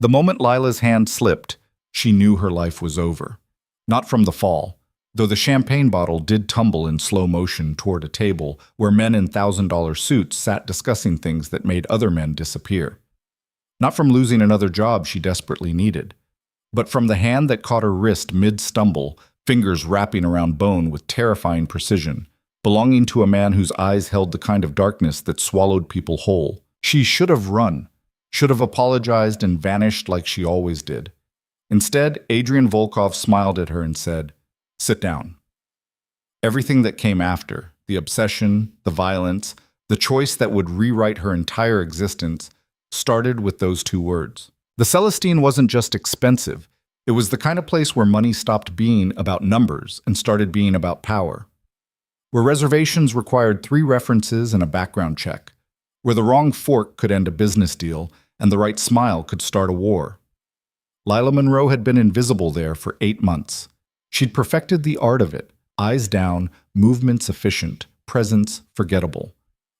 The moment Lila's hand slipped, she knew her life was over. Not from the fall, though the champagne bottle did tumble in slow motion toward a table where men in $1,000 suits sat discussing things that made other men disappear. Not from losing another job she desperately needed, but from the hand that caught her wrist mid-stumble, fingers wrapping around bone with terrifying precision, belonging to a man whose eyes held the kind of darkness that swallowed people whole. She should have run, should have apologized and vanished like she always did. Instead, Adrian Volkov smiled at her and said, "Sit down." Everything that came after, the obsession, the violence, the choice that would rewrite her entire existence, started with those two words. The Celestine wasn't just expensive. It was the kind of place where money stopped being about numbers and started being about power. Where reservations required 3 references and a background check. Where the wrong fork could end a business deal and the right smile could start a war. Lila Monroe had been invisible there for 8 months. She'd perfected the art of it, eyes down, movements efficient, presence forgettable.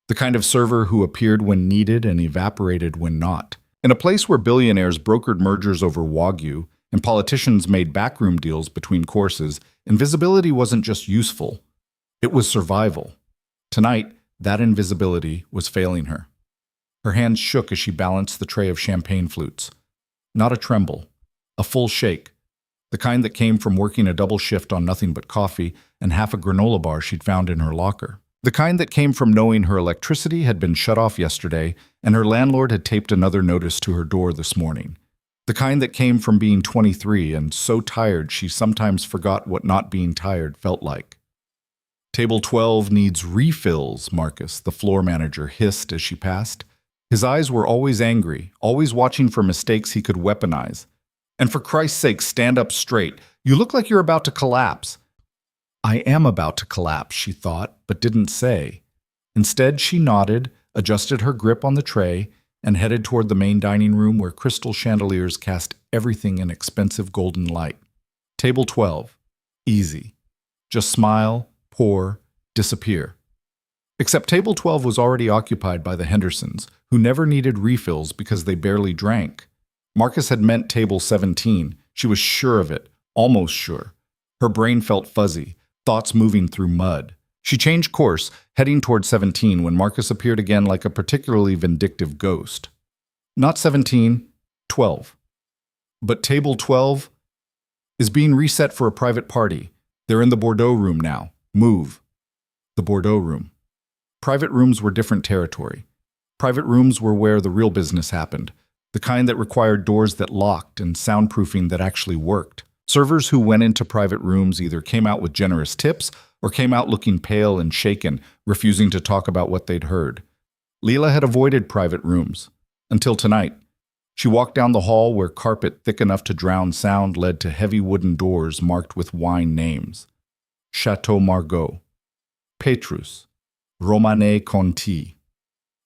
The kind of server who appeared when needed and evaporated when not. In a place where billionaires brokered mergers over Wagyu and politicians made backroom deals between courses, invisibility wasn't just useful, it was survival. Tonight, that invisibility was failing her. Her hands shook as she balanced the tray of champagne flutes. Not a tremble, a full shake, the kind that came from working a double shift on nothing but coffee and half a granola bar she'd found in her locker. The kind that came from knowing her electricity had been shut off yesterday and her landlord had taped another notice to her door this morning. The kind that came from being 23 and so tired she sometimes forgot what not being tired felt like. "Table 12 needs refills," Marcus, the floor manager, hissed as she passed. His eyes were always angry, always watching for mistakes he could weaponize. "And for Christ's sake, stand up straight. You look like you're about to collapse." "I am about to collapse," she thought, but didn't say. Instead, she nodded, adjusted her grip on the tray, and headed toward the main dining room where crystal chandeliers cast everything in expensive golden light. Table 12. Easy. Just smile, pour, disappear. Except table 12 was already occupied by the Hendersons, who never needed refills because they barely drank. Marcus had meant table 17. She was sure of it, almost sure. Her brain felt fuzzy, thoughts moving through mud. She changed course, heading toward 17 when Marcus appeared again like a particularly vindictive ghost. Not 17, 12. But table 12 is being reset for a private party. They're in the Bordeaux room now. Move. The Bordeaux room. Private rooms were different territory. Private rooms were where the real business happened, the kind that required doors that locked and soundproofing that actually worked. Servers who went into private rooms either came out with generous tips or came out looking pale and shaken, refusing to talk about what they'd heard. Lila had avoided private rooms. Until tonight. She walked down the hall where carpet thick enough to drown sound led to heavy wooden doors marked with wine names. Chateau Margaux, Petrus, Romanée Conti.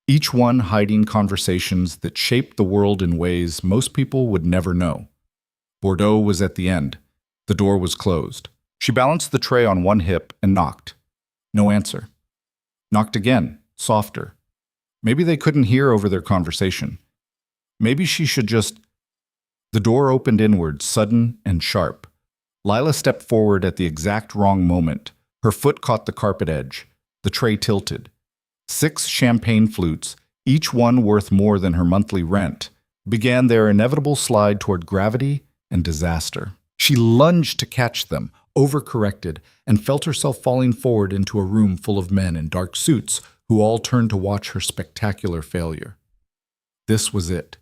Each one hiding conversations that shaped the world in ways most people would never know. Bordeaux was at the end. The door was closed. She balanced the tray on one hip and knocked. No answer. Knocked again, softer. Maybe they couldn't hear over their conversation. Maybe she should just... The door opened inward, sudden and sharp. Lila stepped forward at the exact wrong moment. Her foot caught the carpet edge. The tray tilted. 6 champagne flutes, each one worth more than her monthly rent, began their inevitable slide toward gravity and disaster. She lunged to catch them, overcorrected, and felt herself falling forward into a room full of men in dark suits who all turned to watch her spectacular failure. This was it.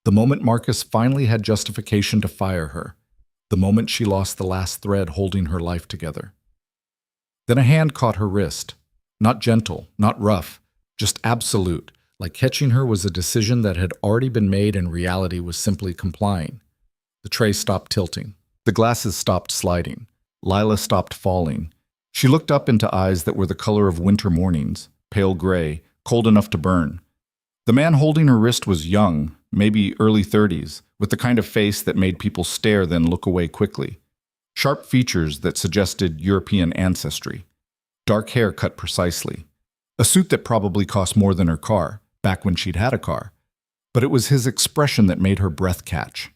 The moment Marcus finally had justification to fire her. The moment she lost the last thread holding her life together. Then a hand caught her wrist. Not gentle, not rough, just absolute, like catching her was a decision that had already been made and reality was simply complying. The tray stopped tilting. The glasses stopped sliding. Lila stopped falling. She looked up into eyes that were the color of winter mornings, pale gray, cold enough to burn. The man holding her wrist was young, maybe early 30s, with the kind of face that made people stare then look away quickly. Sharp features that suggested European ancestry. Dark hair cut precisely. A suit that probably cost more than her car, back when she'd had a car. But it was his expression that made her breath catch.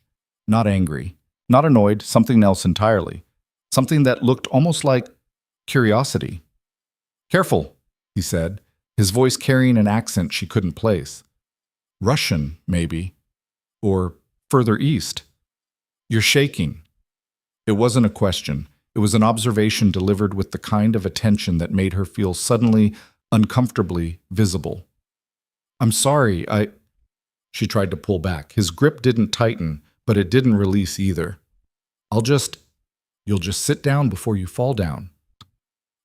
Not angry, not annoyed, something else entirely. Something that looked almost like curiosity. "Careful," he said, his voice carrying an accent she couldn't place. Russian, maybe. Or further east. "You're shaking." It wasn't a question. It was an observation delivered with the kind of attention that made her feel suddenly, uncomfortably visible. "I'm sorry, She tried to pull back. His grip didn't tighten, but it didn't release either. You'll just sit down before you fall down."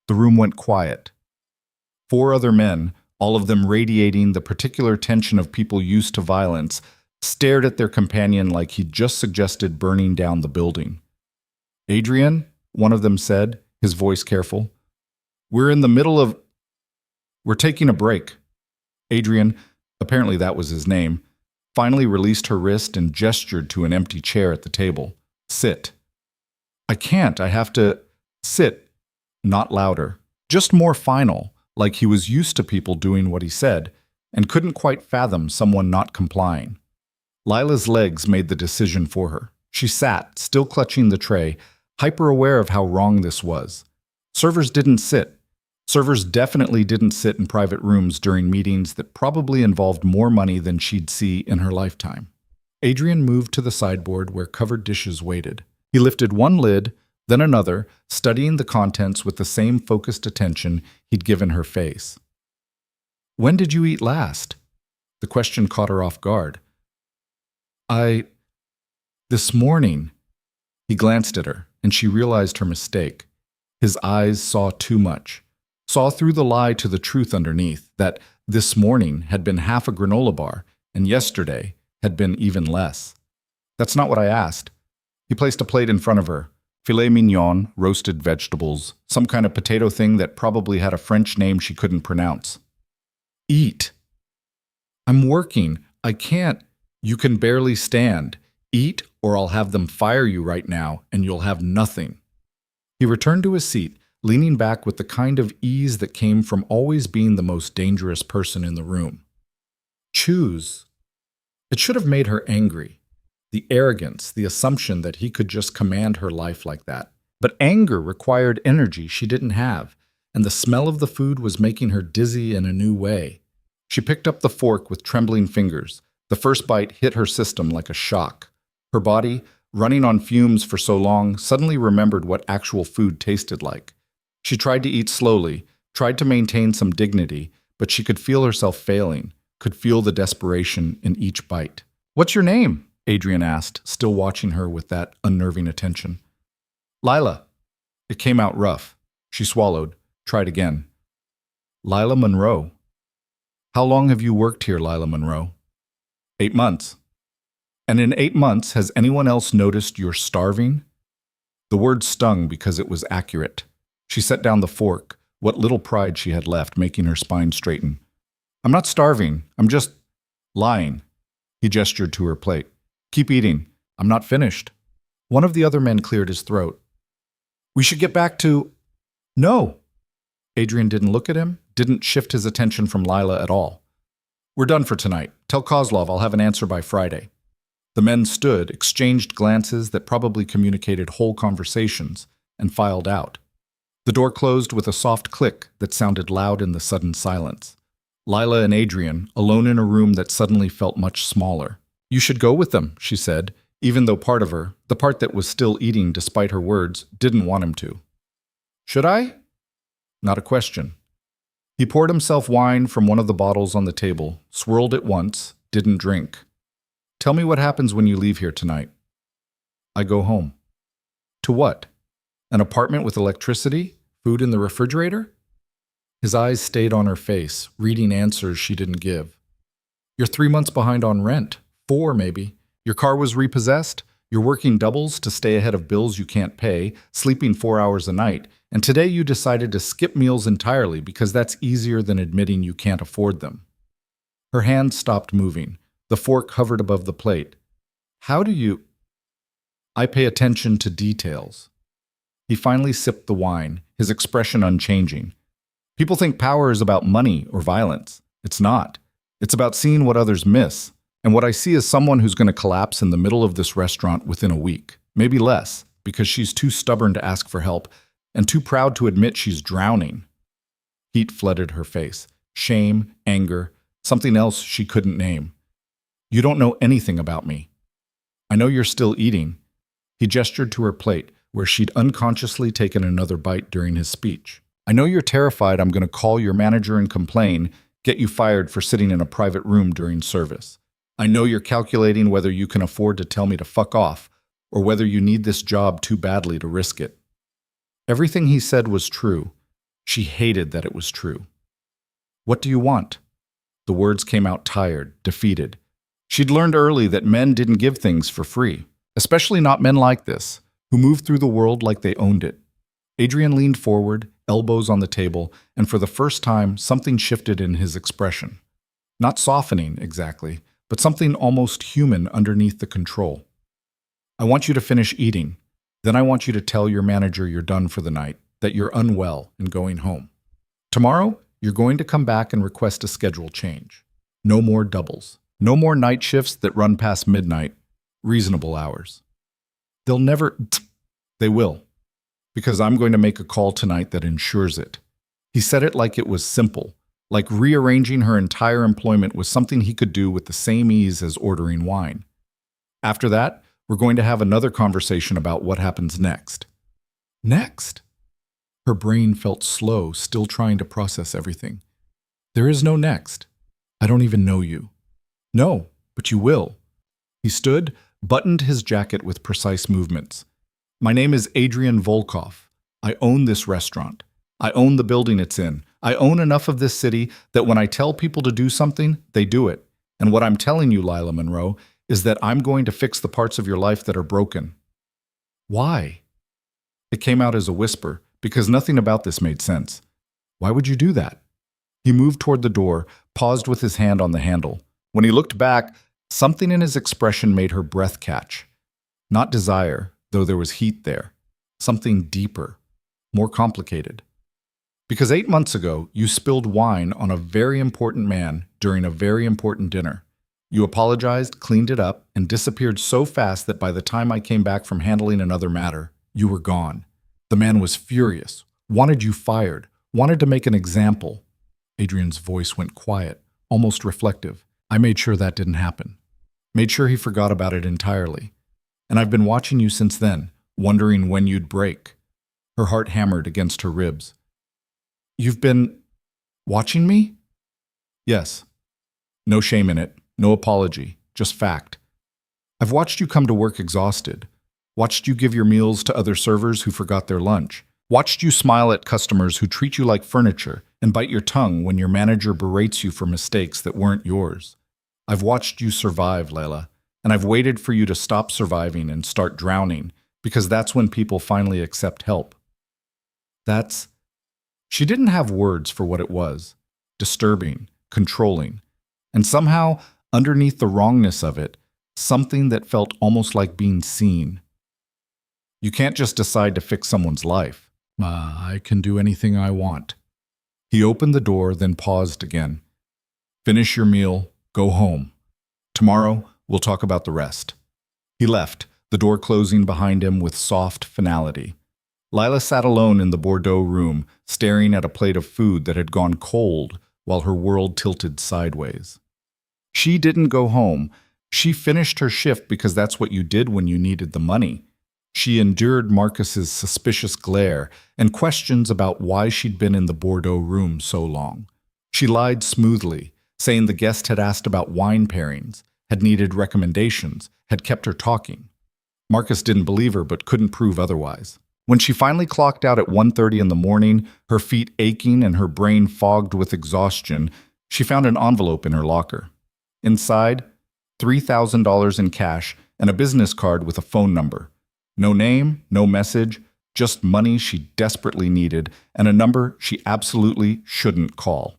The room went quiet. 4 other men, all of them radiating the particular tension of people used to violence, stared at their companion like he'd just suggested burning down the building. "Adrian," one of them said, his voice careful, We're taking a break." Adrian, apparently that was his name, finally released her wrist and gestured to an empty chair at the table. "Sit." "I can't, I have to..." "Sit." Not louder, just more final, like he was used to people doing what he said, and couldn't quite fathom someone not complying. Lila's legs made the decision for her. She sat, still clutching the tray, hyper-aware of how wrong this was. Servers didn't sit. Servers definitely didn't sit in private rooms during meetings that probably involved more money than she'd see in her lifetime. Adrian moved to the sideboard where covered dishes waited. He lifted one lid, then another, studying the contents with the same focused attention he'd given her face. "When did you eat last?" The question caught her off guard. This morning." He glanced at her, and she realized her mistake. His eyes saw too much. Saw through the lie to the truth underneath, that this morning had been half a granola bar, and yesterday had been even less. "That's not what I asked." He placed a plate in front of her. Filet mignon, roasted vegetables, some kind of potato thing that probably had a French name she couldn't pronounce. "Eat." "I'm working. I can't." "You can barely stand. Eat, or I'll have them fire you right now, and you'll have nothing." He returned to his seat, leaning back with the kind of ease that came from always being the most dangerous person in the room. Choose. It should have made her angry. The arrogance, the assumption that he could just command her life like that. But anger required energy she didn't have, and the smell of the food was making her dizzy in a new way. She picked up the fork with trembling fingers. The first bite hit her system like a shock. Her body, running on fumes for so long, suddenly remembered what actual food tasted like. She tried to eat slowly, tried to maintain some dignity, but she could feel herself failing, could feel the desperation in each bite. "What's your name?" Adrian asked, still watching her with that unnerving attention. "Lila." It came out rough. She swallowed, tried again. "Lila Monroe." "How long have you worked here, Lila Monroe?" 8 months. "And in 8 months, has anyone else noticed you're starving?" The word stung because it was accurate. She set down the fork, what little pride she had left, making her spine straighten. "I'm not starving. I'm just lying." He gestured to her plate. "Keep eating. I'm not finished." One of the other men cleared his throat. "We should get back to..." "No." Adrian didn't look at him, didn't shift his attention from Lila at all. "We're done for tonight. Tell Kozlov I'll have an answer by Friday." The men stood, exchanged glances that probably communicated whole conversations, and filed out. The door closed with a soft click that sounded loud in the sudden silence. Lila and Adrian, alone in a room that suddenly felt much smaller. "You should go with them," she said, even though part of her, the part that was still eating despite her words, didn't want him to. "Should I?" Not a question. He poured himself wine from one of the bottles on the table, swirled it once, didn't drink. "Tell me what happens when you leave here tonight." "I go home." "To what? An apartment with electricity? Food in the refrigerator?" His eyes stayed on her face, reading answers she didn't give. "You're 3 months behind on rent. 4, maybe. Your car was repossessed. You're working doubles to stay ahead of bills you can't pay, sleeping 4 hours a night, and today you decided to skip meals entirely because that's easier than admitting you can't afford them." Her hand stopped moving. The fork hovered above the plate. "How do you..." "I pay attention to details." He finally sipped the wine, his expression unchanging. "People think power is about money or violence. It's not. It's about seeing what others miss, And what I see is someone who's going to collapse in the middle of this restaurant within a week, maybe less, because she's too stubborn to ask for help and too proud to admit she's drowning. Heat flooded her face. Shame, anger, something else she couldn't name. You don't know anything about me. I know you're still eating. He gestured to her plate, where she'd unconsciously taken another bite during his speech. I know you're terrified I'm going to call your manager and complain, get you fired for sitting in a private room during service. I know you're calculating whether you can afford to tell me to fuck off, or whether you need this job too badly to risk it. Everything he said was true. She hated that it was true. What do you want? The words came out tired, defeated. She'd learned early that men didn't give things for free, especially not men like this, who moved through the world like they owned it. Adrian leaned forward, elbows on the table, and for the first time, something shifted in his expression. Not softening, exactly, but something almost human underneath the control. I want you to finish eating. Then I want you to tell your manager you're done for the night, that you're unwell and going home. Tomorrow, you're going to come back and request a schedule change. No more doubles. No more night shifts that run past midnight. Reasonable hours. They'll never... They will. Because I'm going to make a call tonight that ensures it. He said it like it was simple, like rearranging her entire employment was something he could do with the same ease as ordering wine. After that, we're going to have another conversation about what happens next. Next? Her brain felt slow, still trying to process everything. There is no next. I don't even know you. No, but you will. He stood, buttoned his jacket with precise movements. My name is Adrian Volkov. I own this restaurant. I own the building it's in. I own enough of this city that when I tell people to do something, they do it. And what I'm telling you, Lila Monroe, is that I'm going to fix the parts of your life that are broken. Why? It came out as a whisper, because nothing about this made sense. Why would you do that? He moved toward the door, paused with his hand on the handle. When he looked back, something in his expression made her breath catch. Not desire, though there was heat there. Something deeper, more complicated. Because 8 months ago, you spilled wine on a very important man during a very important dinner. You apologized, cleaned it up, and disappeared so fast that by the time I came back from handling another matter, you were gone. The man was furious, wanted you fired, wanted to make an example. Adrian's voice went quiet, almost reflective. I made sure that didn't happen. Made sure he forgot about it entirely. And I've been watching you since then, wondering when you'd break. Her heart hammered against her ribs. You've been watching me? Yes. No shame in it, no apology, just fact. I've watched you come to work exhausted. Watched you give your meals to other servers who forgot their lunch. Watched you smile at customers who treat you like furniture and bite your tongue when your manager berates you for mistakes that weren't yours. I've watched you survive, Lila, and I've waited for you to stop surviving and start drowning, because that's when people finally accept help. She didn't have words for what it was. Disturbing, controlling, and somehow, underneath the wrongness of it, something that felt almost like being seen. You can't just decide to fix someone's life. I can do anything I want. He opened the door, then paused again. Finish your meal, go home. Tomorrow, we'll talk about the rest. He left, the door closing behind him with soft finality. Lila sat alone in the Bordeaux room, staring at a plate of food that had gone cold while her world tilted sideways. She didn't go home. She finished her shift because that's what you did when you needed the money. She endured Marcus's suspicious glare and questions about why she'd been in the Bordeaux room so long. She lied smoothly, saying the guest had asked about wine pairings, had needed recommendations, had kept her talking. Marcus didn't believe her but couldn't prove otherwise. When she finally clocked out at 1:30 in the morning, her feet aching and her brain fogged with exhaustion, she found an envelope in her locker. Inside, $3,000 in cash and a business card with a phone number. No name, no message, just money she desperately needed and a number she absolutely shouldn't call.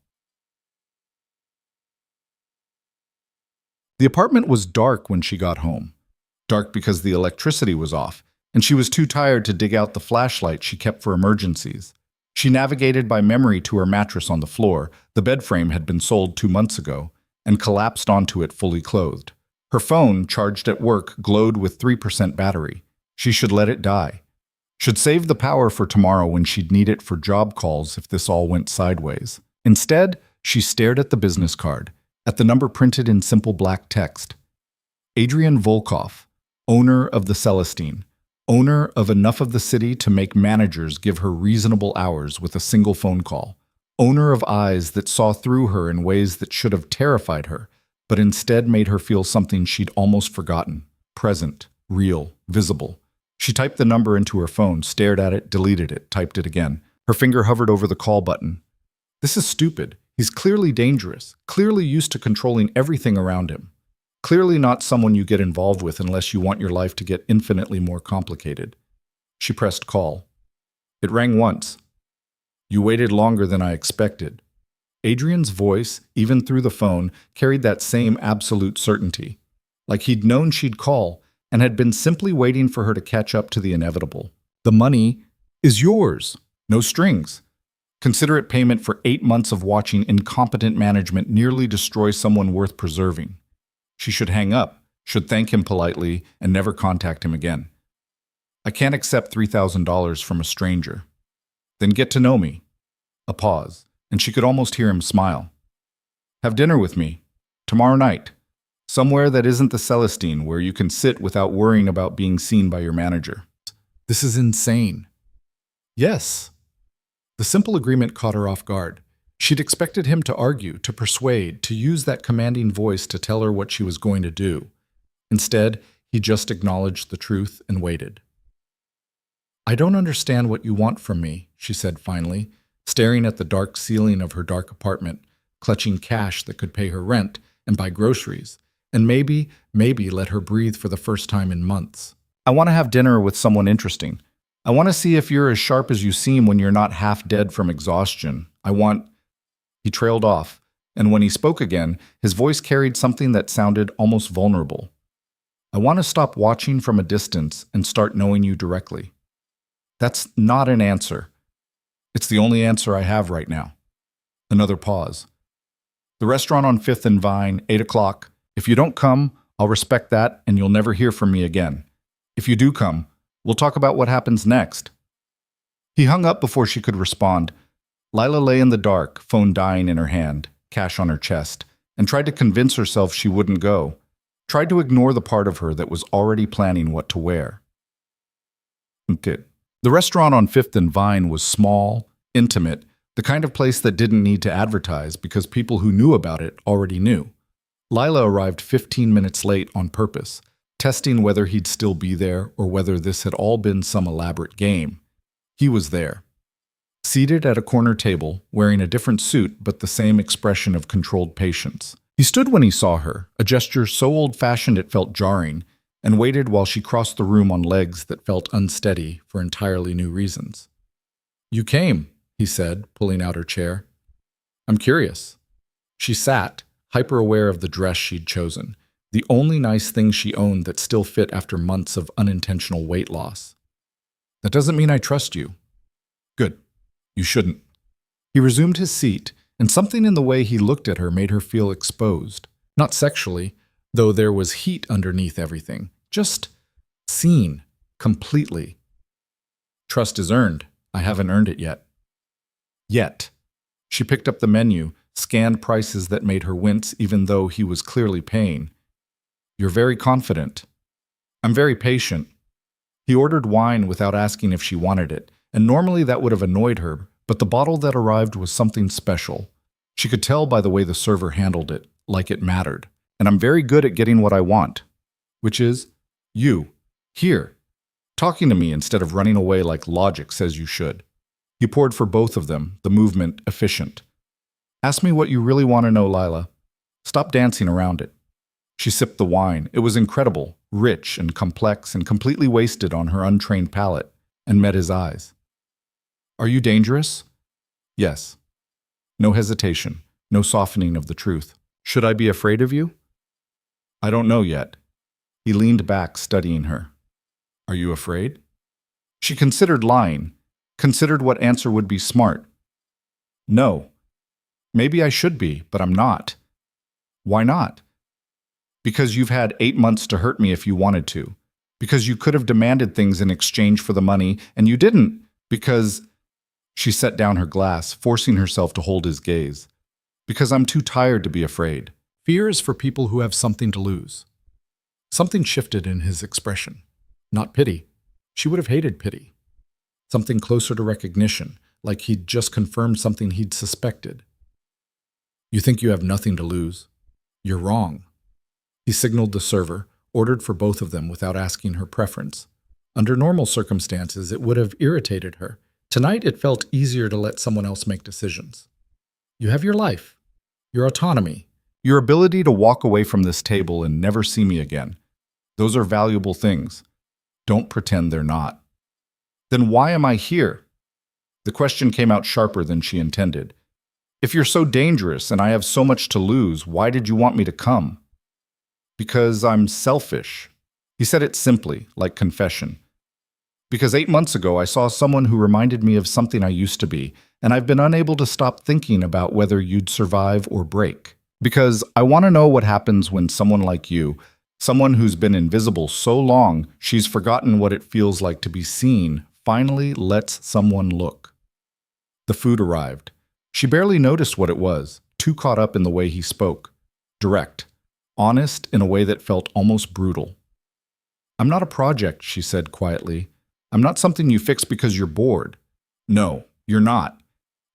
The apartment was dark when she got home. Dark because the electricity was off, and she was too tired to dig out the flashlight she kept for emergencies. She navigated by memory to her mattress on the floor. The bed frame had been sold 2 months ago, and collapsed onto it fully clothed. Her phone, charged at work, glowed with 3% battery. She should let it die. Should save the power for tomorrow when she'd need it for job calls if this all went sideways. Instead, she stared at the business card, at the number printed in simple black text. Adrian Volkov, owner of the Celestine, owner of enough of the city to make managers give her reasonable hours with a single phone call, owner of eyes that saw through her in ways that should have terrified her, but instead made her feel something she'd almost forgotten, present, real, visible. She typed the number into her phone, stared at it, deleted it, typed it again. Her finger hovered over the call button. This is stupid. He's clearly dangerous, clearly used to controlling everything around him. Clearly not someone you get involved with unless you want your life to get infinitely more complicated. She pressed call. It rang once. You waited longer than I expected. Adrian's voice, even through the phone, carried that same absolute certainty. Like he'd known she'd call and had been simply waiting for her to catch up to the inevitable. The money is yours. No strings. Considerate payment for 8 months of watching incompetent management nearly destroy someone worth preserving. She should hang up, should thank him politely, and never contact him again. I can't accept $3,000 from a stranger. Then get to know me. A pause, and she could almost hear him smile. Have dinner with me. Tomorrow night. Somewhere that isn't the Celestine, where you can sit without worrying about being seen by your manager. This is insane. Yes. The simple agreement caught her off guard. She'd expected him to argue, to persuade, to use that commanding voice to tell her what she was going to do. Instead, he just acknowledged the truth and waited. I don't understand what you want from me, she said finally, staring at the dark ceiling of her dark apartment, clutching cash that could pay her rent and buy groceries, and maybe let her breathe for the first time in months. I want to have dinner with someone interesting. I want to see if you're as sharp as you seem when you're not half dead from exhaustion. He trailed off, and when he spoke again, his voice carried something that sounded almost vulnerable. I want to stop watching from a distance and start knowing you directly. That's not an answer. It's the only answer I have right now. Another pause. The restaurant on 5th and Vine, 8 o'clock. If you don't come, I'll respect that and you'll never hear from me again. If you do come, we'll talk about what happens next. He hung up before she could respond. Lila lay in the dark, phone dying in her hand, cash on her chest, and tried to convince herself she wouldn't go. Tried to ignore the part of her that was already planning what to wear. The restaurant on 5th and Vine was small, intimate, the kind of place that didn't need to advertise because people who knew about it already knew. Lila arrived 15 minutes late on purpose, testing whether he'd still be there or whether this had all been some elaborate game. He was there. Seated at a corner table, wearing a different suit but the same expression of controlled patience. He stood when he saw her, a gesture so old-fashioned it felt jarring, and waited while she crossed the room on legs that felt unsteady for entirely new reasons. You came, he said, pulling out her chair. I'm curious. She sat, hyper-aware of the dress she'd chosen, the only nice thing she owned that still fit after months of unintentional weight loss. That doesn't mean I trust you. Good. You shouldn't. He resumed his seat, and something in the way he looked at her made her feel exposed. Not sexually, though there was heat underneath everything. Just seen, completely. Trust is earned. I haven't earned it yet. Yet. She picked up the menu, scanned prices that made her wince even though he was clearly paying. You're very confident. I'm very patient. He ordered wine without asking if she wanted it, and normally that would have annoyed her, but the bottle that arrived was something special. She could tell by the way the server handled it, like it mattered. And I'm very good at getting what I want, which is you, here, talking to me instead of running away like logic says you should. He poured for both of them, the movement efficient. Ask me what you really want to know, Lila. Stop dancing around it. She sipped the wine. It was incredible, rich and complex and completely wasted on her untrained palate, and met his eyes. Are you dangerous? Yes. No hesitation, no softening of the truth. Should I be afraid of you? I don't know yet. He leaned back, studying her. Are you afraid? She considered lying, considered what answer would be smart. No. Maybe I should be, but I'm not. Why not? Because you've had 8 months to hurt me if you wanted to. Because you could have demanded things in exchange for the money, and you didn't. Because she set down her glass, forcing herself to hold his gaze. Because I'm too tired to be afraid. Fear is for people who have something to lose. Something shifted in his expression. Not pity. She would have hated pity. Something closer to recognition, like he'd just confirmed something he'd suspected. You think you have nothing to lose? You're wrong. He signaled the server, ordered for both of them without asking her preference. Under normal circumstances, it would have irritated her. Tonight, it felt easier to let someone else make decisions. You have your life, your autonomy, your ability to walk away from this table and never see me again. Those are valuable things. Don't pretend they're not. Then why am I here? The question came out sharper than she intended. If you're so dangerous and I have so much to lose, why did you want me to come? Because I'm selfish. He said it simply, like confession. Because 8 months ago I saw someone who reminded me of something I used to be, and I've been unable to stop thinking about whether you'd survive or break. Because I want to know what happens when someone like you, someone who's been invisible so long she's forgotten what it feels like to be seen, finally lets someone look. The food arrived. She barely noticed what it was, too caught up in the way he spoke. Direct. Honest in a way that felt almost brutal. I'm not a project, she said quietly. I'm not something you fix because you're bored. No, you're not.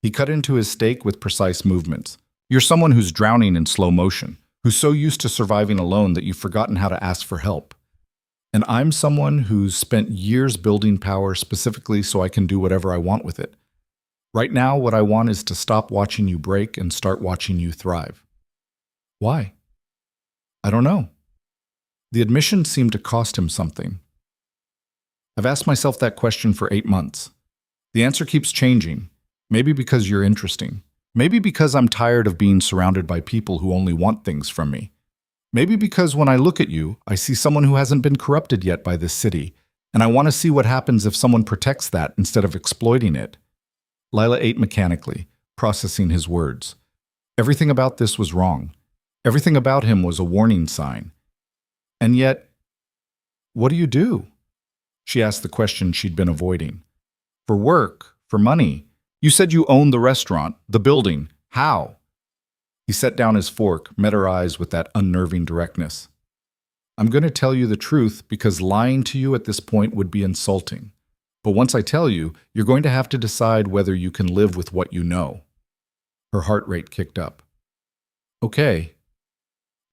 He cut into his steak with precise movements. You're someone who's drowning in slow motion, who's so used to surviving alone that you've forgotten how to ask for help. And I'm someone who's spent years building power specifically so I can do whatever I want with it. Right now, what I want is to stop watching you break and start watching you thrive. Why? I don't know. The admission seemed to cost him something. I've asked myself that question for 8 months. The answer keeps changing. Maybe because you're interesting. Maybe because I'm tired of being surrounded by people who only want things from me. Maybe because when I look at you, I see someone who hasn't been corrupted yet by this city, and I want to see what happens if someone protects that instead of exploiting it. Lila ate mechanically, processing his words. Everything about this was wrong. Everything about him was a warning sign. And yet, what do you do? She asked the question she'd been avoiding. For work, for money. You said you owned the restaurant, the building. How? He set down his fork, met her eyes with that unnerving directness. I'm going to tell you the truth because lying to you at this point would be insulting. But once I tell you, you're going to have to decide whether you can live with what you know. Her heart rate kicked up. Okay.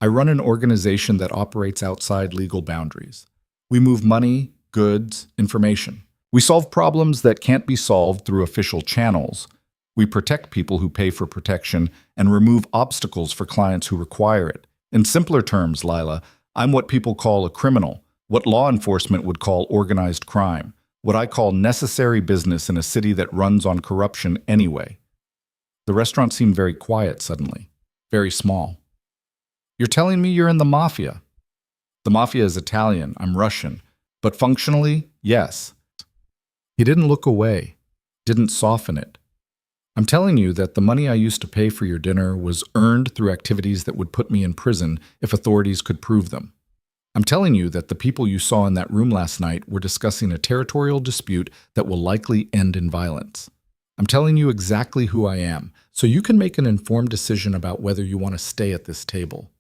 I run an organization that operates outside legal boundaries. We move money, goods, information. We solve problems that can't be solved through official channels. We protect people who pay for protection and remove obstacles for clients who require it. In simpler terms, Lila, I'm what people call a criminal, what law enforcement would call organized crime, what I call necessary business in a city that runs on corruption anyway. The restaurant seemed very quiet suddenly, very small. You're telling me you're in the Mafia? The Mafia is Italian, I'm Russian, but functionally, yes. He didn't look away, didn't soften it. I'm telling you that the money I used to pay for your dinner was earned through activities that would put me in prison if authorities could prove them. I'm telling you that the people you saw in that room last night were discussing a territorial dispute that will likely end in violence. I'm telling you exactly who I am, so you can make an informed decision about whether you want to stay at this table.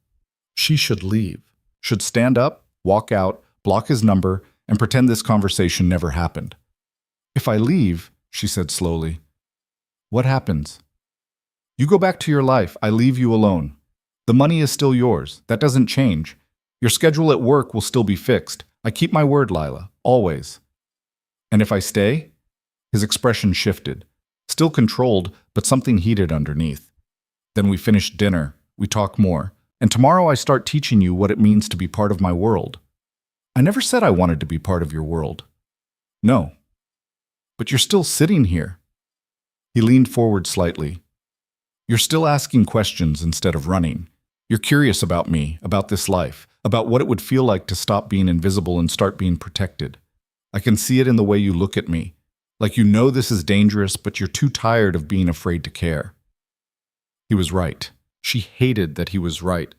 She should leave, should stand up, walk out, block his number, and pretend this conversation never happened. If I leave, she said slowly, what happens? You go back to your life, I leave you alone. The money is still yours, that doesn't change. Your schedule at work will still be fixed. I keep my word, Lila, always. And if I stay? His expression shifted, still controlled, but something heated underneath. Then we finish dinner, we talk more, and tomorrow I start teaching you what it means to be part of my world. I never said I wanted to be part of your world. No. But you're still sitting here. He leaned forward slightly. You're still asking questions instead of running. You're curious about me, about this life, about what it would feel like to stop being invisible and start being protected. I can see it in the way you look at me, like you know this is dangerous, but you're too tired of being afraid to care. He was right. She hated that he was right.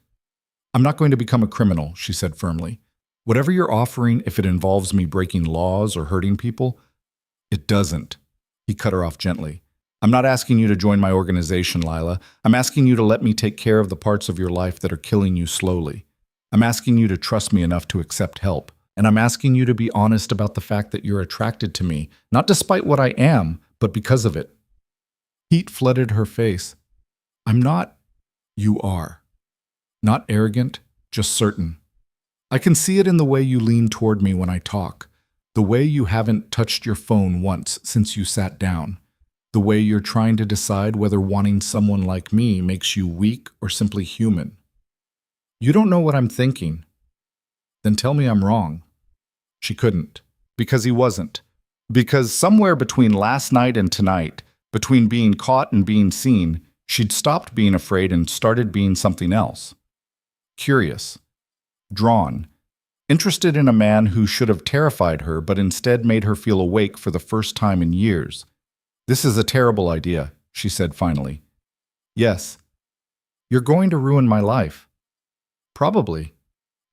I'm not going to become a criminal, she said firmly. Whatever you're offering, if it involves me breaking laws or hurting people, it doesn't. He cut her off gently. I'm not asking you to join my organization, Lila. I'm asking you to let me take care of the parts of your life that are killing you slowly. I'm asking you to trust me enough to accept help. And I'm asking you to be honest about the fact that you're attracted to me, not despite what I am, but because of it. Heat flooded her face. I'm not. You are. Not arrogant, just certain. I can see it in the way you lean toward me when I talk, the way you haven't touched your phone once since you sat down, the way you're trying to decide whether wanting someone like me makes you weak or simply human. You don't know what I'm thinking. Then tell me I'm wrong. She couldn't, because he wasn't. Because somewhere between last night and tonight, between being caught and being seen, she'd stopped being afraid and started being something else. Curious. Drawn. Interested in a man who should have terrified her but instead made her feel awake for the first time in years. This is a terrible idea, she said finally. Yes. You're going to ruin my life. Probably.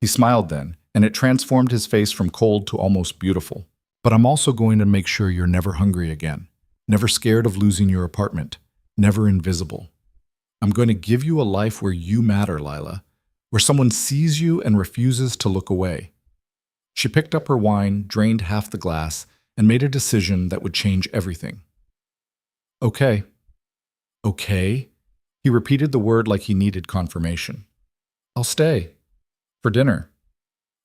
He smiled then, and it transformed his face from cold to almost beautiful. But I'm also going to make sure you're never hungry again, never scared of losing your apartment, never invisible. I'm going to give you a life where you matter, Lila, where someone sees you and refuses to look away. She picked up her wine, drained half the glass, and made a decision that would change everything. Okay. Okay? He repeated the word like he needed confirmation. I'll stay. For dinner.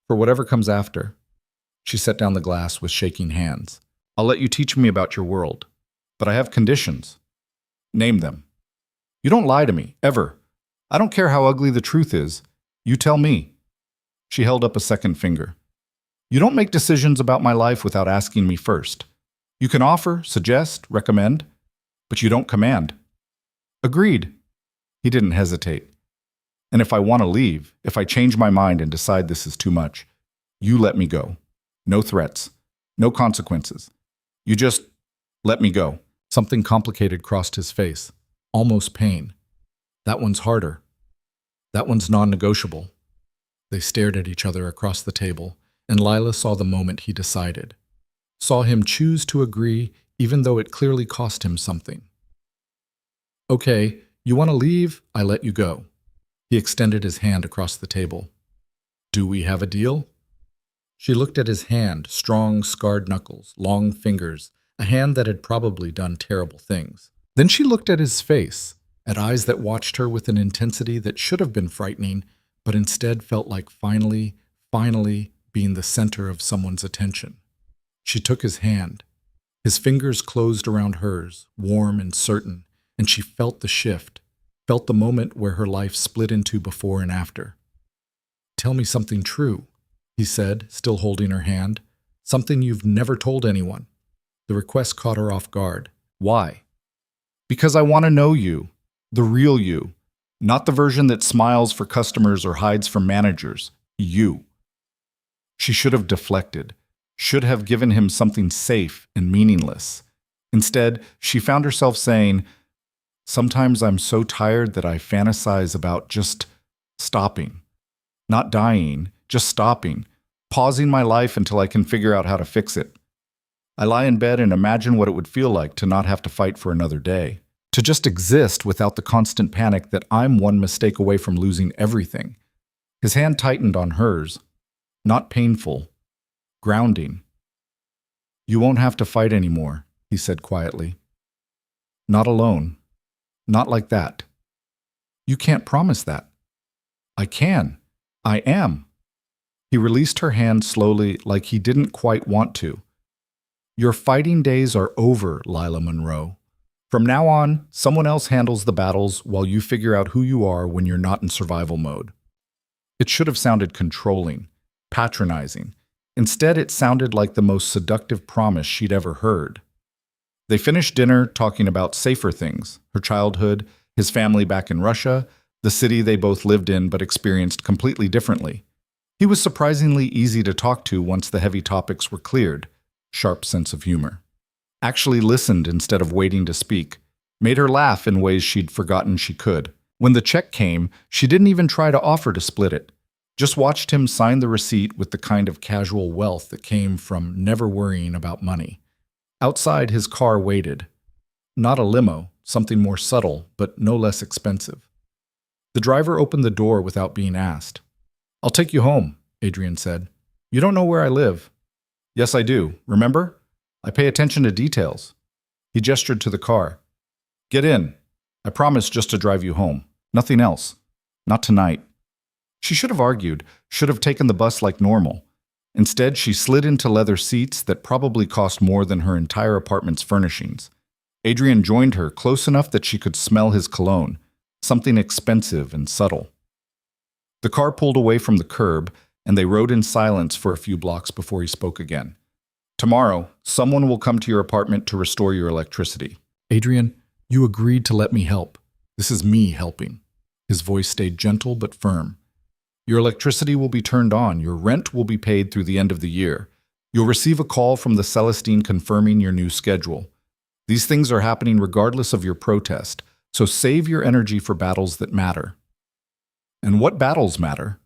For whatever comes after. She set down the glass with shaking hands. I'll let you teach me about your world. But I have conditions. Name them. You don't lie to me, ever. I don't care how ugly the truth is. You tell me. She held up a second finger. You don't make decisions about my life without asking me first. You can offer, suggest, recommend, but you don't command. Agreed. He didn't hesitate. And if I want to leave, if I change my mind and decide this is too much, you let me go. No threats. No consequences. You just let me go. Something complicated crossed his face. Almost pain. That one's harder. That one's non-negotiable. They stared at each other across the table, and Lila saw the moment he decided. Saw him choose to agree, even though it clearly cost him something. Okay, you want to leave? I let you go. He extended his hand across the table. Do we have a deal? She looked at his hand, strong, scarred knuckles, long fingers, a hand that had probably done terrible things. Then she looked at his face, at eyes that watched her with an intensity that should have been frightening, but instead felt like finally being the center of someone's attention. She took his hand. His fingers closed around hers, warm and certain, and she felt the shift, felt the moment where her life split into before and after. Tell me something true, he said, still holding her hand. Something you've never told anyone. The request caught her off guard. Why? Because I want to know you, the real you, not the version that smiles for customers or hides from managers. You. She should have deflected, should have given him something safe and meaningless. Instead, she found herself saying, sometimes I'm so tired that I fantasize about just stopping. Not dying, just stopping, pausing my life until I can figure out how to fix it. I lie in bed and imagine what it would feel like to not have to fight for another day, to just exist without the constant panic that I'm one mistake away from losing everything. His hand tightened on hers. Not painful. Grounding. You won't have to fight anymore, he said quietly. Not alone. Not like that. You can't promise that. I can. I am. He released her hand slowly, like he didn't quite want to. Your fighting days are over, Lila Monroe. From now on, someone else handles the battles while you figure out who you are when you're not in survival mode. It should have sounded controlling, patronizing. Instead, it sounded like the most seductive promise she'd ever heard. They finished dinner talking about safer things, her childhood, his family back in Russia, the city they both lived in but experienced completely differently. He was surprisingly easy to talk to once the heavy topics were cleared. Sharp sense of humor. Actually listened instead of waiting to speak. Made her laugh in ways she'd forgotten she could. When the check came, she didn't even try to offer to split it. Just watched him sign the receipt with the kind of casual wealth that came from never worrying about money. Outside, his car waited. Not a limo, something more subtle, but no less expensive. The driver opened the door without being asked. "I'll take you home," Adrian said. "You don't know where I live." "Yes, I do. Remember? I pay attention to details." He gestured to the car. "Get in. I promise just to drive you home. Nothing else. Not tonight." She should have argued, should have taken the bus like normal. Instead, she slid into leather seats that probably cost more than her entire apartment's furnishings. Adrian joined her close enough that she could smell his cologne, something expensive and subtle. The car pulled away from the curb, and they rode in silence for a few blocks before he spoke again. "Tomorrow, someone will come to your apartment to restore your electricity." "Adrian, you agreed to let me help. This is me helping." His voice stayed gentle but firm. "Your electricity will be turned on. Your rent will be paid through the end of the year. You'll receive a call from the Celestine confirming your new schedule. These things are happening regardless of your protest, so save your energy for battles that matter." "And what battles matter?"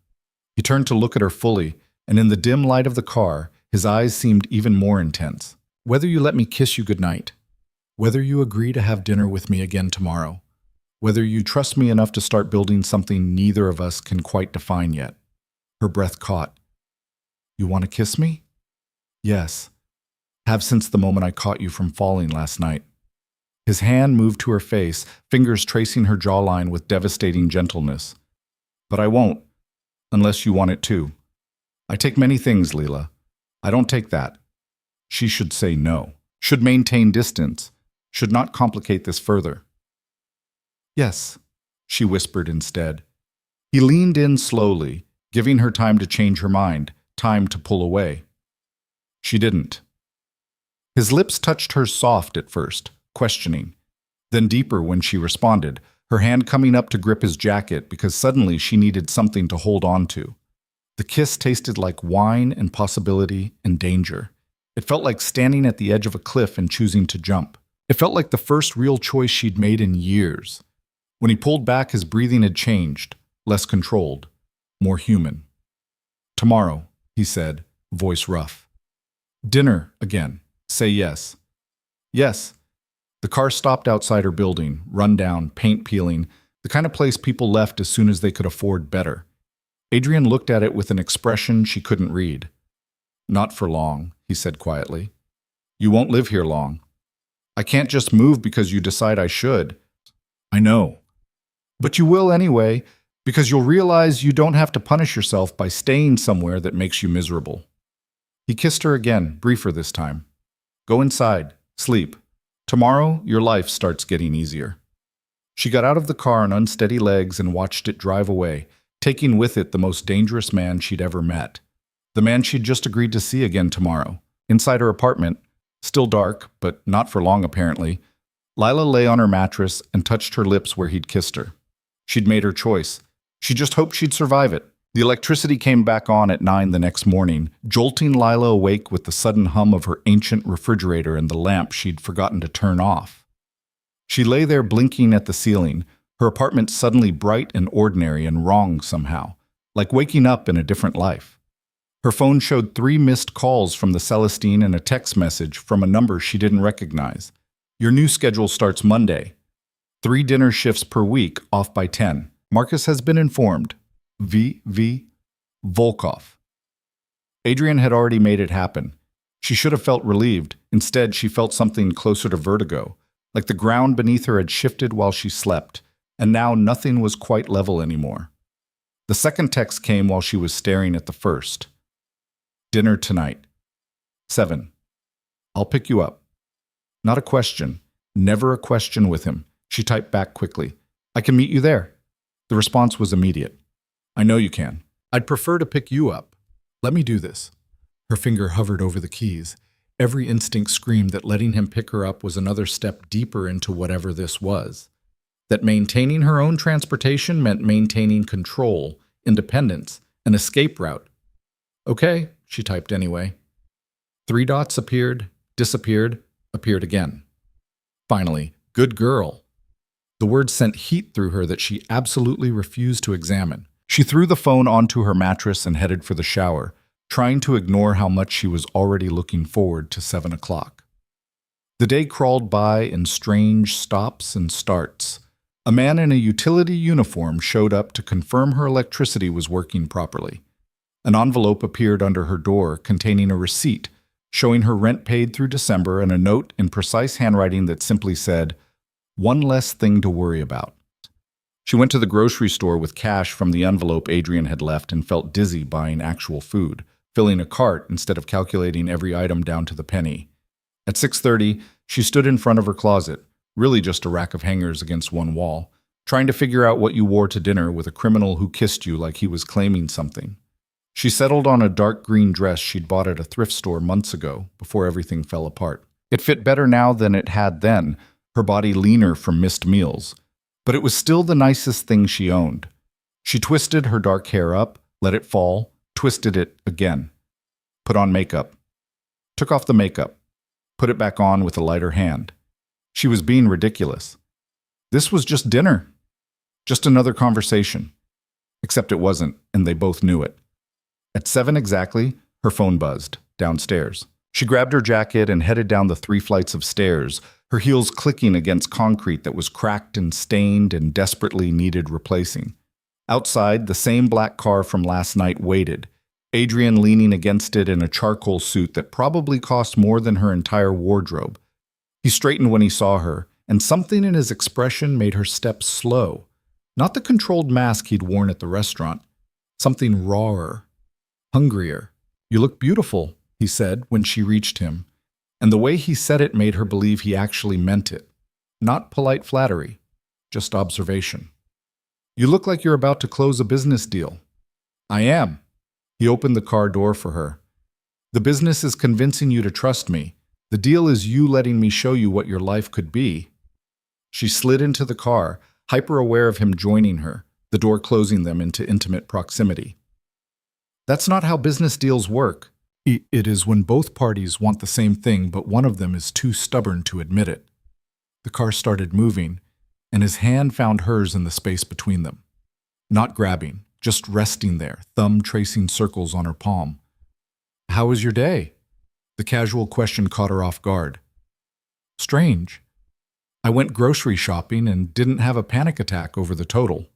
He turned to look at her fully, and in the dim light of the car, his eyes seemed even more intense. "Whether you let me kiss you goodnight, whether you agree to have dinner with me again tomorrow, whether you trust me enough to start building something neither of us can quite define yet." Her breath caught. "You want to kiss me?" "Yes. Have since the moment I caught you from falling last night." His hand moved to her face, fingers tracing her jawline with devastating gentleness. "But I won't, unless you want it too. I take many things, Lila. I don't take that." She should say no, should maintain distance, should not complicate this further. "Yes," she whispered instead. He leaned in slowly, giving her time to change her mind, time to pull away. She didn't. His lips touched hers soft at first, questioning, then deeper when she responded, her hand coming up to grip his jacket because suddenly she needed something to hold on to. The kiss tasted like wine and possibility and danger. It felt like standing at the edge of a cliff and choosing to jump. It felt like the first real choice she'd made in years. When he pulled back, his breathing had changed, less controlled, more human. "Tomorrow," he said, voice rough. "Dinner again. Say yes." "Yes." The car stopped outside her building, run down, paint peeling, the kind of place people left as soon as they could afford better. Adrian looked at it with an expression she couldn't read. "Not for long," he said quietly. "You won't live here long. I can't just move because you decide I should." "I know. But you will anyway, because you'll realize you don't have to punish yourself by staying somewhere that makes you miserable." He kissed her again, briefer this time. "Go inside. Sleep. Tomorrow, your life starts getting easier." She got out of the car on unsteady legs and watched it drive away, taking with it the most dangerous man she'd ever met. The man she'd just agreed to see again tomorrow. Inside her apartment, still dark, but not for long apparently, Lila lay on her mattress and touched her lips where he'd kissed her. She'd made her choice. She just hoped she'd survive it. The electricity came back on at 9 the next morning, jolting Lila awake with the sudden hum of her ancient refrigerator and the lamp she'd forgotten to turn off. She lay there blinking at the ceiling, her apartment suddenly bright and ordinary and wrong somehow, like waking up in a different life. Her phone showed 3 missed calls from the Celestine and a text message from a number she didn't recognize. "Your new schedule starts Monday. 3 dinner shifts per week, off by 10. Marcus has been informed. V. Volkov." Adrian had already made it happen. She should have felt relieved. Instead, she felt something closer to vertigo, like the ground beneath her had shifted while she slept, and now nothing was quite level anymore. The second text came while she was staring at the first. "Dinner tonight. 7. I'll pick you up." Not a question. Never a question with him. She typed back quickly. "I can meet you there." The response was immediate. "I know you can. I'd prefer to pick you up. Let me do this." Her finger hovered over the keys. Every instinct screamed that letting him pick her up was another step deeper into whatever this was. That maintaining her own transportation meant maintaining control, independence, an escape route. "Okay," she typed anyway. 3 dots appeared, disappeared, appeared again. Finally, "Good girl." The words sent heat through her that she absolutely refused to examine. She threw the phone onto her mattress and headed for the shower, trying to ignore how much she was already looking forward to 7 o'clock. The day crawled by in strange stops and starts. A man in a utility uniform showed up to confirm her electricity was working properly. An envelope appeared under her door containing a receipt showing her rent paid through December and a note in precise handwriting that simply said, "One less thing to worry about." She went to the grocery store with cash from the envelope Adrian had left and felt dizzy buying actual food, filling a cart instead of calculating every item down to the penny. At 6:30, she stood in front of her closet, really just a rack of hangers against one wall, trying to figure out what you wore to dinner with a criminal who kissed you like he was claiming something. She settled on a dark green dress she'd bought at a thrift store months ago, before everything fell apart. It fit better now than it had then, her body leaner from missed meals, but it was still the nicest thing she owned. She twisted her dark hair up, let it fall, twisted it again. Put on makeup. Took off the makeup. Put it back on with a lighter hand. She was being ridiculous. This was just dinner. Just another conversation. Except it wasn't, and they both knew it. At 7 exactly, her phone buzzed, downstairs. She grabbed her jacket and headed down the 3 flights of stairs, her heels clicking against concrete that was cracked and stained and desperately needed replacing. Outside, the same black car from last night waited, Adrian leaning against it in a charcoal suit that probably cost more than her entire wardrobe. He straightened when he saw her, and something in his expression made her step slow. Not the controlled mask he'd worn at the restaurant. Something rawer, hungrier. "You look beautiful," he said when she reached him, and the way he said it made her believe he actually meant it. Not polite flattery, just observation. "You look like you're about to close a business deal." "I am." He opened the car door for her. "The business is convincing you to trust me. The deal is you letting me show you what your life could be." She slid into the car, hyper-aware of him joining her, the door closing them into intimate proximity. "That's not how business deals work. It is when both parties want the same thing, but one of them is too stubborn to admit it." The car started moving, and his hand found hers in the space between them. Not grabbing, just resting there, thumb tracing circles on her palm. "How was your day?" The casual question caught her off guard. "Strange. I went grocery shopping and didn't have a panic attack over the total."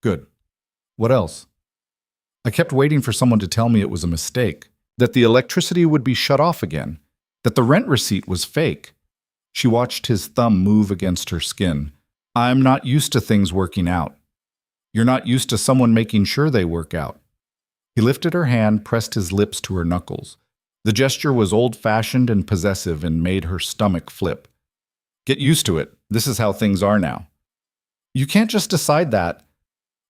"Good. What else?" "I kept waiting for someone to tell me it was a mistake, that the electricity would be shut off again, that the rent receipt was fake." She watched his thumb move against her skin. "I'm not used to things working out." "You're not used to someone making sure they work out." He lifted her hand, pressed his lips to her knuckles. The gesture was old-fashioned and possessive and made her stomach flip. "Get used to it. This is how things are now." "You can't just decide that."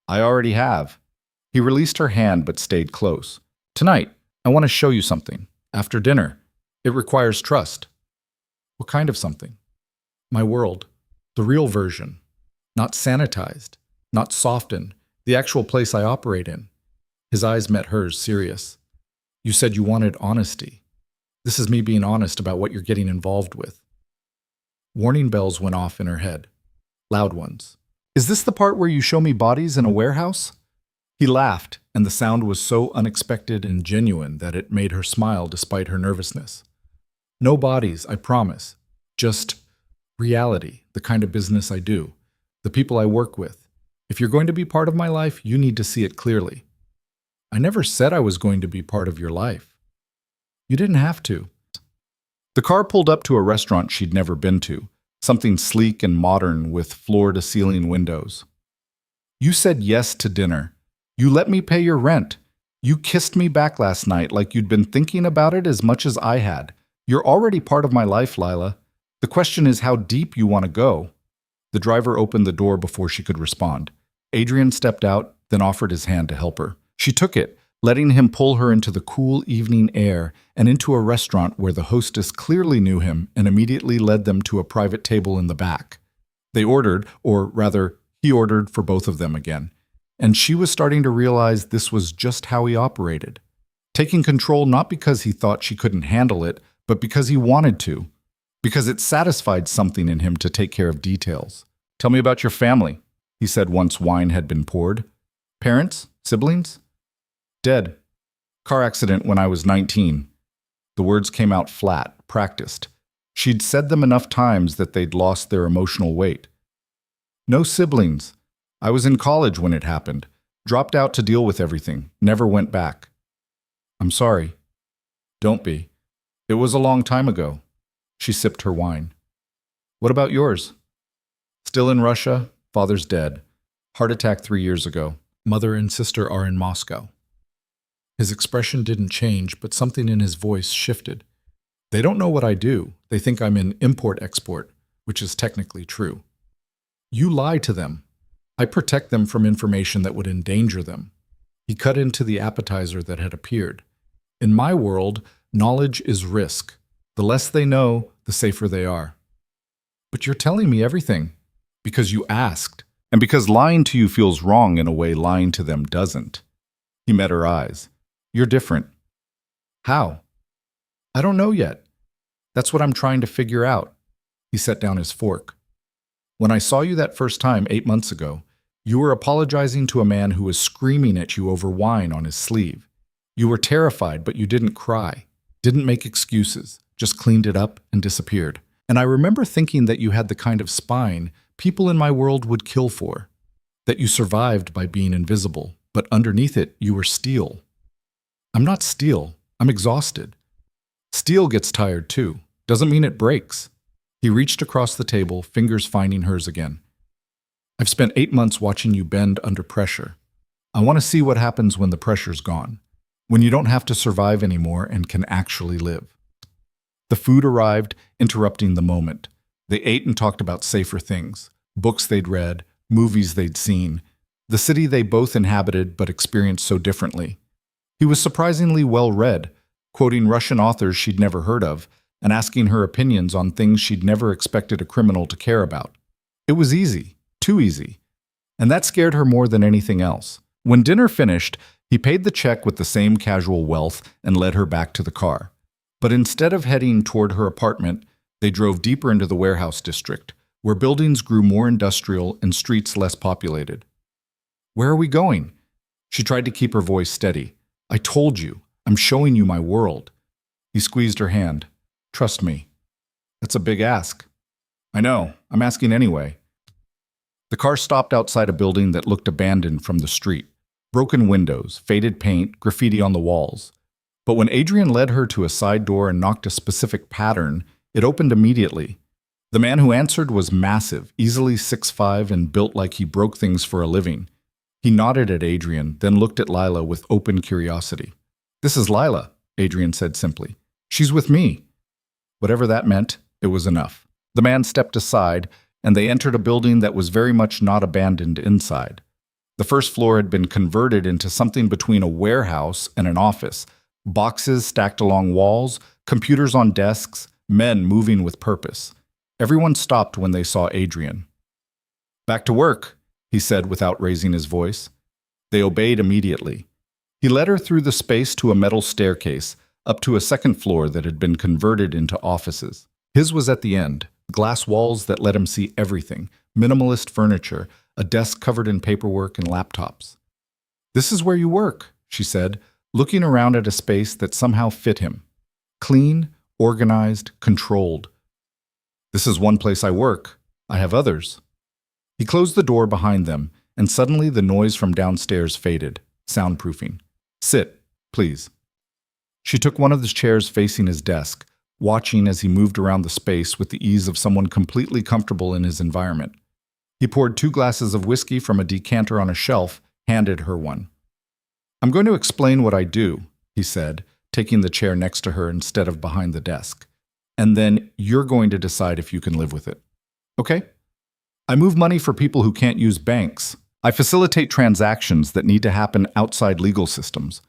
"I already have." He released her hand but stayed close. "Tonight, I want to show you something. After dinner. It requires trust." "What kind of something?" "My world. The real version. Not sanitized. Not softened. The actual place I operate in." His eyes met hers, serious. "You said you wanted honesty. This is me being honest about what you're getting involved with." Warning bells went off in her head. Loud ones. "Is this the part where you show me bodies in a warehouse?" He laughed, and the sound was so unexpected and genuine that it made her smile despite her nervousness. "No bodies, I promise. Just reality, the kind of business I do, the people I work with. If you're going to be part of my life, you need to see it clearly." "I never said I was going to be part of your life." "You didn't have to." The car pulled up to a restaurant she'd never been to, something sleek and modern with floor-to-ceiling windows. "You said yes to dinner. You let me pay your rent. You kissed me back last night like you'd been thinking about it as much as I had. You're already part of my life, Lila. The question is how deep you want to go." The driver opened the door before she could respond. Adrian stepped out, then offered his hand to help her. She took it, letting him pull her into the cool evening air and into a restaurant where the hostess clearly knew him and immediately led them to a private table in the back. They ordered, or rather, he ordered for both of them again, and she was starting to realize this was just how he operated. Taking control not because he thought she couldn't handle it, but because he wanted to, because it satisfied something in him to take care of details. Tell me about your family, he said once wine had been poured. Parents? Siblings? Dead. Car accident when I was 19. The words came out flat, practiced. She'd said them enough times that they'd lost their emotional weight. No siblings. I was in college when it happened. Dropped out to deal with everything. Never went back. I'm sorry. Don't be. It was a long time ago. She sipped her wine. What about yours? Still in Russia. Father's dead. Heart attack 3 years ago. Mother and sister are in Moscow. His expression didn't change, but something in his voice shifted. They don't know what I do. They think I'm in import-export, which is technically true. You lie to them. I protect them from information that would endanger them. He cut into the appetizer that had appeared. In my world, knowledge is risk. The less they know, the safer they are. But you're telling me everything. Because you asked. And because lying to you feels wrong in a way lying to them doesn't. He met her eyes. You're different. How? I don't know yet. That's what I'm trying to figure out. He set down his fork. When I saw you that first time 8 months ago, you were apologizing to a man who was screaming at you over wine on his sleeve. You were terrified, but you didn't cry, didn't make excuses, just cleaned it up and disappeared. And I remember thinking that you had the kind of spine people in my world would kill for, that you survived by being invisible, but underneath it, you were steel. I'm not steel. I'm exhausted. Steel gets tired too. Doesn't mean it breaks. He reached across the table, fingers finding hers again. I've spent 8 months watching you bend under pressure. I want to see what happens when the pressure's gone, when you don't have to survive anymore and can actually live. The food arrived, interrupting the moment. They ate and talked about safer things, books they'd read, movies they'd seen, the city they both inhabited but experienced so differently. He was surprisingly well-read, quoting Russian authors she'd never heard of and asking her opinions on things she'd never expected a criminal to care about. It was easy, too easy, and that scared her more than anything else. When dinner finished, he paid the check with the same casual wealth and led her back to the car. But instead of heading toward her apartment, they drove deeper into the warehouse district, where buildings grew more industrial and streets less populated. Where are we going? She tried to keep her voice steady. I told you, I'm showing you my world. He squeezed her hand. Trust me. That's a big ask. I know, I'm asking anyway. The car stopped outside a building that looked abandoned from the street. Broken windows, faded paint, graffiti on the walls. But when Adrian led her to a side door and knocked a specific pattern, it opened immediately. The man who answered was massive, easily 6'5" and built like he broke things for a living. He nodded at Adrian, then looked at Lila with open curiosity. This is Lila, Adrian said simply. She's with me. Whatever that meant, it was enough. The man stepped aside, and they entered a building that was very much not abandoned inside. The first floor had been converted into something between a warehouse and an office. Boxes stacked along walls, computers on desks, men moving with purpose. Everyone stopped when they saw Adrian. Back to work, he said without raising his voice. They obeyed immediately. He led her through the space to a metal staircase, up to a second floor that had been converted into offices. His was at the end, glass walls that let him see everything, minimalist furniture, a desk covered in paperwork and laptops. This is where you work, she said, looking around at a space that somehow fit him. Clean, organized, controlled. This is one place I work. I have others. He closed the door behind them, and suddenly the noise from downstairs faded, soundproofing. Sit, please. She took one of the chairs facing his desk, watching as he moved around the space with the ease of someone completely comfortable in his environment. He poured 2 glasses of whiskey from a decanter on a shelf, handed her one. I'm going to explain what I do, he said, taking the chair next to her instead of behind the desk. And then you're going to decide if you can live with it. Okay? I move money for people who can't use banks. I facilitate transactions that need to happen outside legal systems.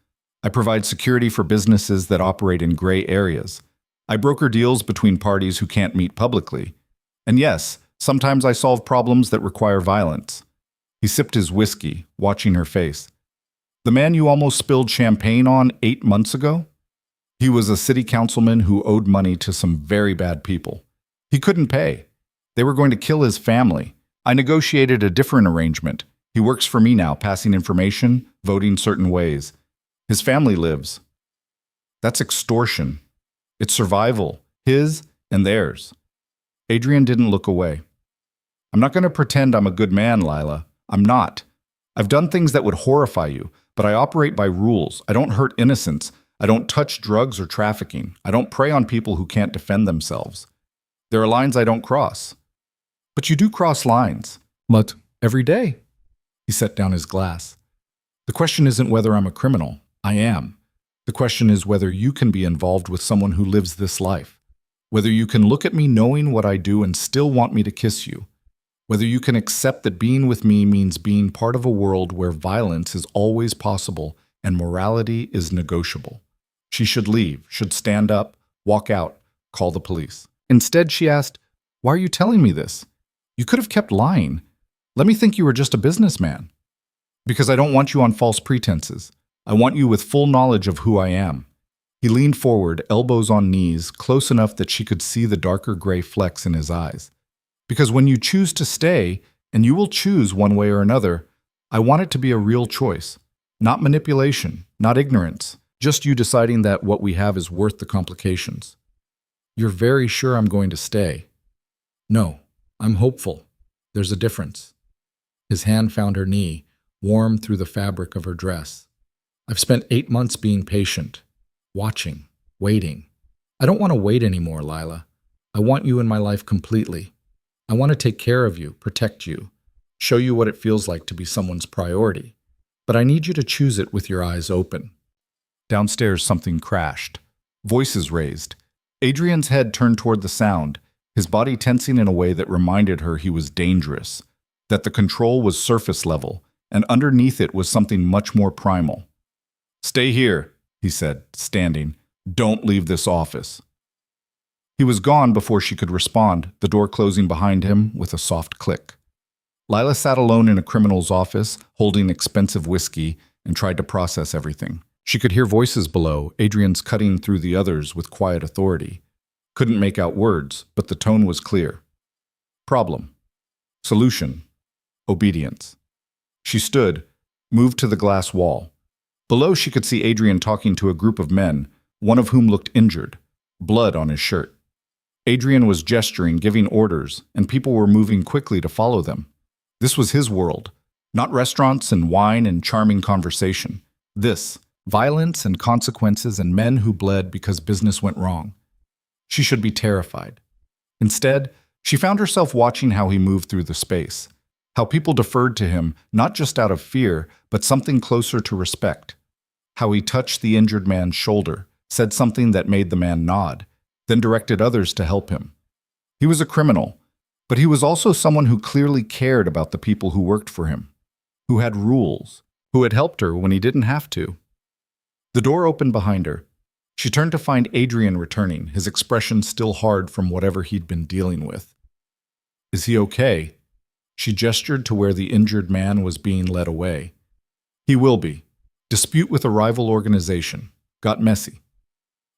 I provide security for businesses that operate in gray areas. I broker deals between parties who can't meet publicly. And yes, sometimes I solve problems that require violence. He sipped his whiskey, watching her face. The man you almost spilled champagne on 8 months ago? He was a city councilman who owed money to some very bad people. He couldn't pay. They were going to kill his family. I negotiated a different arrangement. He works for me now, passing information, voting certain ways. His family lives. That's extortion. It's survival, his and theirs. Adrian didn't look away. I'm not going to pretend I'm a good man, Lila. I'm not. I've done things that would horrify you, but I operate by rules. I don't hurt innocents. I don't touch drugs or trafficking. I don't prey on people who can't defend themselves. There are lines I don't cross. But you do cross lines. But every day. He set down his glass. The question isn't whether I'm a criminal. I am. The question is whether you can be involved with someone who lives this life. Whether you can look at me knowing what I do and still want me to kiss you. Whether you can accept that being with me means being part of a world where violence is always possible and morality is negotiable. She should leave, should stand up, walk out, call the police. Instead, she asked, "Why are you telling me this? You could have kept lying. Let me think you were just a businessman." "Because I don't want you on false pretenses. I want you with full knowledge of who I am." He leaned forward, elbows on knees, close enough that she could see the darker gray flecks in his eyes. "Because when you choose to stay, and you will choose one way or another, I want it to be a real choice. Not manipulation, not ignorance, just you deciding that what we have is worth the complications." "You're very sure I'm going to stay?" "No, I'm hopeful. There's a difference." His hand found her knee, warm through the fabric of her dress. "I've spent 8 months being patient, watching, waiting. I don't want to wait anymore, Lila. I want you in my life completely. I want to take care of you, protect you, show you what it feels like to be someone's priority. But I need you to choose it with your eyes open." Downstairs, something crashed. Voices raised. Adrian's head turned toward the sound, his body tensing in a way that reminded her he was dangerous, that the control was surface level, and underneath it was something much more primal. "Stay here," he said, standing. "Don't leave this office." He was gone before she could respond, the door closing behind him with a soft click. Lila sat alone in a criminal's office, holding expensive whiskey, and tried to process everything. She could hear voices below, Adrian's cutting through the others with quiet authority. Couldn't make out words, but the tone was clear. Problem. Solution. Obedience. She stood, moved to the glass wall. Below she could see Adrian talking to a group of men, one of whom looked injured, blood on his shirt. Adrian was gesturing, giving orders, and people were moving quickly to follow them. This was his world, not restaurants and wine and charming conversation. This, violence and consequences and men who bled because business went wrong. She should be terrified. Instead, she found herself watching how he moved through the space, how people deferred to him not just out of fear, but something closer to respect. How he touched the injured man's shoulder, said something that made the man nod, then directed others to help him. He was a criminal, but he was also someone who clearly cared about the people who worked for him, who had rules, who had helped her when he didn't have to. The door opened behind her. She turned to find Adrian returning, his expression still hard from whatever he'd been dealing with. "Is he okay?" She gestured to where the injured man was being led away. "He will be. Dispute with a rival organization. Got messy."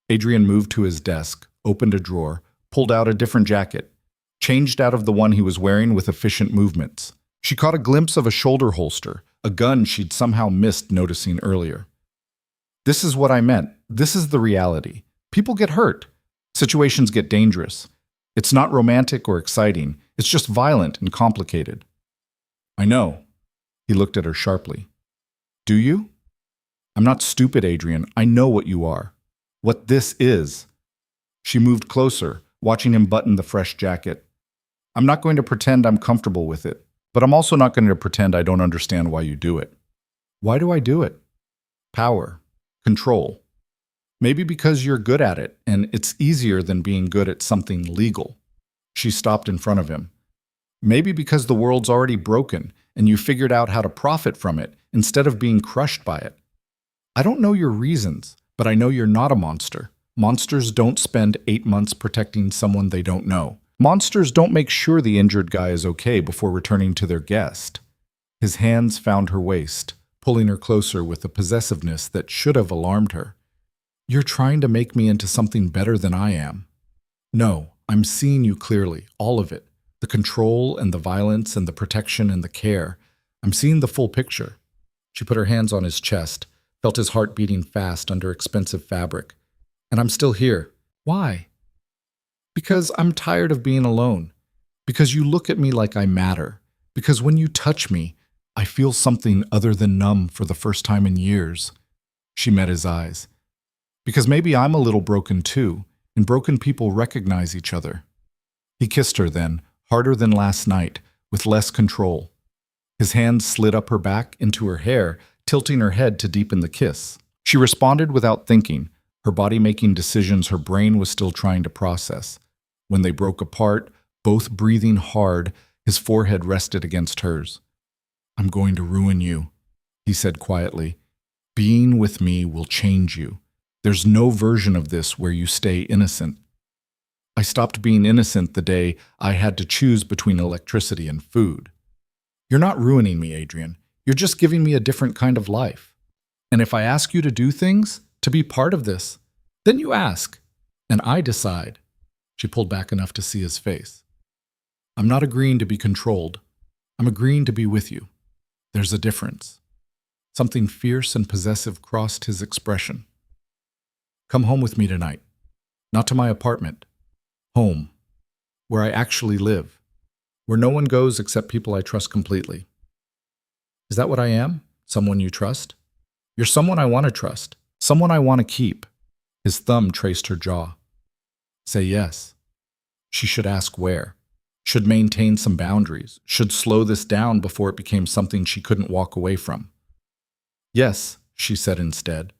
Adrian moved to his desk, opened a drawer, pulled out a different jacket, changed out of the one he was wearing with efficient movements. She caught a glimpse of a shoulder holster, a gun she'd somehow missed noticing earlier. "This is what I meant. This is the reality. People get hurt. Situations get dangerous. It's not romantic or exciting. It's just violent and complicated." "I know." He looked at her sharply. "Do you?" "I'm not stupid, Adrian. I know what you are. What this is." She moved closer, watching him button the fresh jacket. "I'm not going to pretend I'm comfortable with it, but I'm also not going to pretend I don't understand why you do it." "Why do I do it?" "Power. Control. Maybe because you're good at it, and it's easier than being good at something legal." She stopped in front of him. "Maybe because the world's already broken, and you figured out how to profit from it instead of being crushed by it. I don't know your reasons, but I know you're not a monster. Monsters don't spend 8 months protecting someone they don't know. Monsters don't make sure the injured guy is okay before returning to their guest." His hands found her waist, pulling her closer with a possessiveness that should have alarmed her. "You're trying to make me into something better than I am." "No, I'm seeing you clearly, all of it. The control and the violence and the protection and the care. I'm seeing the full picture. She put her hands on his chest, felt his heart beating fast under expensive fabric. And I'm still here. Why? Because I'm tired of being alone. Because you look at me like I matter. Because when you touch me, I feel something other than numb for the first time in years. She met his eyes. Because maybe I'm a little broken too, and broken people recognize each other. He kissed her then, harder than last night, with less control. His hands slid up her back into her hair, tilting her head to deepen the kiss. She responded without thinking, her body making decisions her brain was still trying to process. When they broke apart, both breathing hard, his forehead rested against hers. I'm going to ruin you, he said quietly. Being with me will change you. There's no version of this where you stay innocent. I stopped being innocent the day I had to choose between electricity and food. You're not ruining me, Adrian. You're just giving me a different kind of life. And if I ask you to do things, to be part of this, then you ask, and I decide. She pulled back enough to see his face. I'm not agreeing to be controlled. I'm agreeing to be with you. There's a difference. Something fierce and possessive crossed his expression. Come home with me tonight. Not to my apartment. Home. Where I actually live. Where no one goes except people I trust completely. Is that what I am? Someone you trust? You're someone I want to trust. Someone I want to keep. His thumb traced her jaw. Say yes. She should ask where. Should maintain some boundaries. Should slow this down before it became something she couldn't walk away from. Yes, she said instead.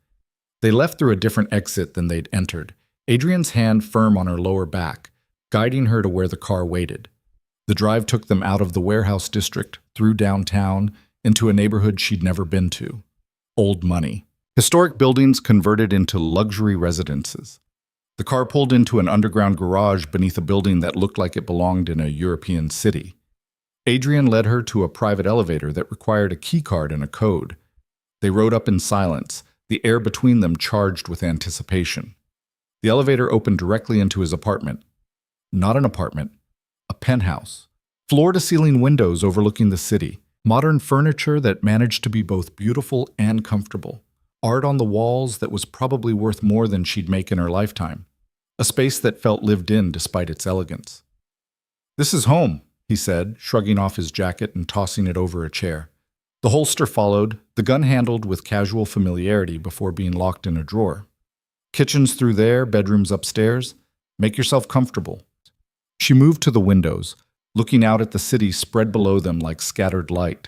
They left through a different exit than they'd entered, Adrian's hand firm on her lower back, guiding her to where the car waited. The drive took them out of the warehouse district, through downtown, into a neighborhood she'd never been to. Old money. Historic buildings converted into luxury residences. The car pulled into an underground garage beneath a building that looked like it belonged in a European city. Adrian led her to a private elevator that required a keycard and a code. They rode up in silence, the air between them charged with anticipation. The elevator opened directly into his apartment. Not an apartment, a penthouse. Floor-to-ceiling windows overlooking the city. Modern furniture that managed to be both beautiful and comfortable. Art on the walls that was probably worth more than she'd make in her lifetime. A space that felt lived in despite its elegance. This is home, he said, shrugging off his jacket and tossing it over a chair. The holster followed, the gun handled with casual familiarity before being locked in a drawer. Kitchens through there, bedrooms upstairs. Make yourself comfortable. She moved to the windows, looking out at the city spread below them like scattered light.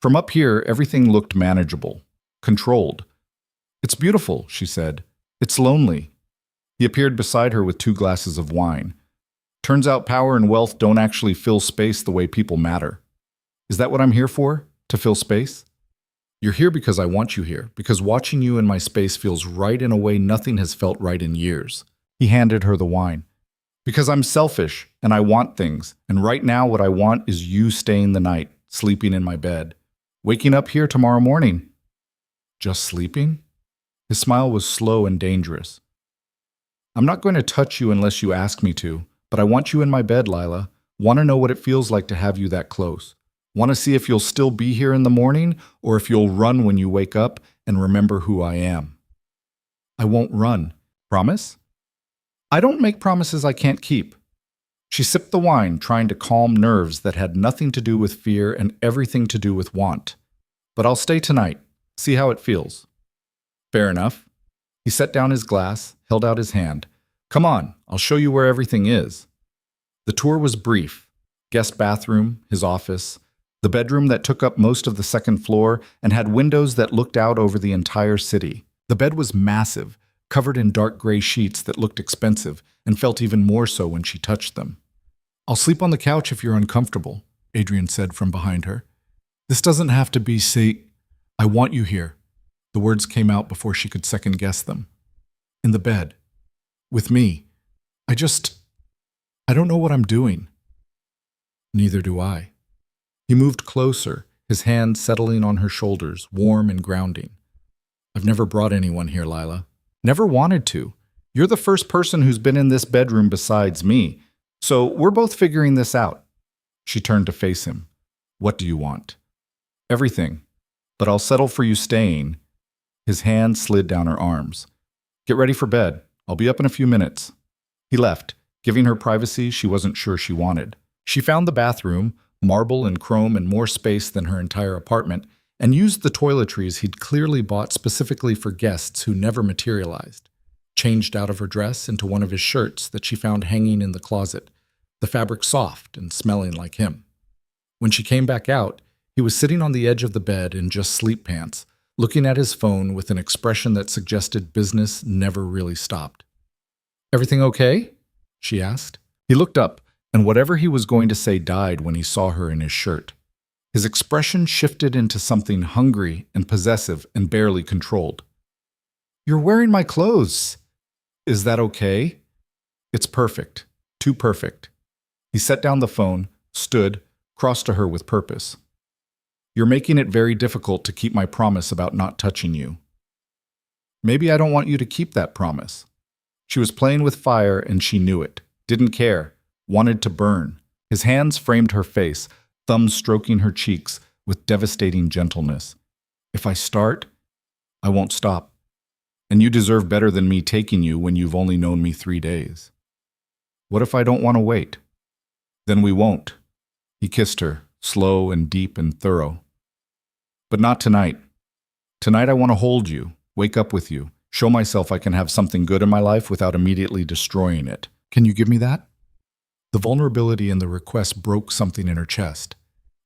From up here, everything looked manageable, controlled. It's beautiful, she said. It's lonely. He appeared beside her with 2 glasses of wine. Turns out power and wealth don't actually fill space the way people matter. Is that what I'm here for? To fill space? You're here because I want you here, because watching you in my space feels right in a way nothing has felt right in years. He handed her the wine. Because I'm selfish, and I want things, and right now what I want is you staying the night, sleeping in my bed. Waking up here tomorrow morning. Just sleeping? His smile was slow and dangerous. I'm not going to touch you unless you ask me to, but I want you in my bed, Lila. Want to know what it feels like to have you that close. Want to see if you'll still be here in the morning, or if you'll run when you wake up and remember who I am. I won't run. Promise? I don't make promises I can't keep. She sipped the wine, trying to calm nerves that had nothing to do with fear and everything to do with want. But I'll stay tonight. See how it feels. Fair enough. He set down his glass, held out his hand. Come on, I'll show you where everything is. The tour was brief. Guest bathroom, his office, the bedroom that took up most of the second floor and had windows that looked out over the entire city. The bed was massive, covered in dark gray sheets that looked expensive and felt even more so when she touched them. I'll sleep on the couch if you're uncomfortable, Adrian said from behind her. This doesn't have to be, say, I want you here. The words came out before she could second guess them. In the bed. With me. I don't know what I'm doing. Neither do I. He moved closer, his hand settling on her shoulders, warm and grounding. I've never brought anyone here, Lila. Never wanted to. You're the first person who's been in this bedroom besides me, so we're both figuring this out. She turned to face him. What do you want? Everything. But I'll settle for you staying. His hand slid down her arms. Get ready for bed. I'll be up in a few minutes. He left, giving her privacy she wasn't sure she wanted. She found the bathroom, marble and chrome and more space than her entire apartment, and used the toiletries he'd clearly bought specifically for guests who never materialized. Changed out of her dress into one of his shirts that she found hanging in the closet, the fabric soft and smelling like him. When she came back out, he was sitting on the edge of the bed in just sleep pants, looking at his phone with an expression that suggested business never really stopped. Everything okay? She asked. He looked up, and whatever he was going to say died when he saw her in his shirt. His expression shifted into something hungry and possessive and barely controlled. You're wearing my clothes. Is that okay? It's perfect. Too perfect. He set down the phone, stood, crossed to her with purpose. You're making it very difficult to keep my promise about not touching you. Maybe I don't want you to keep that promise. She was playing with fire and she knew it. Didn't care. Wanted to burn. His hands framed her face, thumbs stroking her cheeks with devastating gentleness. If I start, I won't stop. And you deserve better than me taking you when you've only known me 3 days. What if I don't want to wait? Then we won't. He kissed her, slow and deep and thorough. But not tonight. Tonight I want to hold you, wake up with you, show myself I can have something good in my life without immediately destroying it. Can you give me that? The vulnerability in the request broke something in her chest.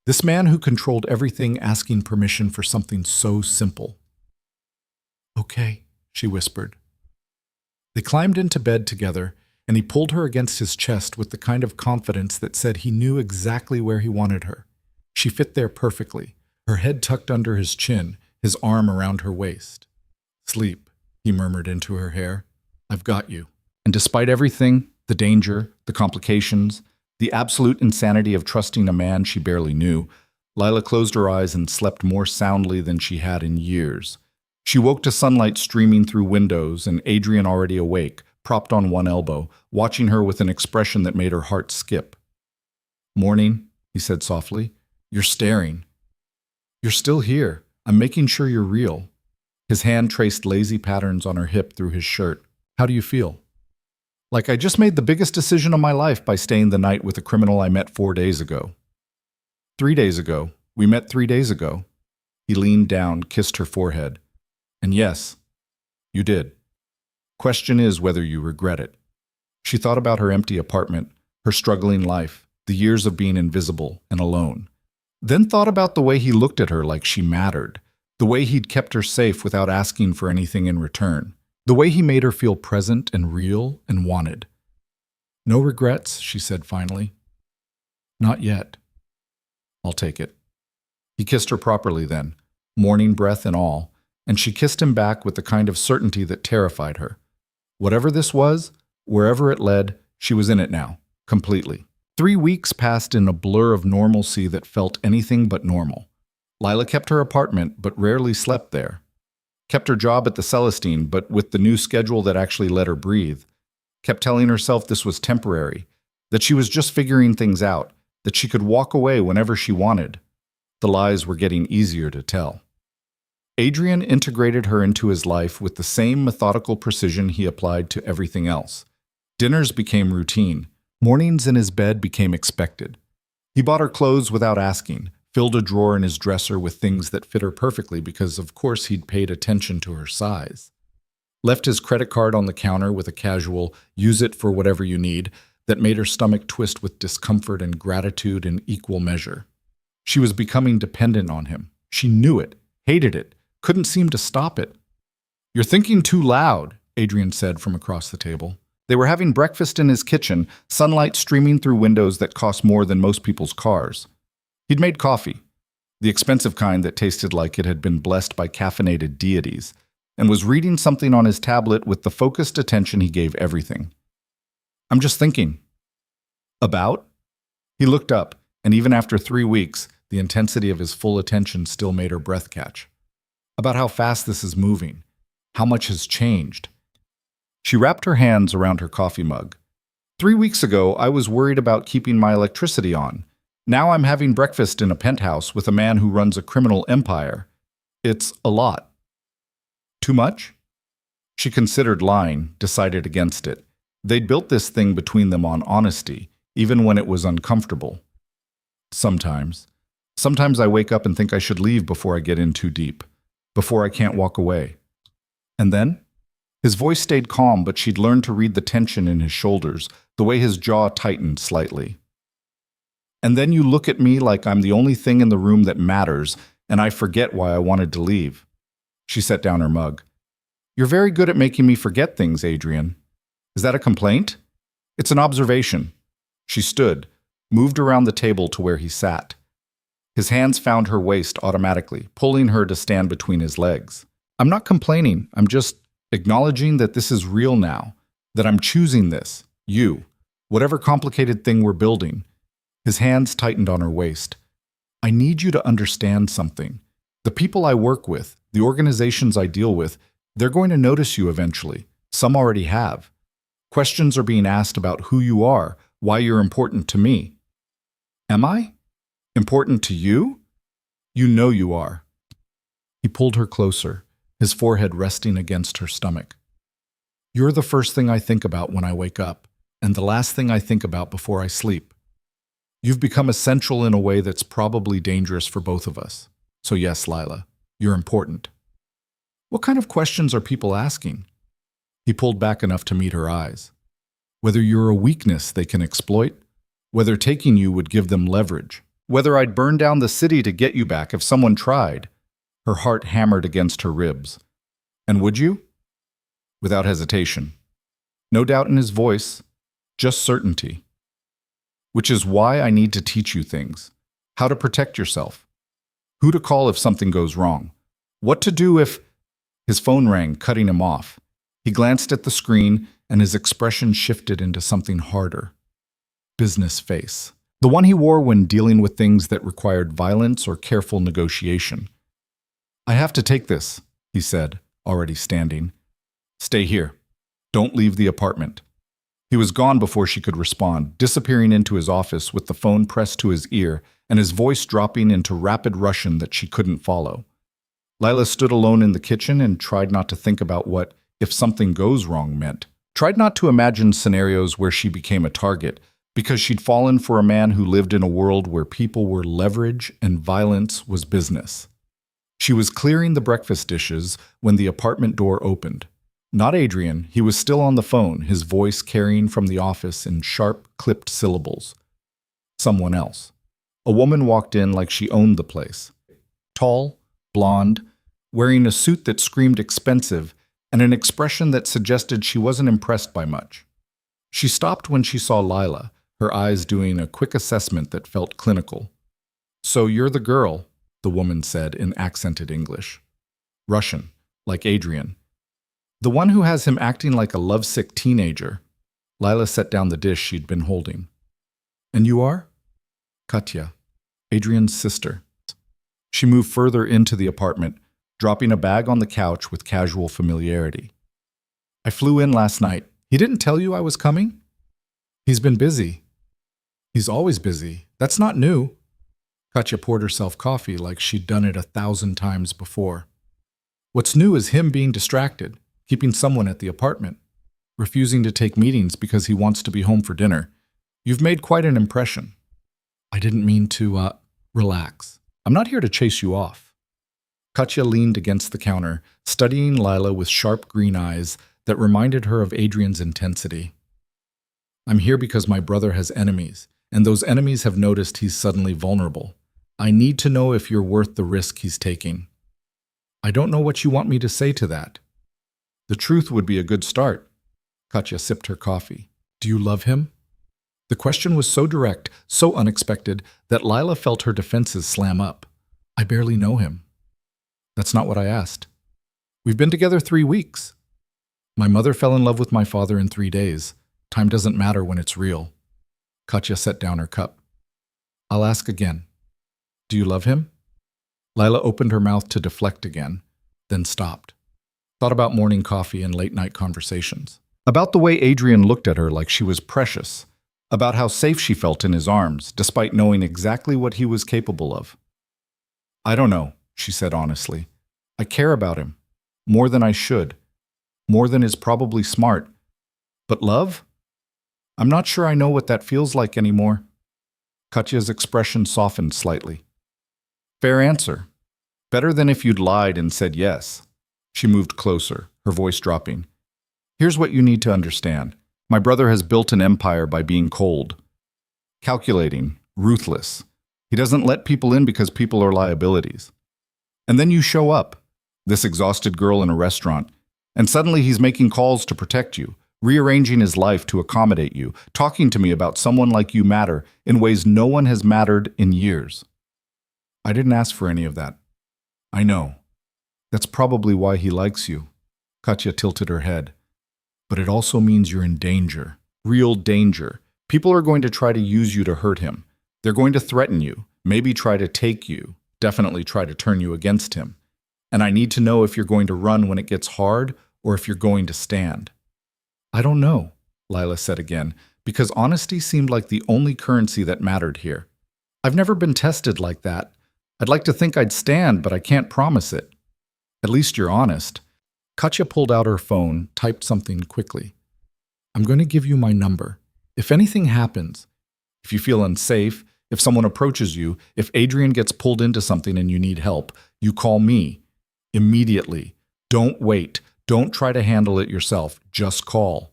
This man who controlled everything asking permission for something so simple. Okay, she whispered. They climbed into bed together, and he pulled her against his chest with the kind of confidence that said he knew exactly where he wanted her. She fit there perfectly, her head tucked under his chin, his arm around her waist. Sleep, he murmured into her hair. I've got you. And despite everything, the danger, the complications, the absolute insanity of trusting a man she barely knew, Lila closed her eyes and slept more soundly than she had in years. She woke to sunlight streaming through windows and Adrian already awake, propped on one elbow, watching her with an expression that made her heart skip. Morning, he said softly. You're staring. You're still here. I'm making sure you're real. His hand traced lazy patterns on her hip through his shirt. How do you feel? Like I just made the biggest decision of my life by staying the night with a criminal I met 4 days ago. 3 days ago. We met 3 days ago. He leaned down, kissed her forehead. And yes, you did. Question is whether you regret it. She thought about her empty apartment, her struggling life, the years of being invisible and alone. Then thought about the way he looked at her like she mattered, the way he'd kept her safe without asking for anything in return. The way he made her feel present and real and wanted. No regrets, she said finally. Not yet. I'll take it. He kissed her properly then, morning breath and all, and she kissed him back with the kind of certainty that terrified her. Whatever this was, wherever it led, she was in it now, completely. 3 weeks passed in a blur of normalcy that felt anything but normal. Lila kept her apartment, but rarely slept there. Kept her job at the Celestine, but with the new schedule that actually let her breathe. Kept telling herself this was temporary, that she was just figuring things out, that she could walk away whenever she wanted. The lies were getting easier to tell. Adrian integrated her into his life with the same methodical precision he applied to everything else. Dinners became routine. Mornings in his bed became expected. He bought her clothes without asking, filled a drawer in his dresser with things that fit her perfectly because, of course, he'd paid attention to her size. Left his credit card on the counter with a casual, use it for whatever you need, that made her stomach twist with discomfort and gratitude in equal measure. She was becoming dependent on him. She knew it, hated it, couldn't seem to stop it. You're thinking too loud, Adrian said from across the table. They were having breakfast in his kitchen, sunlight streaming through windows that cost more than most people's cars. He'd made coffee, the expensive kind that tasted like it had been blessed by caffeinated deities, and was reading something on his tablet with the focused attention he gave everything. I'm just thinking. About? He looked up, and even after 3 weeks, the intensity of his full attention still made her breath catch. About how fast this is moving, how much has changed. She wrapped her hands around her coffee mug. 3 weeks ago, I was worried about keeping my electricity on. Now I'm having breakfast in a penthouse with a man who runs a criminal empire. It's a lot. Too much? She considered lying, decided against it. They'd built this thing between them on honesty, even when it was uncomfortable. Sometimes. Sometimes I wake up and think I should leave before I get in too deep, before I can't walk away. And then? His voice stayed calm, but she'd learned to read the tension in his shoulders, the way his jaw tightened slightly. And then you look at me like I'm the only thing in the room that matters, and I forget why I wanted to leave. She set down her mug. You're very good at making me forget things, Adrian. Is that a complaint? It's an observation. She stood, moved around the table to where he sat. His hands found her waist automatically, pulling her to stand between his legs. I'm not complaining. I'm just acknowledging that this is real now, that I'm choosing this, you, whatever complicated thing we're building. His hands tightened on her waist. I need you to understand something. The people I work with, the organizations I deal with, they're going to notice you eventually. Some already have. Questions are being asked about who you are, why you're important to me. Am I? Important to you? You know you are. He pulled her closer, his forehead resting against her stomach. You're the first thing I think about when I wake up, and the last thing I think about before I sleep. You've become essential in a way that's probably dangerous for both of us. So yes, Lila, you're important. What kind of questions are people asking? He pulled back enough to meet her eyes. Whether you're a weakness they can exploit, whether taking you would give them leverage, whether I'd burn down the city to get you back if someone tried. Her heart hammered against her ribs. And would you? Without hesitation. No doubt in his voice, just certainty. Which is why I need to teach you things. How to protect yourself. Who to call if something goes wrong. What to do if... His phone rang, cutting him off. He glanced at the screen, and his expression shifted into something harder. Business face. The one he wore when dealing with things that required violence or careful negotiation. I have to take this, he said, already standing. Stay here. Don't leave the apartment. He was gone before she could respond, disappearing into his office with the phone pressed to his ear and his voice dropping into rapid Russian that she couldn't follow. Lila stood alone in the kitchen and tried not to think about what "if something goes wrong" meant. Tried not to imagine scenarios where she became a target, because she'd fallen for a man who lived in a world where people were leverage and violence was business. She was clearing the breakfast dishes when the apartment door opened. Not Adrian, he was still on the phone, his voice carrying from the office in sharp, clipped syllables. Someone else. A woman walked in like she owned the place. Tall, blonde, wearing a suit that screamed expensive and an expression that suggested she wasn't impressed by much. She stopped when she saw Lila, her eyes doing a quick assessment that felt clinical. So you're the girl, the woman said in accented English. Russian, like Adrian. The one who has him acting like a lovesick teenager. Lila set down the dish she'd been holding. And you are? Katya, Adrian's sister. She moved further into the apartment, dropping a bag on the couch with casual familiarity. I flew in last night. He didn't tell you I was coming? He's been busy. He's always busy. That's not new. Katya poured herself coffee like she'd done it 1,000 times before. What's new is him being distracted, keeping someone at the apartment, refusing to take meetings because he wants to be home for dinner. You've made quite an impression. I didn't mean to, relax. I'm not here to chase you off. Katya leaned against the counter, studying Lila with sharp green eyes that reminded her of Adrian's intensity. I'm here because my brother has enemies, and those enemies have noticed he's suddenly vulnerable. I need to know if you're worth the risk he's taking. I don't know what you want me to say to that. The truth would be a good start. Katya sipped her coffee. Do you love him? The question was so direct, so unexpected, that Lila felt her defenses slam up. I barely know him. That's not what I asked. We've been together 3 weeks. My mother fell in love with my father in 3 days. Time doesn't matter when it's real. Katya set down her cup. I'll ask again. Do you love him? Lila opened her mouth to deflect again, then stopped. Thought about morning coffee and late-night conversations. About the way Adrian looked at her like she was precious, about how safe she felt in his arms, despite knowing exactly what he was capable of. "I don't know," she said honestly. "I care about him. More than I should. More than is probably smart. But love? I'm not sure I know what that feels like anymore." Katya's expression softened slightly. "Fair answer. Better than if you'd lied and said yes." She moved closer, her voice dropping. "Here's what you need to understand. My brother has built an empire by being cold, calculating, ruthless. He doesn't let people in because people are liabilities. And then you show up, this exhausted girl in a restaurant, and suddenly he's making calls to protect you, rearranging his life to accommodate you, talking to me about someone like you matter in ways no one has mattered in years. I didn't ask for any of that. I know. That's probably why he likes you." Katya tilted her head. "But it also means you're in danger, real danger. People are going to try to use you to hurt him. They're going to threaten you, maybe try to take you, definitely try to turn you against him. And I need to know if you're going to run when it gets hard or if you're going to stand." "I don't know," Lila said again, because honesty seemed like the only currency that mattered here. "I've never been tested like that. I'd like to think I'd stand, but I can't promise it." "At least you're honest." Katya pulled out her phone, typed something quickly. "I'm going to give you my number. If anything happens, if you feel unsafe, if someone approaches you, if Adrian gets pulled into something and you need help, you call me. Immediately. Don't wait. Don't try to handle it yourself. Just call."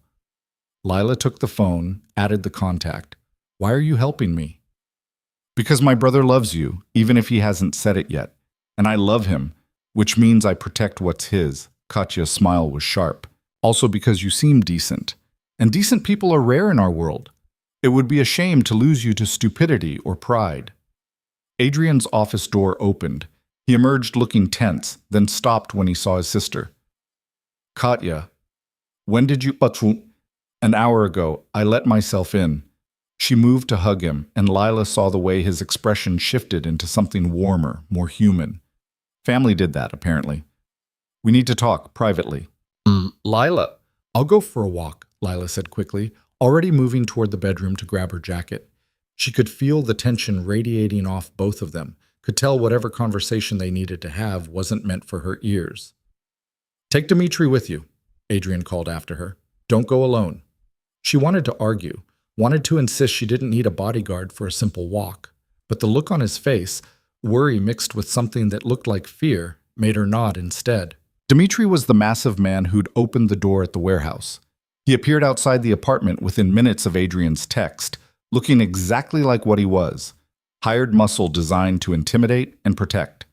Lila took the phone, added the contact. "Why are you helping me?" "Because my brother loves you, even if he hasn't said it yet. And I love him, which means I protect what's his." Katya's smile was sharp. "Also because you seem decent. And decent people are rare in our world. It would be a shame to lose you to stupidity or pride." Adrian's office door opened. He emerged looking tense, then stopped when he saw his sister. "Katya, when did you—" "An hour ago, I let myself in." She moved to hug him, and Lila saw the way his expression shifted into something warmer, more human. Family did that, apparently. "We need to talk, privately." Lila, "I'll go for a walk," Lila said quickly, already moving toward the bedroom to grab her jacket. She could feel the tension radiating off both of them, could tell whatever conversation they needed to have wasn't meant for her ears. "Take Dimitri with you," Adrian called after her. "Don't go alone." She wanted to argue, wanted to insist she didn't need a bodyguard for a simple walk, but the look on his face, worry mixed with something that looked like fear, made her nod instead. Dimitri was the massive man who'd opened the door at the warehouse. He appeared outside the apartment within minutes of Adrian's text, looking exactly like what he was, hired muscle designed to intimidate and protect.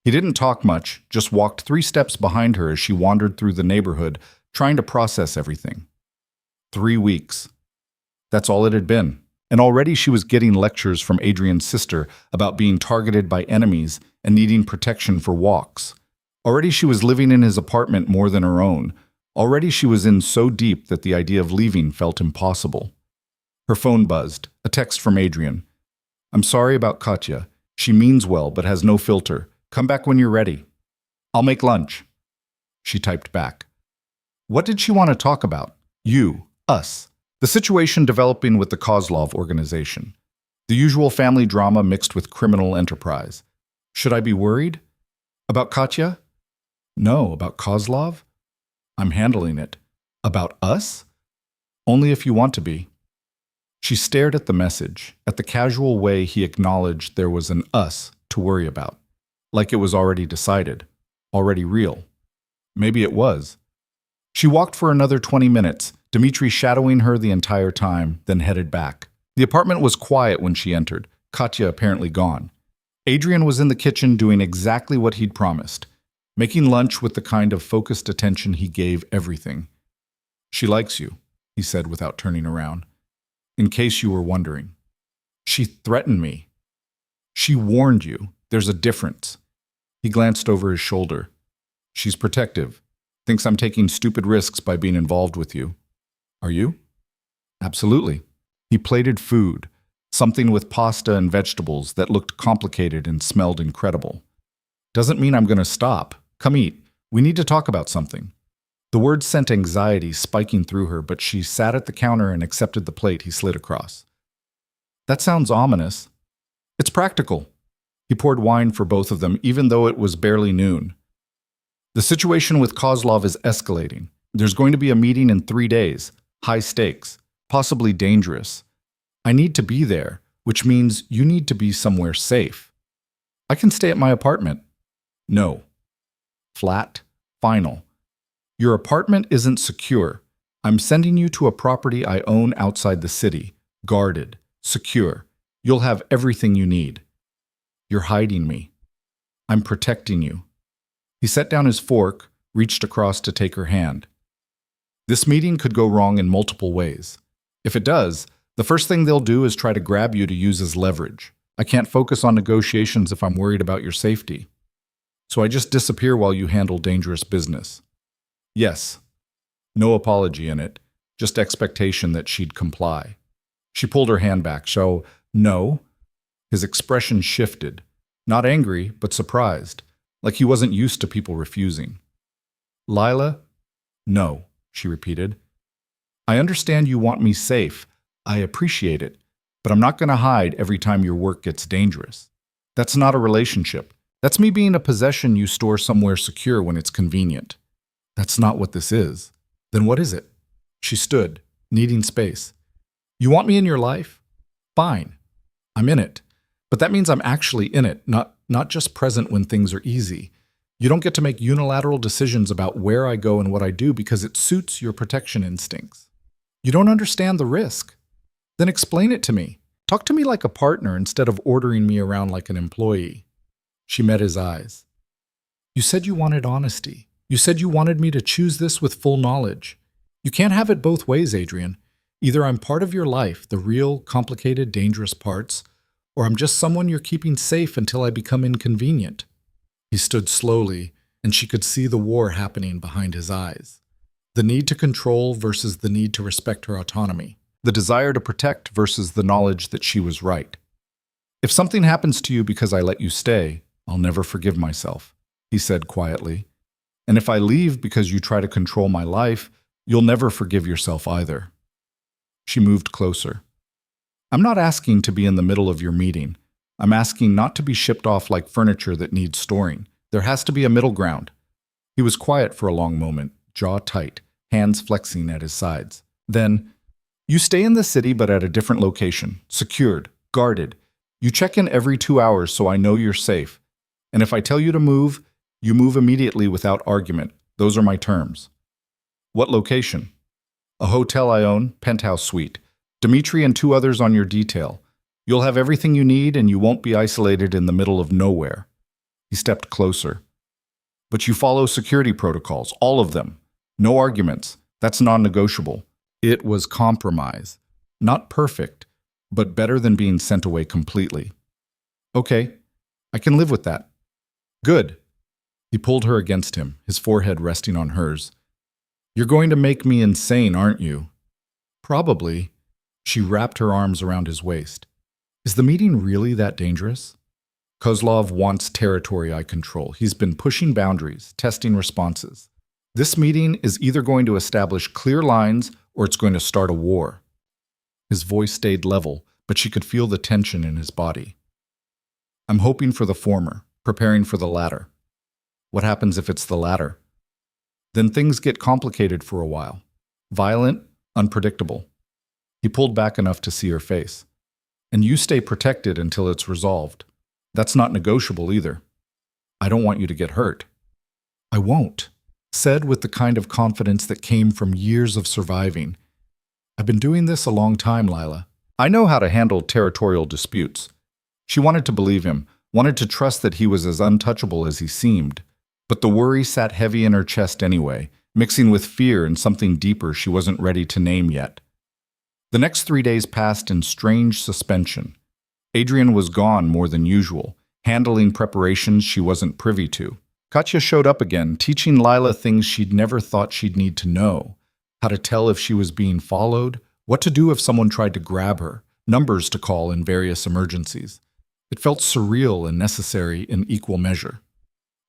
He didn't talk much, just walked 3 steps behind her as she wandered through the neighborhood, trying to process everything. 3 weeks. That's all it had been. And already she was getting lectures from Adrian's sister about being targeted by enemies and needing protection for walks. Already she was living in his apartment more than her own. Already she was in so deep that the idea of leaving felt impossible. Her phone buzzed, a text from Adrian. "I'm sorry about Katya. She means well but has no filter. Come back when you're ready. I'll make lunch." She typed back. What did she want to talk about? You, us. The situation developing with the Kozlov organization. The usual family drama mixed with criminal enterprise. Should I be worried? About Katya? No, about Kozlov? I'm handling it. About us? Only if you want to be. She stared at the message, at the casual way he acknowledged there was an us to worry about. Like it was already decided, already real. Maybe it was. She walked for another 20 minutes, Dimitri shadowing her the entire time, then headed back. The apartment was quiet when she entered, Katya apparently gone. Adrian was in the kitchen doing exactly what he'd promised, making lunch with the kind of focused attention he gave everything. She likes you, he said without turning around. In case you were wondering. She threatened me. She warned you. There's a difference. He glanced over his shoulder. She's protective. Thinks I'm taking stupid risks by being involved with you. Are you? Absolutely. He plated food, something with pasta and vegetables that looked complicated and smelled incredible. Doesn't mean I'm going to stop. Come eat. We need to talk about something. The words sent anxiety spiking through her, but she sat at the counter and accepted the plate he slid across. That sounds ominous. It's practical. He poured wine for both of them, even though it was barely noon. The situation with Kozlov is escalating. There's going to be a meeting in 3 days. High stakes. Possibly dangerous. I need to be there, which means you need to be somewhere safe. I can stay at my apartment. No. Flat. Final. Your apartment isn't secure. I'm sending you to a property I own outside the city. Guarded. Secure. You'll have everything you need. You're hiding me. I'm protecting you. He set down his fork, reached across to take her hand. This meeting could go wrong in multiple ways. If it does, the first thing they'll do is try to grab you to use as leverage. I can't focus on negotiations if I'm worried about your safety. So I just disappear while you handle dangerous business. Yes. No apology in it, just expectation that she'd comply. She pulled her hand back, so no. His expression shifted. Not angry, but surprised, like he wasn't used to people refusing. Lila? No, she repeated. I understand you want me safe. I appreciate it, but I'm not going to hide every time your work gets dangerous. That's not a relationship. That's me being a possession you store somewhere secure when it's convenient. That's not what this is. Then what is it? She stood, needing space. You want me in your life? Fine. I'm in it. But that means I'm actually in it, not just present when things are easy. You don't get to make unilateral decisions about where I go and what I do because it suits your protection instincts. You don't understand the risk. Then explain it to me. Talk to me like a partner instead of ordering me around like an employee. She met his eyes. You said you wanted honesty. You said you wanted me to choose this with full knowledge. You can't have it both ways, Adrian. Either I'm part of your life, the real, complicated, dangerous parts, or I'm just someone you're keeping safe until I become inconvenient. He stood slowly, and she could see the war happening behind his eyes. The need to control versus the need to respect her autonomy. The desire to protect versus the knowledge that she was right. If something happens to you because I let you stay, I'll never forgive myself, he said quietly. And if I leave because you try to control my life, you'll never forgive yourself either. She moved closer. I'm not asking to be in the middle of your meeting. I'm asking not to be shipped off like furniture that needs storing. There has to be a middle ground. He was quiet for a long moment, jaw tight, hands flexing at his sides. Then, you stay in the city but at a different location, secured, guarded. You check in every 2 hours so I know you're safe. And if I tell you to move, you move immediately without argument. Those are my terms. What location? A hotel I own, penthouse suite. Dimitri and 2 others on your detail. You'll have everything you need and you won't be isolated in the middle of nowhere. He stepped closer. But you follow security protocols, all of them. No arguments. That's non-negotiable. It was compromise. Not perfect, but better than being sent away completely. Okay, I can live with that. Good. He pulled her against him, his forehead resting on hers. You're going to make me insane, aren't you? Probably. She wrapped her arms around his waist. Is the meeting really that dangerous? Kozlov wants territory I control. He's been pushing boundaries, testing responses. This meeting is either going to establish clear lines or it's going to start a war. His voice stayed level, but she could feel the tension in his body. I'm hoping for the former, preparing for the latter. What happens if it's the latter? Then things get complicated for a while. Violent, unpredictable. He pulled back enough to see her face. And you stay protected until it's resolved. That's not negotiable either. I don't want you to get hurt. I won't, said with the kind of confidence that came from years of surviving. I've been doing this a long time, Lila. I know how to handle territorial disputes. She wanted to believe him, wanted to trust that he was as untouchable as he seemed. But the worry sat heavy in her chest anyway, mixing with fear and something deeper she wasn't ready to name yet. The next 3 days passed in strange suspension. Adrian was gone more than usual, handling preparations she wasn't privy to. Katya showed up again, teaching Lila things she'd never thought she'd need to know. How to tell if she was being followed, what to do if someone tried to grab her, numbers to call in various emergencies. It felt surreal and necessary in equal measure.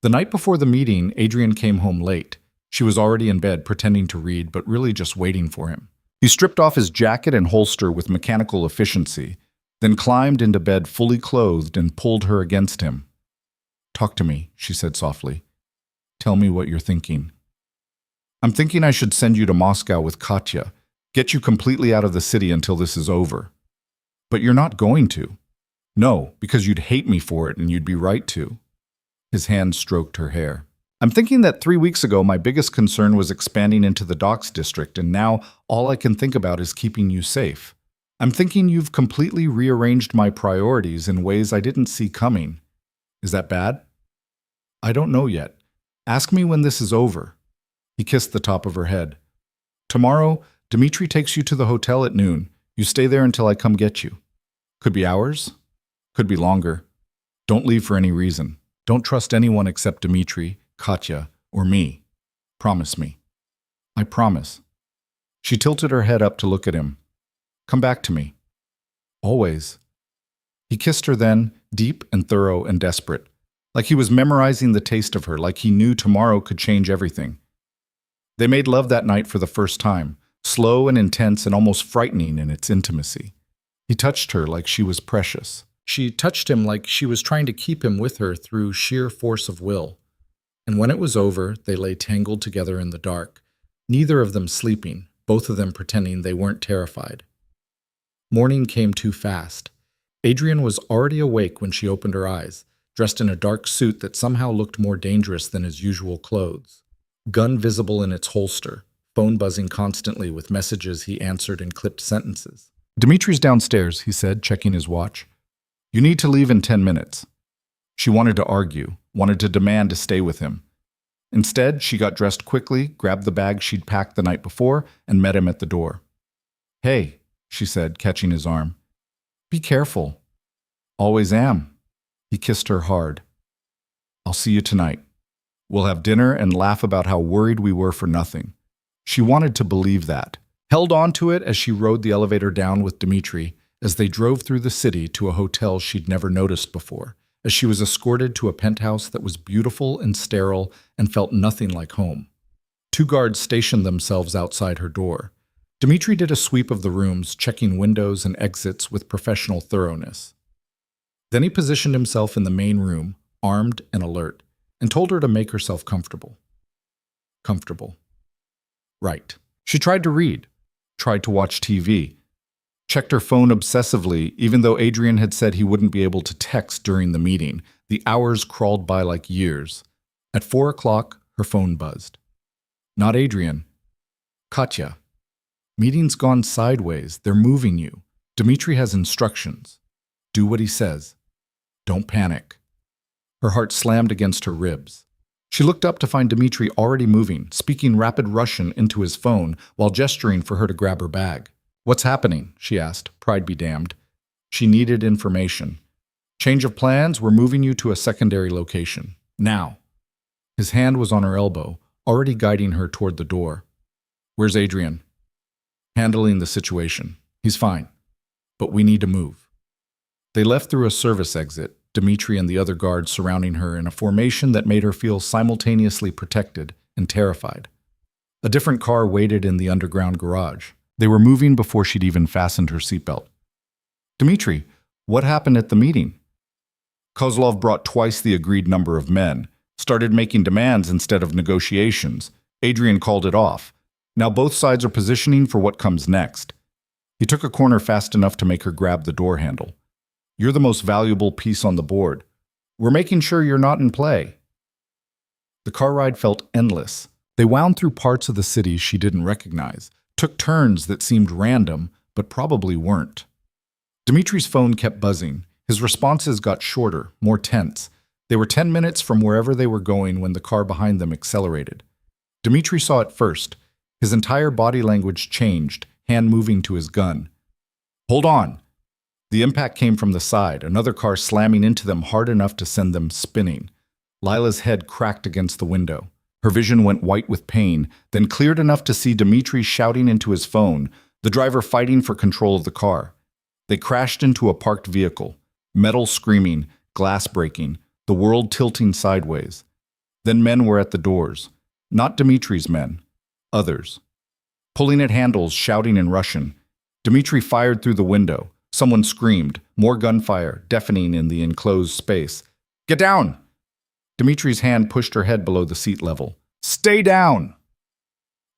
The night before the meeting, Adrian came home late. She was already in bed, pretending to read, but really just waiting for him. He stripped off his jacket and holster with mechanical efficiency, then climbed into bed fully clothed and pulled her against him. "Talk to me," she said softly. "Tell me what you're thinking." "I'm thinking I should send you to Moscow with Katya, get you completely out of the city until this is over." "But you're not going to." "No, because you'd hate me for it and you'd be right to." His hand stroked her hair. "I'm thinking that 3 weeks ago my biggest concern was expanding into the docks district, and now all I can think about is keeping you safe. I'm thinking you've completely rearranged my priorities in ways I didn't see coming. Is that bad?" "I don't know yet. Ask me when this is over." He kissed the top of her head. "Tomorrow, Dmitri takes you to the hotel at noon. You stay there until I come get you. Could be hours. Could be longer. Don't leave for any reason. Don't trust anyone except Dmitri, Katya, or me. Promise me." "I promise." She tilted her head up to look at him. "Come back to me." "Always." He kissed her then, deep and thorough and desperate, like he was memorizing the taste of her, like he knew tomorrow could change everything. They made love that night for the first time, slow and intense and almost frightening in its intimacy. He touched her like she was precious. She touched him like she was trying to keep him with her through sheer force of will. And when it was over, they lay tangled together in the dark, neither of them sleeping, both of them pretending they weren't terrified. Morning came too fast. Adrian was already awake when she opened her eyes, dressed in a dark suit that somehow looked more dangerous than his usual clothes. Gun visible in its holster, phone buzzing constantly with messages he answered in clipped sentences. "Dimitri's downstairs," he said, checking his watch. "You need to leave in 10 minutes. She wanted to argue, wanted to demand to stay with him. Instead, she got dressed quickly, grabbed the bag she'd packed the night before, and met him at the door. "Hey," she said, catching his arm. "Be careful." "Always am." He kissed her hard. "I'll see you tonight. We'll have dinner and laugh about how worried we were for nothing." She wanted to believe that, held on to it as she rode the elevator down with Dmitri, as they drove through the city to a hotel she'd never noticed before, as she was escorted to a penthouse that was beautiful and sterile and felt nothing like home. 2 guards stationed themselves outside her door. Dmitri did a sweep of the rooms, checking windows and exits with professional thoroughness. Then he positioned himself in the main room, armed and alert, and told her to make herself comfortable. Comfortable. Right. She tried to read, tried to watch TV, checked her phone obsessively, even though Adrian had said he wouldn't be able to text during the meeting. The hours crawled by like years. At 4 o'clock, her phone buzzed. Not Adrian. Katya. "Meeting's gone sideways. They're moving you. Dmitri has instructions. Do what he says. Don't panic." Her heart slammed against her ribs. She looked up to find Dmitri already moving, speaking rapid Russian into his phone while gesturing for her to grab her bag. "What's happening?" she asked, pride be damned. She needed information. "Change of plans, we're moving you to a secondary location. Now." His hand was on her elbow, already guiding her toward the door. "Where's Adrian?" "Handling the situation. He's fine. But we need to move." They left through a service exit, Dmitri and the other guards surrounding her in a formation that made her feel simultaneously protected and terrified. A different car waited in the underground garage. They were moving before she'd even fastened her seatbelt. "Dmitri, what happened at the meeting?" Kozlov brought twice the agreed number of men, started making demands instead of negotiations. Adrian called it off. Now both sides are positioning for what comes next. He took a corner fast enough to make her grab the door handle. "You're the most valuable piece on the board. We're making sure you're not in play." The car ride felt endless. They wound through parts of the city she didn't recognize, took turns that seemed random, but probably weren't. Dmitri's phone kept buzzing. His responses got shorter, more tense. They were 10 minutes from wherever they were going when the car behind them accelerated. Dmitri saw it first. His entire body language changed, hand moving to his gun. "Hold on!" The impact came from the side, another car slamming into them hard enough to send them spinning. Lila's head cracked against the window. Her vision went white with pain, then cleared enough to see Dmitri shouting into his phone, the driver fighting for control of the car. They crashed into a parked vehicle, metal screaming, glass breaking, the world tilting sideways. Then men were at the doors. Not Dmitri's men. Others. Pulling at handles, shouting in Russian. Dmitri fired through the window. Someone screamed. More gunfire, deafening in the enclosed space. Get down! Dmitri's hand pushed her head below the seat level. Stay down!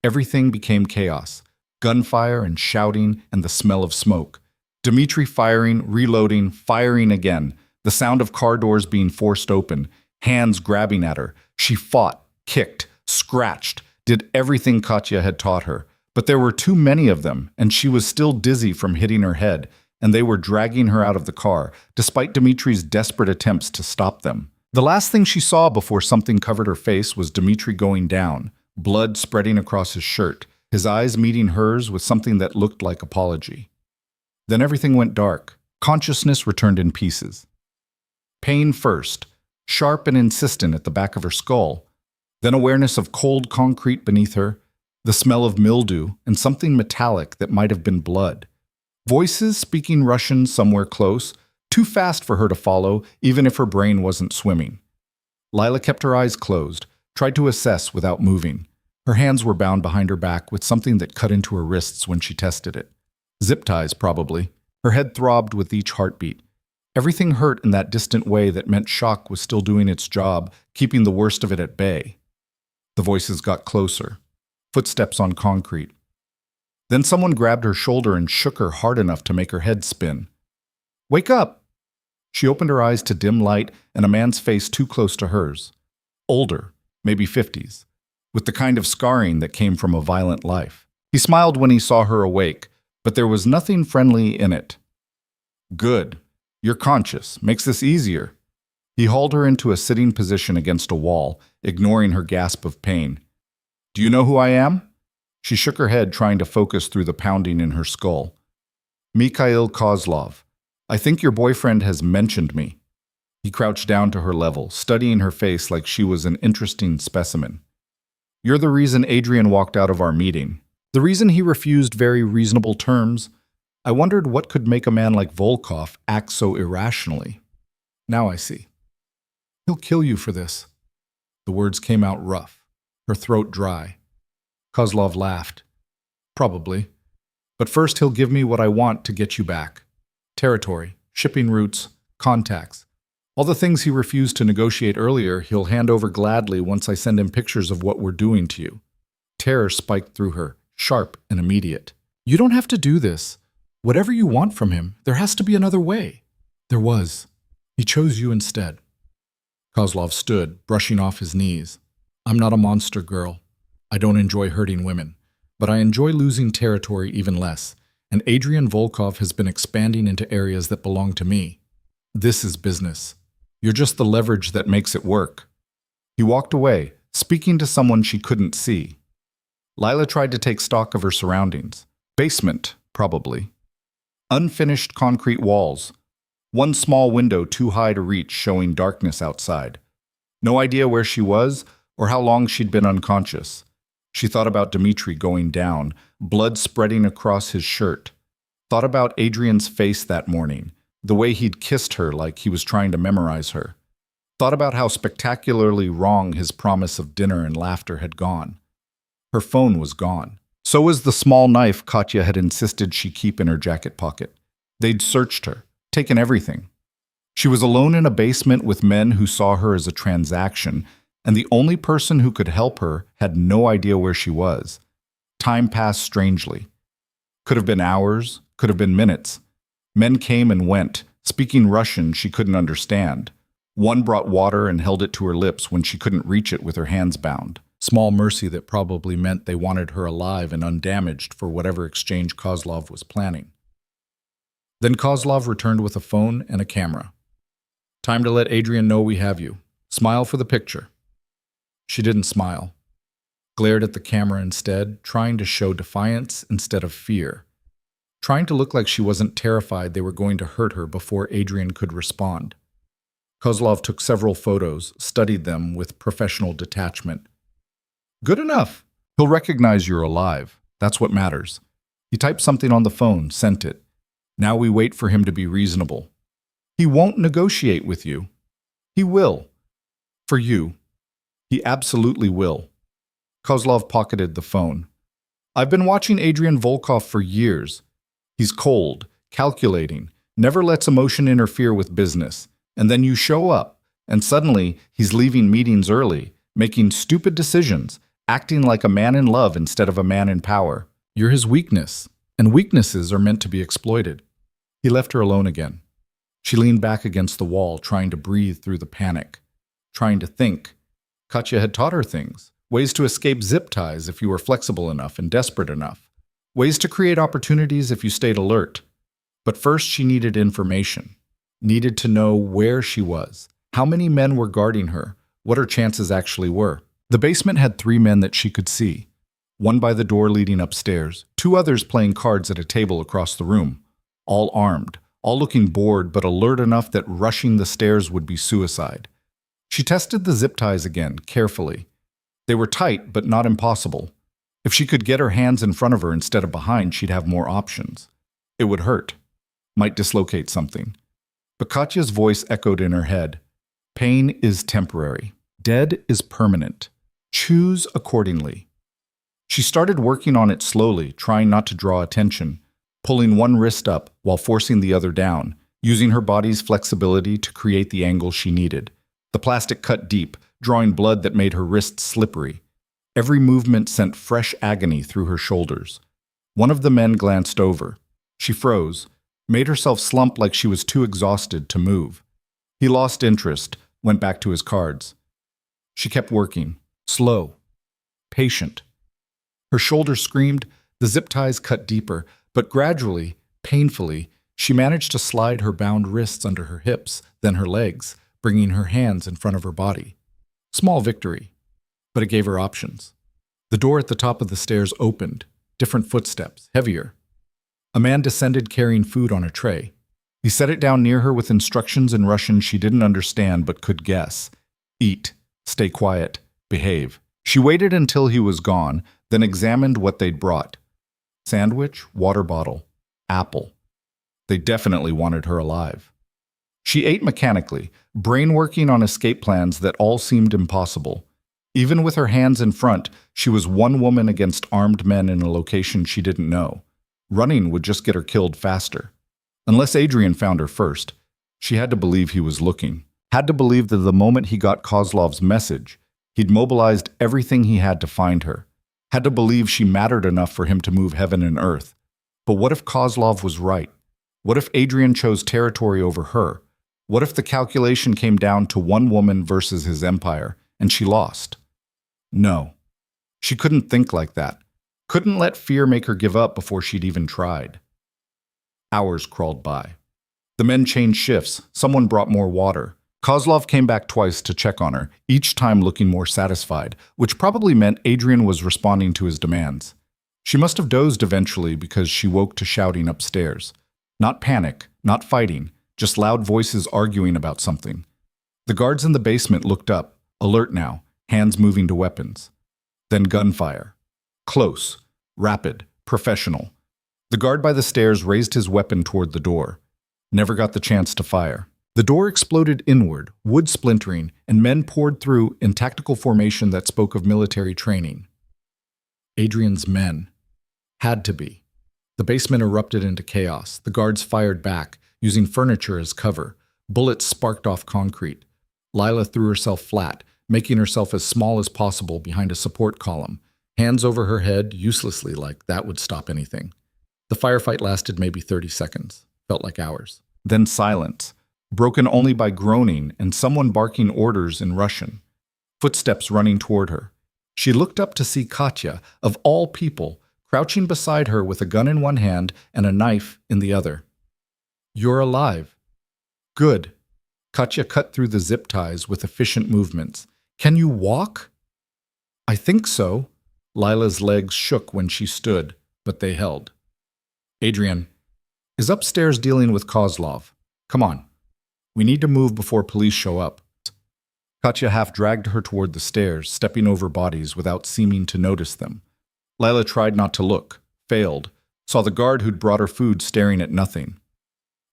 Everything became chaos. Gunfire and shouting and the smell of smoke. Dmitri firing, reloading, firing again. The sound of car doors being forced open. Hands grabbing at her. She fought, kicked, scratched, did everything Katya had taught her. But there were too many of them, and she was still dizzy from hitting her head, and they were dragging her out of the car, despite Dmitri's desperate attempts to stop them. The last thing she saw before something covered her face was Dmitri going down, blood spreading across his shirt, his eyes meeting hers with something that looked like apology. Then everything went dark. Consciousness returned in pieces. Pain first, sharp and insistent at the back of her skull, then awareness of cold concrete beneath her, the smell of mildew, and something metallic that might have been blood. Voices speaking Russian somewhere close, too fast for her to follow, even if her brain wasn't swimming. Lila kept her eyes closed, tried to assess without moving. Her hands were bound behind her back with something that cut into her wrists when she tested it. Zip ties, probably. Her head throbbed with each heartbeat. Everything hurt in that distant way that meant shock was still doing its job, keeping the worst of it at bay. The voices got closer. Footsteps on concrete. Then someone grabbed her shoulder and shook her hard enough to make her head spin. Wake up! She opened her eyes to dim light and a man's face too close to hers. Older, maybe 50s, with the kind of scarring that came from a violent life. He smiled when he saw her awake, but there was nothing friendly in it. Good. You're conscious. Makes this easier. He hauled her into a sitting position against a wall, ignoring her gasp of pain. Do you know who I am? She shook her head, trying to focus through the pounding in her skull. Mikhail Kozlov. I think your boyfriend has mentioned me. He crouched down to her level, studying her face like she was an interesting specimen. You're the reason Adrian walked out of our meeting. The reason he refused very reasonable terms. I wondered what could make a man like Volkov act so irrationally. Now I see. He'll kill you for this. The words came out rough, her throat dry. Kozlov laughed. Probably. But first he'll give me what I want to get you back. Territory, shipping routes, contacts. All the things he refused to negotiate earlier, he'll hand over gladly once I send him pictures of what we're doing to you. Terror spiked through her, sharp and immediate. You don't have to do this. Whatever you want from him, there has to be another way. There was. He chose you instead. Kozlov stood, brushing off his knees. I'm not a monster girl. I don't enjoy hurting women, but I enjoy losing territory even less, and Adrian Volkov has been expanding into areas that belong to me. This is business. You're just the leverage that makes it work. He walked away, speaking to someone she couldn't see. Lila tried to take stock of her surroundings. Basement, probably. Unfinished concrete walls. One small window too high to reach, showing darkness outside. No idea where she was or how long she'd been unconscious. She thought about Dmitri going down, blood spreading across his shirt. Thought about Adrian's face that morning, the way he'd kissed her like he was trying to memorize her. Thought about how spectacularly wrong his promise of dinner and laughter had gone. Her phone was gone. So was the small knife Katya had insisted she keep in her jacket pocket. They'd searched her, taken everything. She was alone in a basement with men who saw her as a transaction, and the only person who could help her had no idea where she was. Time passed strangely. Could have been hours, could have been minutes. Men came and went, speaking Russian she couldn't understand. One brought water and held it to her lips when she couldn't reach it with her hands bound. Small mercy that probably meant they wanted her alive and undamaged for whatever exchange Kozlov was planning. Then Kozlov returned with a phone and a camera. Time to let Adrian know we have you. Smile for the picture. She didn't smile. Glared at the camera instead, trying to show defiance instead of fear. Trying to look like she wasn't terrified they were going to hurt her before Adrian could respond. Kozlov took several photos, studied them with professional detachment. Good enough. He'll recognize you're alive. That's what matters. He typed something on the phone, sent it. Now we wait for him to be reasonable. He won't negotiate with you. He will. For you. He absolutely will. Kozlov pocketed the phone. I've been watching Adrian Volkov for years. He's cold, calculating, never lets emotion interfere with business. And then you show up, and suddenly he's leaving meetings early, making stupid decisions, acting like a man in love instead of a man in power. You're his weakness, and weaknesses are meant to be exploited. He left her alone again. She leaned back against the wall, trying to breathe through the panic, trying to think. Katya had taught her things, ways to escape zip ties if you were flexible enough and desperate enough, ways to create opportunities if you stayed alert. But first she needed information, needed to know where she was, how many men were guarding her, what her chances actually were. The basement had 3 men that she could see, one by the door leading upstairs, 2 others playing cards at a table across the room, all armed, all looking bored but alert enough that rushing the stairs would be suicide. She tested the zip ties again, carefully. They were tight, but not impossible. If she could get her hands in front of her instead of behind, she'd have more options. It would hurt, might dislocate something. But Katya's voice echoed in her head. Pain is temporary. Dead is permanent. Choose accordingly. She started working on it slowly, trying not to draw attention, pulling one wrist up while forcing the other down, using her body's flexibility to create the angle she needed. The plastic cut deep, drawing blood that made her wrists slippery. Every movement sent fresh agony through her shoulders. One of the men glanced over. She froze, made herself slump like she was too exhausted to move. He lost interest, went back to his cards. She kept working, slow, patient. Her shoulders screamed, the zip ties cut deeper, but gradually, painfully, she managed to slide her bound wrists under her hips, then her legs, bringing her hands in front of her body. Small victory, but it gave her options. The door at the top of the stairs opened, different footsteps, heavier. A man descended carrying food on a tray. He set it down near her with instructions in Russian she didn't understand but could guess. Eat, stay quiet, behave. She waited until he was gone, then examined what they'd brought. Sandwich, water bottle, apple. They definitely wanted her alive. She ate mechanically, brain working on escape plans that all seemed impossible. Even with her hands in front, she was one woman against armed men in a location she didn't know. Running would just get her killed faster. Unless Adrian found her first, she had to believe he was looking. Had to believe that the moment he got Kozlov's message, he'd mobilized everything he had to find her. Had to believe she mattered enough for him to move heaven and earth. But what if Kozlov was right? What if Adrian chose territory over her? What if the calculation came down to one woman versus his empire, and she lost? No. She couldn't think like that. Couldn't let fear make her give up before she'd even tried. Hours crawled by. The men changed shifts. Someone brought more water. Kozlov came back twice to check on her, each time looking more satisfied, which probably meant Adrian was responding to his demands. She must have dozed eventually because she woke to shouting upstairs. Not panic, not fighting, just loud voices arguing about something. The guards in the basement looked up, alert now, hands moving to weapons. Then gunfire. Close, rapid, professional. The guard by the stairs raised his weapon toward the door. Never got the chance to fire. The door exploded inward, wood splintering, and men poured through in tactical formation that spoke of military training. Adrian's men. Had to be. The basement erupted into chaos. The guards fired back, using furniture as cover. Bullets sparked off concrete. Lila threw herself flat, making herself as small as possible behind a support column, hands over her head uselessly like that would stop anything. The firefight lasted maybe 30 seconds. Felt like hours. Then silence, broken only by groaning and someone barking orders in Russian. Footsteps running toward her. She looked up to see Katya, of all people, crouching beside her with a gun in one hand and a knife in the other. You're alive. Good. Katya cut through the zip ties with efficient movements. Can you walk? I think so. Lila's legs shook when she stood, but they held. Adrian is upstairs dealing with Kozlov. Come on. We need to move before police show up. Katya half dragged her toward the stairs, stepping over bodies without seeming to notice them. Lila tried not to look, failed, saw the guard who'd brought her food staring at nothing.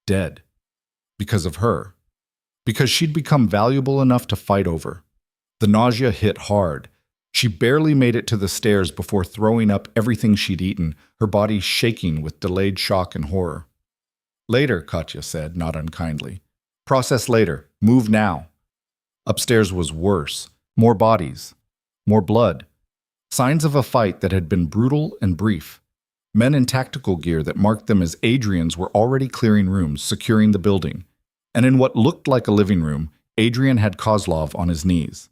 Dead. Because of her. Because she'd become valuable enough to fight over. The nausea hit hard. She barely made it to the stairs before throwing up everything she'd eaten, her body shaking with delayed shock and horror. Later, Katya said, not unkindly. Process later. Move now. Upstairs was worse. More bodies. More blood. Signs of a fight that had been brutal and brief. Men in tactical gear that marked them as Adrian's were already clearing rooms, securing the building. And in what looked like a living room, Adrian had Kozlov on his knees.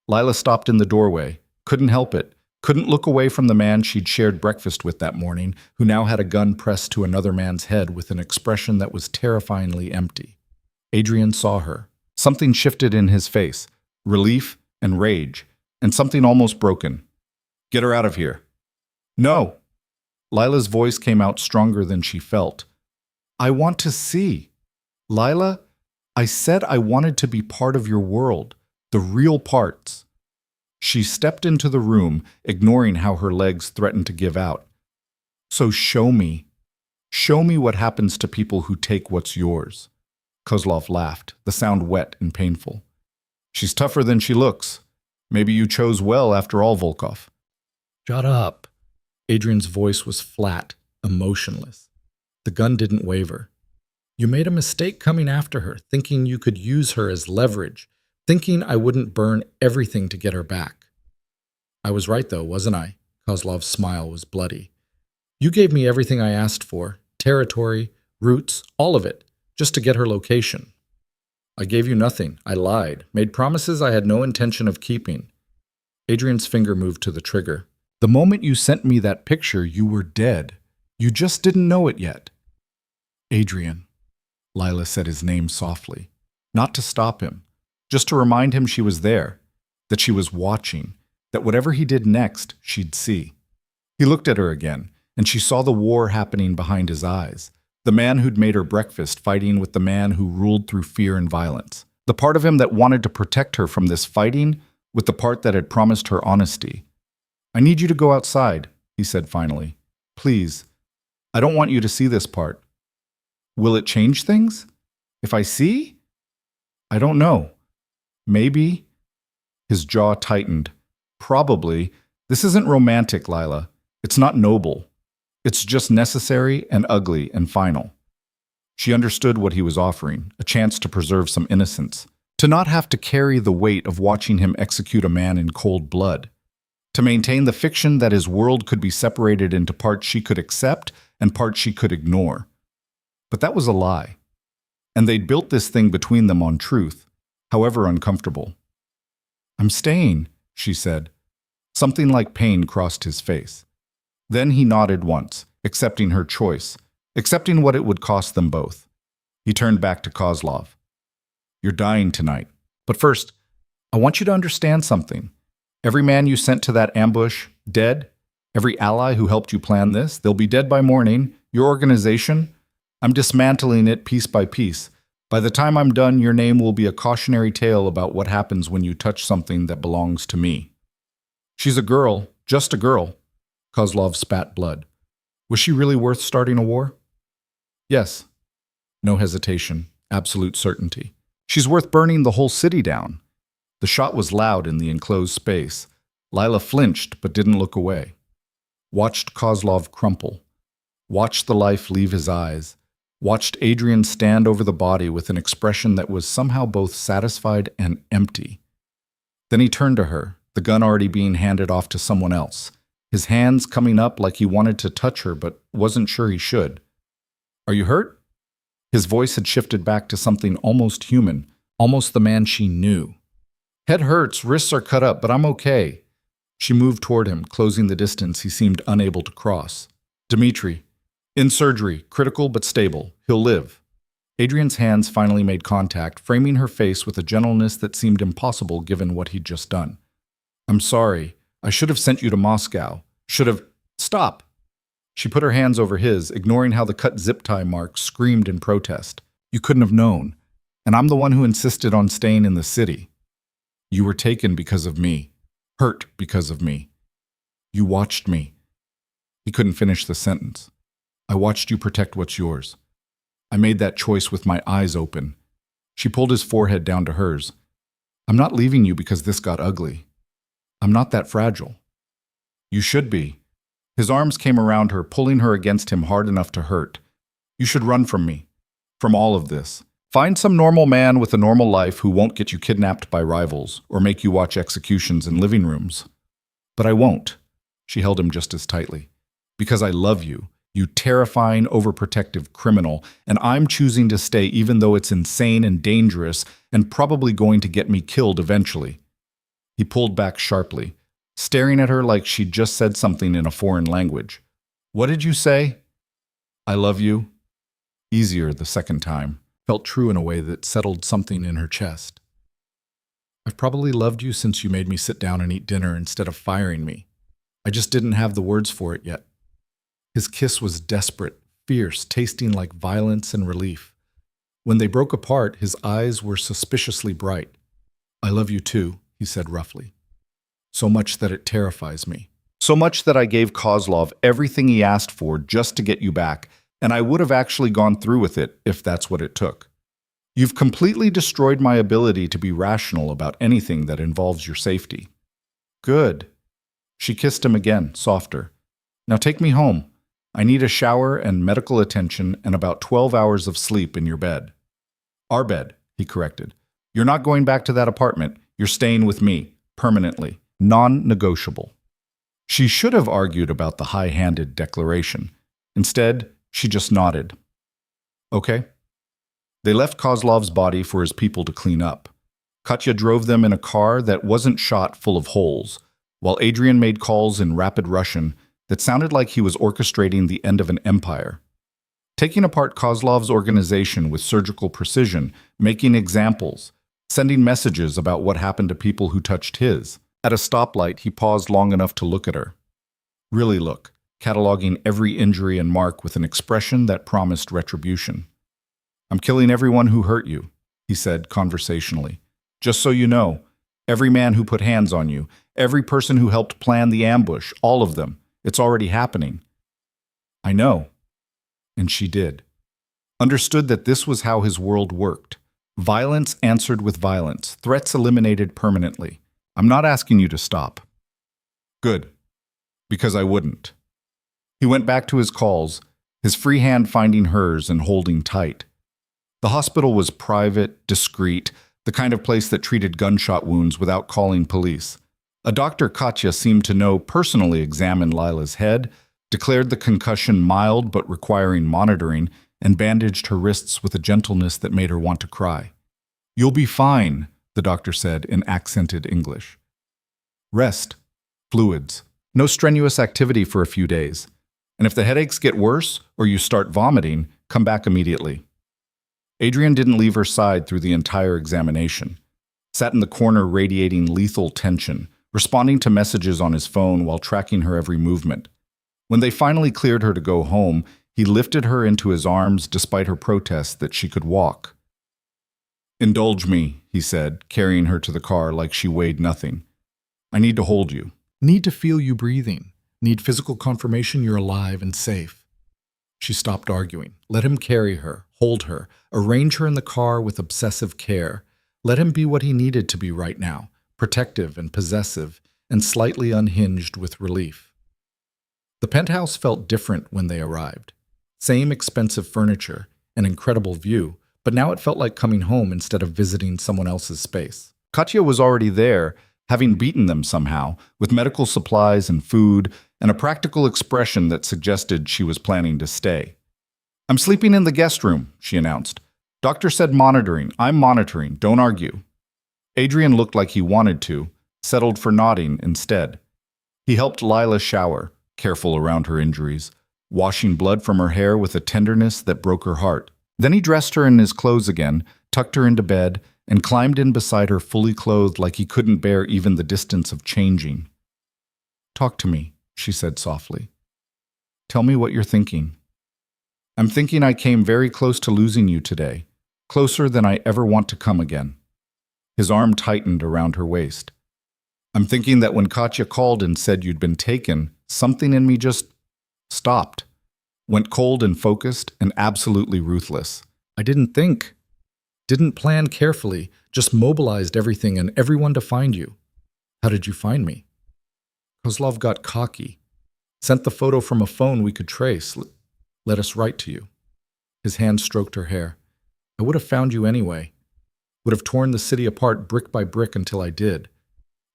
Lila stopped in the doorway. Couldn't help it. Couldn't look away from the man she'd shared breakfast with that morning, who now had a gun pressed to another man's head with an expression that was terrifyingly empty. Adrian saw her. Something shifted in his face. Relief and rage, and something almost broken. Get her out of here. No. Lila's voice came out stronger than she felt. I want to see. Lila, I said I wanted to be part of your world, the real parts. She stepped into the room, ignoring how her legs threatened to give out. So show me. Show me what happens to people who take what's yours. Kozlov laughed, the sound wet and painful. She's tougher than she looks. Maybe you chose well after all, Volkov. Shut up. Adrian's voice was flat, emotionless. The gun didn't waver. You made a mistake coming after her, thinking you could use her as leverage, thinking I wouldn't burn everything to get her back. I was right, though, wasn't I? Kozlov's smile was bloody. You gave me everything I asked for, territory, roots, all of it, just to get her location. I gave you nothing. I lied, made promises I had no intention of keeping. Adrian's finger moved to the trigger. The moment you sent me that picture, you were dead. You just didn't know it yet. Adrian. Lila said his name softly, not to stop him, just to remind him she was there, that she was watching, that whatever he did next, she'd see. He looked at her again, and she saw the war happening behind his eyes, the man who'd made her breakfast fighting with the man who ruled through fear and violence, the part of him that wanted to protect her from this fighting with the part that had promised her honesty. I need you to go outside, he said finally. Please. I don't want you to see this part. Will it change things? If I see? I don't know. Maybe. His jaw tightened. Probably. This isn't romantic, Lila. It's not noble. It's just necessary and ugly and final. She understood what he was offering, a chance to preserve some innocence, to not have to carry the weight of watching him execute a man in cold blood, to maintain the fiction that his world could be separated into parts she could accept and parts she could ignore. But that was a lie. And they'd built this thing between them on truth, however uncomfortable. I'm staying, she said. Something like pain crossed his face. Then he nodded once, accepting her choice, accepting what it would cost them both. He turned back to Kozlov. You're dying tonight. But first, I want you to understand something. Every man you sent to that ambush, dead. Every ally who helped you plan this, they'll be dead by morning. Your organization, I'm dismantling it piece by piece. By the time I'm done, your name will be a cautionary tale about what happens when you touch something that belongs to me. She's a girl, just a girl. Kozlov spat blood. Was she really worth starting a war? Yes. No hesitation, absolute certainty. She's worth burning the whole city down. The shot was loud in the enclosed space. Lila flinched but didn't look away. Watched Kozlov crumple. Watched the life leave his eyes. Watched Adrian stand over the body with an expression that was somehow both satisfied and empty. Then he turned to her, the gun already being handed off to someone else, his hands coming up like he wanted to touch her but wasn't sure he should. Are you hurt? His voice had shifted back to something almost human, almost the man she knew. Head hurts, wrists are cut up, but I'm okay. She moved toward him, closing the distance he seemed unable to cross. Dmitri. In surgery, critical but stable. He'll live. Adrian's hands finally made contact, framing her face with a gentleness that seemed impossible given what he'd just done. I'm sorry. I should have sent you to Moscow. Should have... Stop! She put her hands over his, ignoring how the cut zip tie mark screamed in protest. You couldn't have known. And I'm the one who insisted on staying in the city. You were taken because of me. Hurt because of me. You watched me. He couldn't finish the sentence. I watched you protect what's yours. I made that choice with my eyes open. She pulled his forehead down to hers. I'm not leaving you because this got ugly. I'm not that fragile. You should be. His arms came around her, pulling her against him hard enough to hurt. You should run from me. From all of this. Find some normal man with a normal life who won't get you kidnapped by rivals or make you watch executions in living rooms. But I won't. She held him just as tightly. Because I love you, you terrifying, overprotective criminal, and I'm choosing to stay even though it's insane and dangerous and probably going to get me killed eventually. He pulled back sharply, staring at her like she'd just said something in a foreign language. What did you say? I love you. Easier the second time. Felt true in a way that settled something in her chest. I've probably loved you since you made me sit down and eat dinner instead of firing me. I just didn't have the words for it yet. His kiss was desperate, fierce, tasting like violence and relief. When they broke apart, his eyes were suspiciously bright. I love you too, he said roughly. So much that it terrifies me. So much that I gave Kozlov everything he asked for just to get you back, and I would have actually gone through with it if that's what it took. You've completely destroyed my ability to be rational about anything that involves your safety. Good. She kissed him again, softer. Now take me home. I need a shower and medical attention and about 12 hours of sleep in your bed. Our bed, he corrected. You're not going back to that apartment. You're staying with me, permanently, non-negotiable. She should have argued about the high-handed declaration. Instead, she just nodded. Okay. They left Kozlov's body for his people to clean up. Katya drove them in a car that wasn't shot full of holes, while Adrian made calls in rapid Russian that sounded like he was orchestrating the end of an empire. Taking apart Kozlov's organization with surgical precision, making examples, sending messages about what happened to people who touched his. At a stoplight, he paused long enough to look at her. Really look, cataloging every injury and mark with an expression that promised retribution. I'm killing everyone who hurt you, he said conversationally. Just so you know, every man who put hands on you, every person who helped plan the ambush, all of them. It's already happening. I know. And she did. Understood that this was how his world worked. Violence answered with violence, threats eliminated permanently. I'm not asking you to stop. Good. Because I wouldn't. He went back to his calls, his free hand finding hers and holding tight. The hospital was private, discreet, the kind of place that treated gunshot wounds without calling police. A doctor Katya seemed to know personally examined Lila's head, declared the concussion mild but requiring monitoring, and bandaged her wrists with a gentleness that made her want to cry. You'll be fine, the doctor said in accented English. Rest. Fluids. No strenuous activity for a few days. And if the headaches get worse or you start vomiting, come back immediately. Adrian didn't leave her side through the entire examination. Sat in the corner radiating lethal tension, responding to messages on his phone while tracking her every movement. When they finally cleared her to go home, he lifted her into his arms despite her protests that she could walk. Indulge me, he said, carrying her to the car like she weighed nothing. I need to hold you. Need to feel you breathing. Need physical confirmation you're alive and safe. She stopped arguing. Let him carry her, hold her, arrange her in the car with obsessive care. Let him be what he needed to be right now, protective and possessive, and slightly unhinged with relief. The penthouse felt different when they arrived. Same expensive furniture, an incredible view, but now it felt like coming home instead of visiting someone else's space. Katya was already there, having beaten them somehow, with medical supplies and food, and a practical expression that suggested she was planning to stay. I'm sleeping in the guest room, she announced. Doctor said monitoring. I'm monitoring. Don't argue. Adrian looked like he wanted to, settled for nodding instead. He helped Lila shower, careful around her injuries, washing blood from her hair with a tenderness that broke her heart. Then he dressed her in his clothes again, tucked her into bed, and climbed in beside her fully clothed like he couldn't bear even the distance of changing. Talk to me, she said softly. Tell me what you're thinking. I'm thinking I came very close to losing you today, closer than I ever want to come again. His arm tightened around her waist. I'm thinking that when Katya called and said you'd been taken, something in me just stopped, went cold and focused and absolutely ruthless. I didn't plan carefully, just mobilized everything and everyone to find you. How did you find me? Kozlov got cocky. Sent the photo from a phone we could trace. Let us write to you. His hand stroked her hair. I would have found you anyway. Would have torn the city apart brick by brick until I did.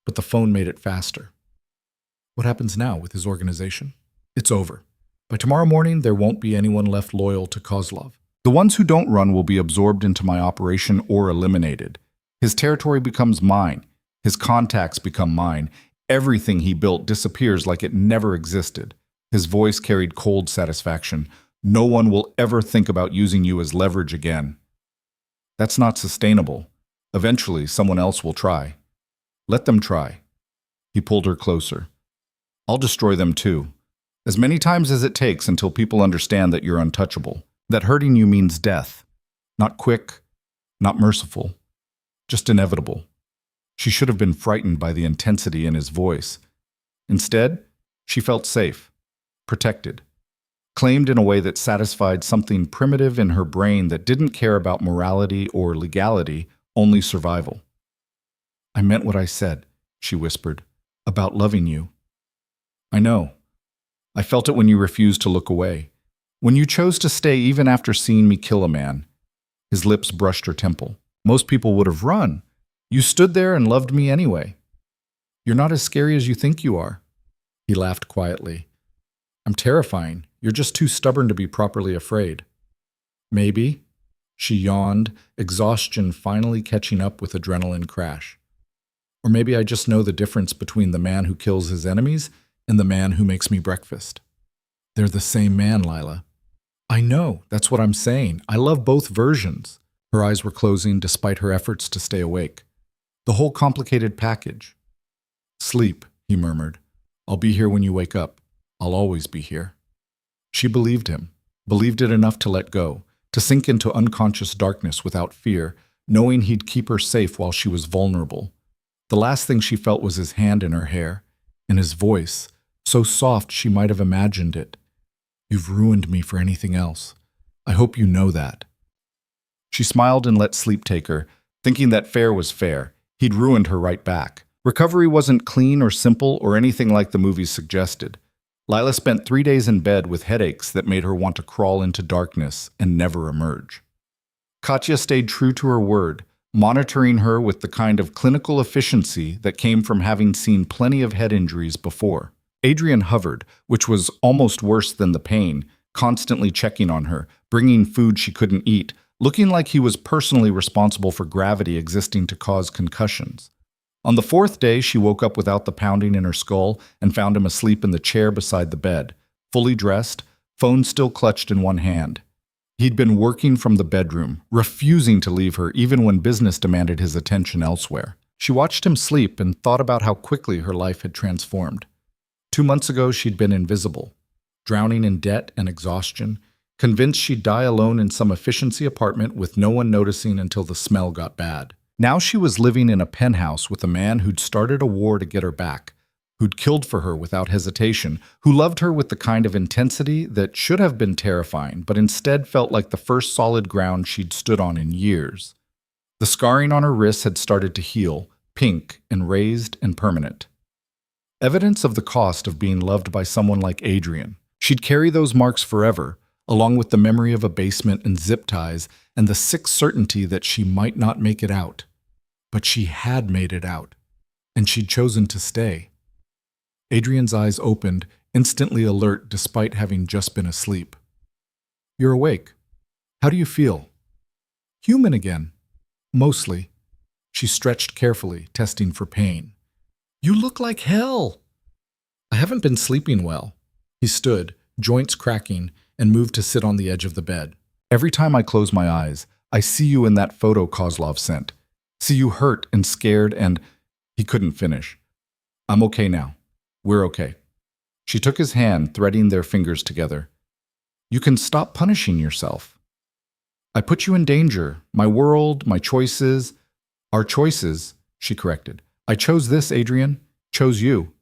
But the phone made it faster. What happens now with his organization? It's over. By tomorrow morning, there won't be anyone left loyal to Kozlov. The ones who don't run will be absorbed into my operation or eliminated. His territory becomes mine. His contacts become mine. Everything he built disappears like it never existed. His voice carried cold satisfaction. No one will ever think about using you as leverage again. That's not sustainable. Eventually, someone else will try. Let them try. He pulled her closer. I'll destroy them too. As many times as it takes until people understand that you're untouchable. That hurting you means death. Not quick, not merciful, just inevitable. She should have been frightened by the intensity in his voice. Instead, she felt safe, protected, claimed in a way that satisfied something primitive in her brain that didn't care about morality or legality, only survival. I meant what I said, she whispered, about loving you. I know. I felt it when you refused to look away. When you chose to stay even after seeing me kill a man. His lips brushed her temple. Most people would have run. You stood there and loved me anyway. You're not as scary as you think you are. He laughed quietly. I'm terrifying. You're just too stubborn to be properly afraid. Maybe. She yawned, exhaustion finally catching up with adrenaline crash. Or maybe I just know the difference between the man who kills his enemies and the man who makes me breakfast. They're the same man, Lila. I know, that's what I'm saying. I love both versions. Her eyes were closing despite her efforts to stay awake. The whole complicated package. Sleep, he murmured. I'll be here when you wake up. I'll always be here. She believed him, believed it enough to let go, to sink into unconscious darkness without fear, knowing he'd keep her safe while she was vulnerable. The last thing she felt was his hand in her hair, and his voice, so soft she might have imagined it. You've ruined me for anything else. I hope you know that. She smiled and let sleep take her, thinking that fair was fair. He'd ruined her right back. Recovery wasn't clean or simple or anything like the movies suggested. Lila spent 3 days in bed with headaches that made her want to crawl into darkness and never emerge. Katya stayed true to her word, monitoring her with the kind of clinical efficiency that came from having seen plenty of head injuries before. Adrian hovered, which was almost worse than the pain, constantly checking on her, bringing food she couldn't eat, looking like he was personally responsible for gravity existing to cause concussions. On the 4th day, she woke up without the pounding in her skull and found him asleep in the chair beside the bed, fully dressed, phone still clutched in one hand. He'd been working from the bedroom, refusing to leave her even when business demanded his attention elsewhere. She watched him sleep and thought about how quickly her life had transformed. 2 months ago, she'd been invisible, drowning in debt and exhaustion, convinced she'd die alone in some efficiency apartment with no one noticing until the smell got bad. Now she was living in a penthouse with a man who'd started a war to get her back, who'd killed for her without hesitation, who loved her with the kind of intensity that should have been terrifying, but instead felt like the first solid ground she'd stood on in years. The scarring on her wrists had started to heal, pink and raised and permanent. Evidence of the cost of being loved by someone like Adrian. She'd carry those marks forever, along with the memory of a basement and zip ties and the sick certainty that she might not make it out. But she had made it out, and she'd chosen to stay. Adrian's eyes opened, instantly alert despite having just been asleep. You're awake. How do you feel? Human again. Mostly. She stretched carefully, testing for pain. You look like hell. I haven't been sleeping well. He stood, joints cracking, and moved to sit on the edge of the bed. Every time I close my eyes, I see you in that photo Kozlov sent. See you hurt and scared and... He couldn't finish. I'm okay now. We're okay. She took his hand, threading their fingers together. You can stop punishing yourself. I put you in danger. My world, my choices. Our choices, she corrected. I chose this, Adrian. Chose you.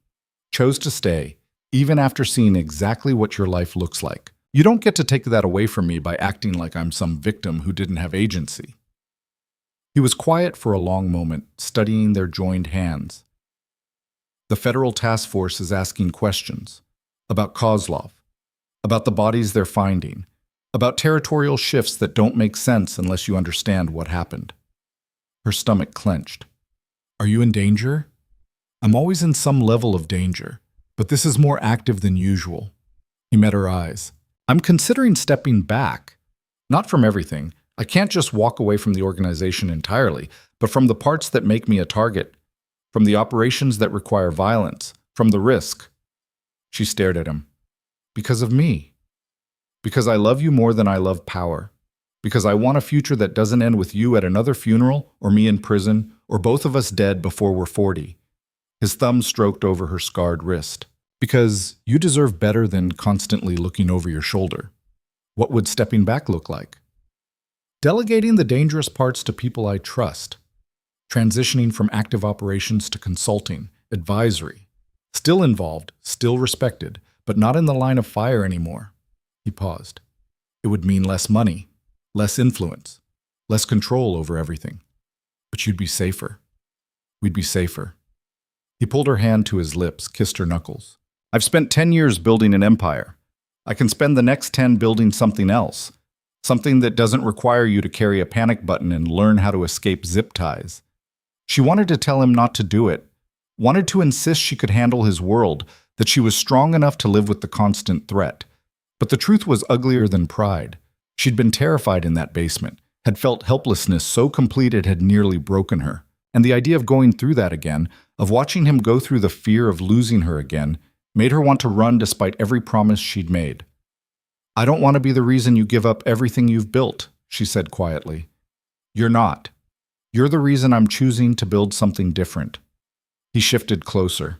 Chose to stay, even after seeing exactly what your life looks like. You don't get to take that away from me by acting like I'm some victim who didn't have agency. He was quiet for a long moment, studying their joined hands. The federal task force is asking questions about Kozlov, about the bodies they're finding, about territorial shifts that don't make sense unless you understand what happened. Her stomach clenched. Are you in danger? I'm always in some level of danger, but this is more active than usual. He met her eyes. I'm considering stepping back. Not from everything. I can't just walk away from the organization entirely, but from the parts that make me a target, from the operations that require violence, from the risk. She stared at him. Because of me. Because I love you more than I love power. Because I want a future that doesn't end with you at another funeral, or me in prison, or both of us dead before we're 40. His thumb stroked over her scarred wrist. Because you deserve better than constantly looking over your shoulder. What would stepping back look like? Delegating the dangerous parts to people I trust. Transitioning from active operations to consulting, advisory. Still involved, still respected, but not in the line of fire anymore. He paused. It would mean less money, less influence, less control over everything. But you'd be safer. We'd be safer. He pulled her hand to his lips, kissed her knuckles. I've spent 10 years building an empire. I can spend the next 10 building something else. Something that doesn't require you to carry a panic button and learn how to escape zip ties. She wanted to tell him not to do it. Wanted to insist she could handle his world, that she was strong enough to live with the constant threat. But the truth was uglier than pride. She'd been terrified in that basement, had felt helplessness so complete it had nearly broken her. And the idea of going through that again, of watching him go through the fear of losing her again, made her want to run despite every promise she'd made. I don't want to be the reason you give up everything you've built, she said quietly. You're not. You're the reason I'm choosing to build something different. He shifted closer.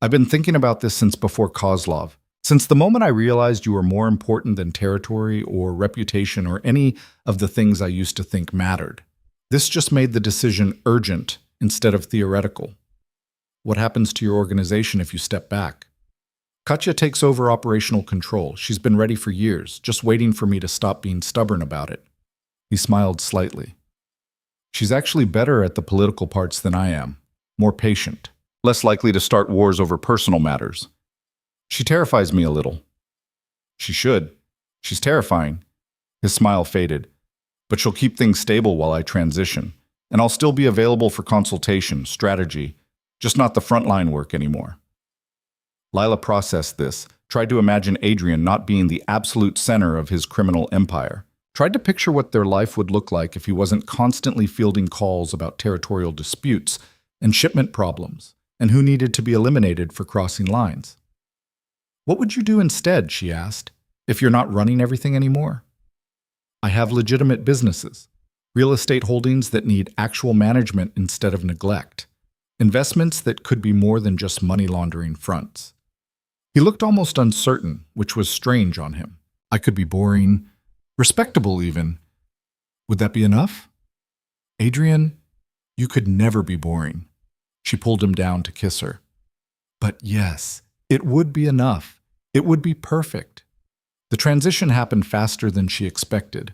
I've been thinking about this since before Kozlov. Since the moment I realized you were more important than territory or reputation or any of the things I used to think mattered. This just made the decision urgent instead of theoretical. What happens to your organization if you step back? Katya takes over operational control. She's been ready for years, just waiting for me to stop being stubborn about it. He smiled slightly. She's actually better at the political parts than I am, more patient, less likely to start wars over personal matters. She terrifies me a little. She should. She's terrifying. His smile faded. But she'll keep things stable while I transition, and I'll still be available for consultation, strategy, just not the frontline work anymore. Lila processed this, tried to imagine Adrian not being the absolute center of his criminal empire, tried to picture what their life would look like if he wasn't constantly fielding calls about territorial disputes and shipment problems, and who needed to be eliminated for crossing lines. What would you do instead, she asked, if you're not running everything anymore? I have legitimate businesses, real estate holdings that need actual management instead of neglect, investments that could be more than just money laundering fronts. He looked almost uncertain, which was strange on him. I could be boring, respectable even. Would that be enough? Adrian, you could never be boring. She pulled him down to kiss her. But yes, it would be enough. It would be perfect. The transition happened faster than she expected.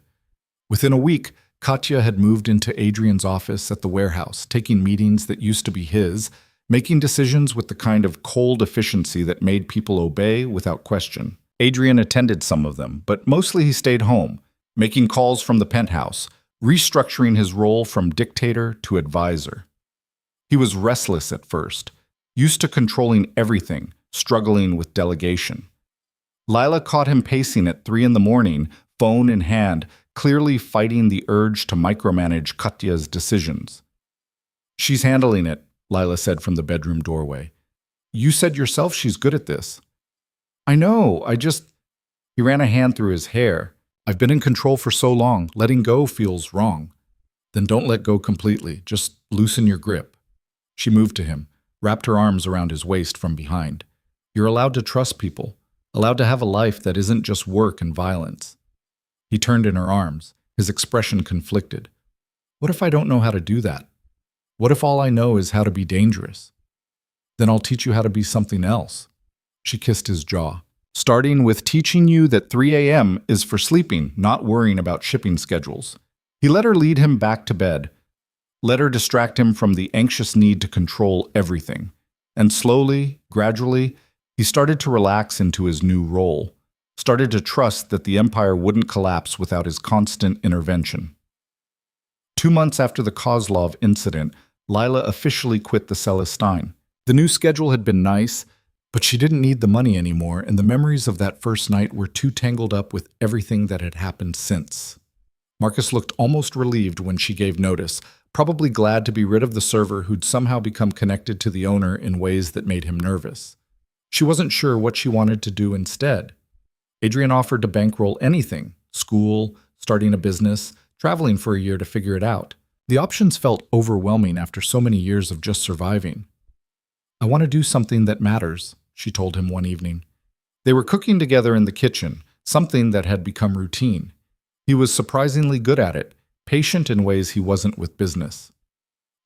Within a week, Katya had moved into Adrian's office at the warehouse, taking meetings that used to be his, making decisions with the kind of cold efficiency that made people obey without question. Adrian attended some of them, but mostly he stayed home, making calls from the penthouse, restructuring his role from dictator to advisor. He was restless at first, used to controlling everything, struggling with delegation. Lila caught him pacing at 3 a.m, phone in hand, clearly fighting the urge to micromanage Katya's decisions. She's handling it, Lila said from the bedroom doorway. You said yourself she's good at this. I know, He ran a hand through his hair. I've been in control for so long, letting go feels wrong. Then don't let go completely, just loosen your grip. She moved to him, wrapped her arms around his waist from behind. You're allowed to trust people, allowed to have a life that isn't just work and violence. He turned in her arms, his expression conflicted. What if I don't know how to do that? What if all I know is how to be dangerous? Then I'll teach you how to be something else. She kissed his jaw, starting with teaching you that 3 a.m. is for sleeping, not worrying about shipping schedules. He let her lead him back to bed, let her distract him from the anxious need to control everything. And slowly, gradually, he started to relax into his new role, started to trust that the empire wouldn't collapse without his constant intervention. 2 months after the Kozlov incident, Lila officially quit the Celestine. The new schedule had been nice, but she didn't need the money anymore, and the memories of that first night were too tangled up with everything that had happened since. Marcus looked almost relieved when she gave notice, probably glad to be rid of the server who'd somehow become connected to the owner in ways that made him nervous. She wasn't sure what she wanted to do instead. Adrian offered to bankroll anything: school, starting a business, traveling for a year to figure it out. The options felt overwhelming after so many years of just surviving. "I want to do something that matters," she told him one evening. They were cooking together in the kitchen, something that had become routine. He was surprisingly good at it, patient in ways he wasn't with business.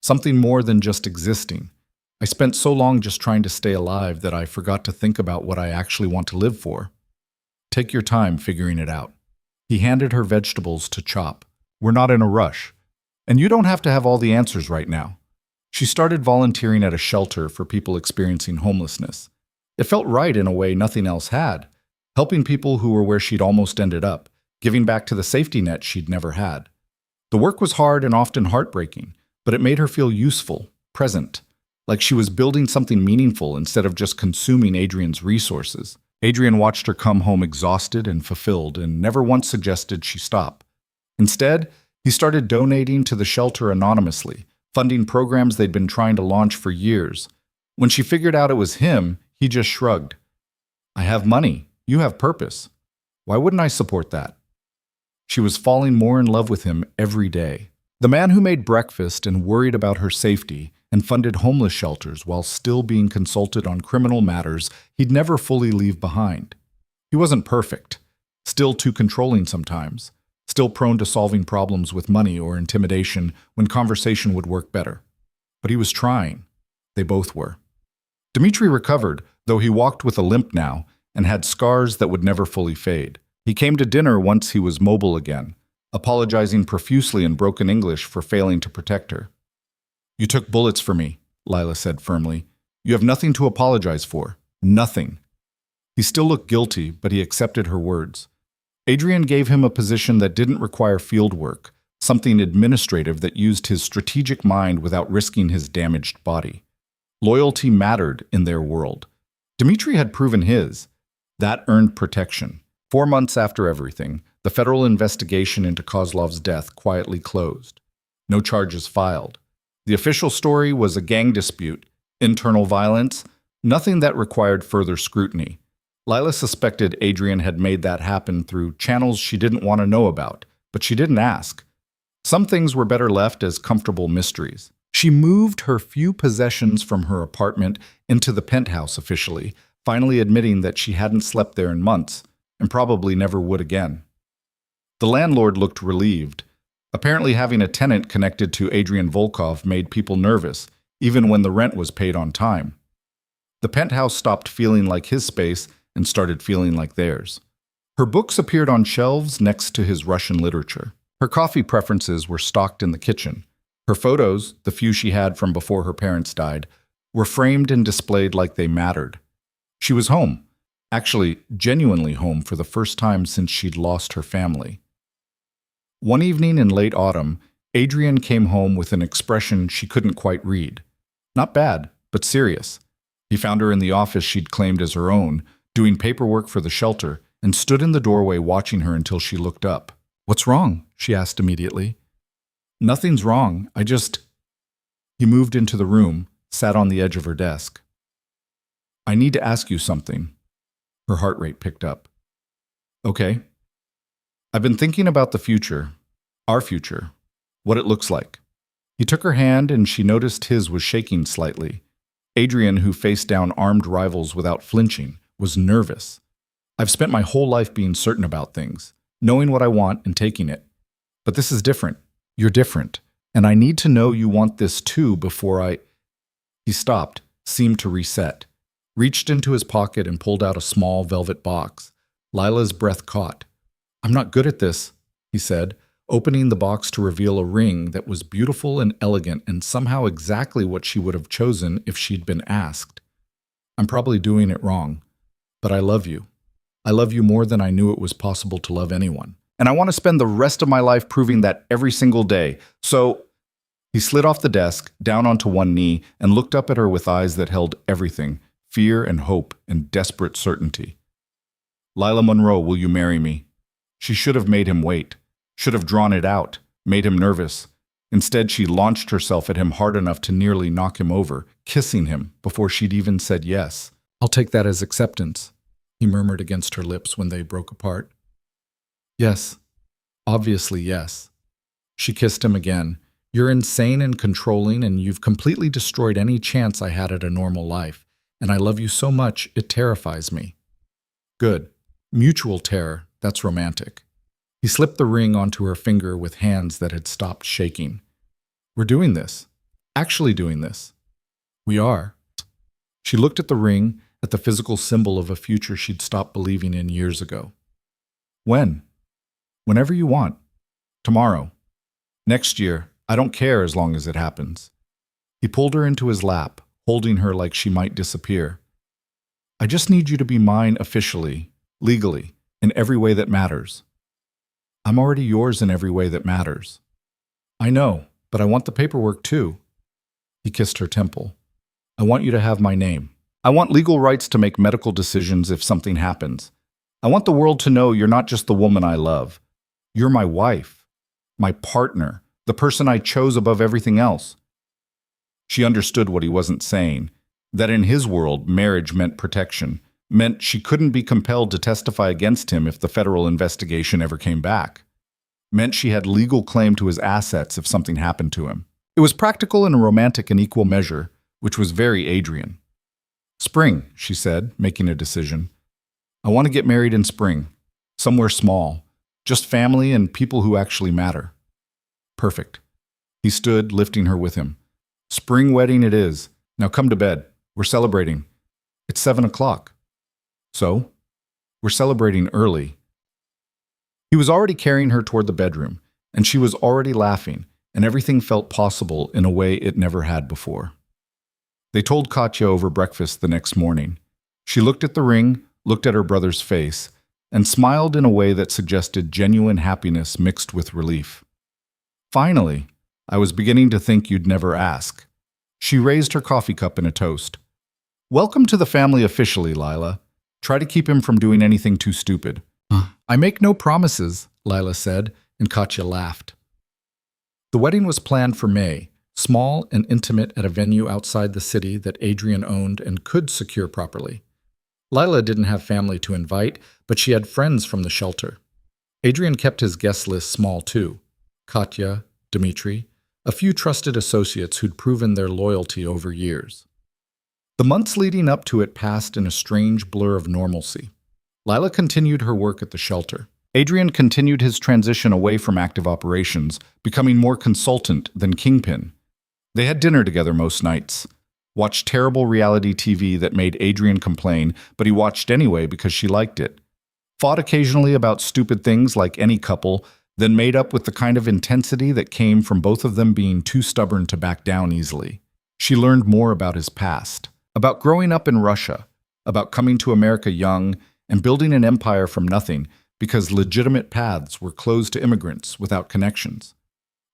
"Something more than just existing. I spent so long just trying to stay alive that I forgot to think about what I actually want to live for. Take your time figuring it out." He handed her vegetables to chop. "We're not in a rush. And you don't have to have all the answers right now." She started volunteering at a shelter for people experiencing homelessness. It felt right in a way nothing else had, helping people who were where she'd almost ended up, giving back to the safety net she'd never had. The work was hard and often heartbreaking, but it made her feel useful, present, like she was building something meaningful instead of just consuming Adrian's resources. Adrian watched her come home exhausted and fulfilled and never once suggested she stop. Instead, he started donating to the shelter anonymously, funding programs they'd been trying to launch for years. When she figured out it was him, he just shrugged. "I have money. You have purpose. Why wouldn't I support that?" She was falling more in love with him every day. The man who made breakfast and worried about her safety and funded homeless shelters while still being consulted on criminal matters he'd never fully leave behind. He wasn't perfect, still too controlling sometimes, still prone to solving problems with money or intimidation when conversation would work better. But he was trying. They both were. Dmitri recovered, though he walked with a limp now and had scars that would never fully fade. He came to dinner once he was mobile again, apologizing profusely in broken English for failing to protect her. "You took bullets for me," Lila said firmly. "You have nothing to apologize for. Nothing." He still looked guilty, but he accepted her words. Adrian gave him a position that didn't require field work, something administrative that used his strategic mind without risking his damaged body. Loyalty mattered in their world. Dmitri had proven his. That earned protection. 4 months after everything, the federal investigation into Kozlov's death quietly closed. No charges filed. The official story was a gang dispute, internal violence, nothing that required further scrutiny. Lila suspected Adrian had made that happen through channels she didn't want to know about, but she didn't ask. Some things were better left as comfortable mysteries. She moved her few possessions from her apartment into the penthouse officially, finally admitting that she hadn't slept there in months, and probably never would again. The landlord looked relieved. Apparently having a tenant connected to Adrian Volkov made people nervous, even when the rent was paid on time. The penthouse stopped feeling like his space and started feeling like theirs. Her books appeared on shelves next to his Russian literature. Her coffee preferences were stocked in the kitchen. Her photos, the few she had from before her parents died, were framed and displayed like they mattered. She was home, actually genuinely home for the first time since she'd lost her family. One evening in late autumn, Adrian came home with an expression she couldn't quite read. Not bad, but serious. He found her in the office she'd claimed as her own, doing paperwork for the shelter, and stood in the doorway watching her until she looked up. "What's wrong?" she asked immediately. "Nothing's wrong. He moved into the room, sat on the edge of her desk. "I need to ask you something." Her heart rate picked up. "Okay." "I've been thinking about the future, our future, what it looks like." He took her hand and she noticed his was shaking slightly. Adrian, who faced down armed rivals without flinching, was nervous. "I've spent my whole life being certain about things, knowing what I want and taking it. But this is different. You're different. And I need to know you want this too before I—" He stopped, seemed to reset, reached into his pocket and pulled out a small velvet box. Lila's breath caught. "I'm not good at this," he said, opening the box to reveal a ring that was beautiful and elegant and somehow exactly what she would have chosen if she'd been asked. I'm probably doing it wrong, but I love you. I love you more than I knew it was possible to love anyone. And I want to spend the rest of my life proving that every single day. So he slid off the desk, down onto one knee, and looked up at her with eyes that held everything, fear and hope and desperate certainty. Lila Monroe, will you marry me? She should have made him wait, should have drawn it out, made him nervous. Instead, she launched herself at him hard enough to nearly knock him over, kissing him before she'd even said yes. I'll take that as acceptance, he murmured against her lips when they broke apart. Yes, obviously yes. She kissed him again. You're insane and controlling, and you've completely destroyed any chance I had at a normal life. And I love you so much, it terrifies me. Good. Mutual terror, that's romantic. He slipped the ring onto her finger with hands that had stopped shaking. We're doing this. Actually doing this. We are. She looked at the ring, at the physical symbol of a future she'd stopped believing in years ago. When? Whenever you want. Tomorrow. Next year. I don't care as long as it happens. He pulled her into his lap, holding her like she might disappear. I just need you to be mine officially, legally, in every way that matters. I'm already yours in every way that matters. I know, but I want the paperwork too. He kissed her temple. I want you to have my name. I want legal rights to make medical decisions if something happens. I want the world to know you're not just the woman I love. You're my wife, my partner, the person I chose above everything else. She understood what he wasn't saying, that in his world, marriage meant protection, meant she couldn't be compelled to testify against him if the federal investigation ever came back, meant she had legal claim to his assets if something happened to him. It was practical and romantic in equal measure, which was very Adrian. Spring, she said, making a decision. I want to get married in spring, somewhere small, just family and people who actually matter. Perfect. He stood, lifting her with him. Spring wedding it is. Now come to bed. We're celebrating. It's 7 o'clock. So? We're celebrating early. He was already carrying her toward the bedroom, and she was already laughing, and everything felt possible in a way it never had before. They told Katya over breakfast the next morning. She looked at the ring, looked at her brother's face, and smiled in a way that suggested genuine happiness mixed with relief. Finally, I was beginning to think you'd never ask. She raised her coffee cup in a toast. Welcome to the family officially, Lila. Try to keep him from doing anything too stupid. I make no promises, Lila said, and Katya laughed. The wedding was planned for May, small and intimate at a venue outside the city that Adrian owned and could secure properly. Lila didn't have family to invite, but she had friends from the shelter. Adrian kept his guest list small too. Katya, Dmitri, a few trusted associates who'd proven their loyalty over years. The months leading up to it passed in a strange blur of normalcy. Lila continued her work at the shelter. Adrian continued his transition away from active operations, becoming more consultant than kingpin. They had dinner together most nights, watched terrible reality TV that made Adrian complain, but he watched anyway because she liked it, fought occasionally about stupid things like any couple, then made up with the kind of intensity that came from both of them being too stubborn to back down easily. She learned more about his past, about growing up in Russia, about coming to America young and building an empire from nothing because legitimate paths were closed to immigrants without connections,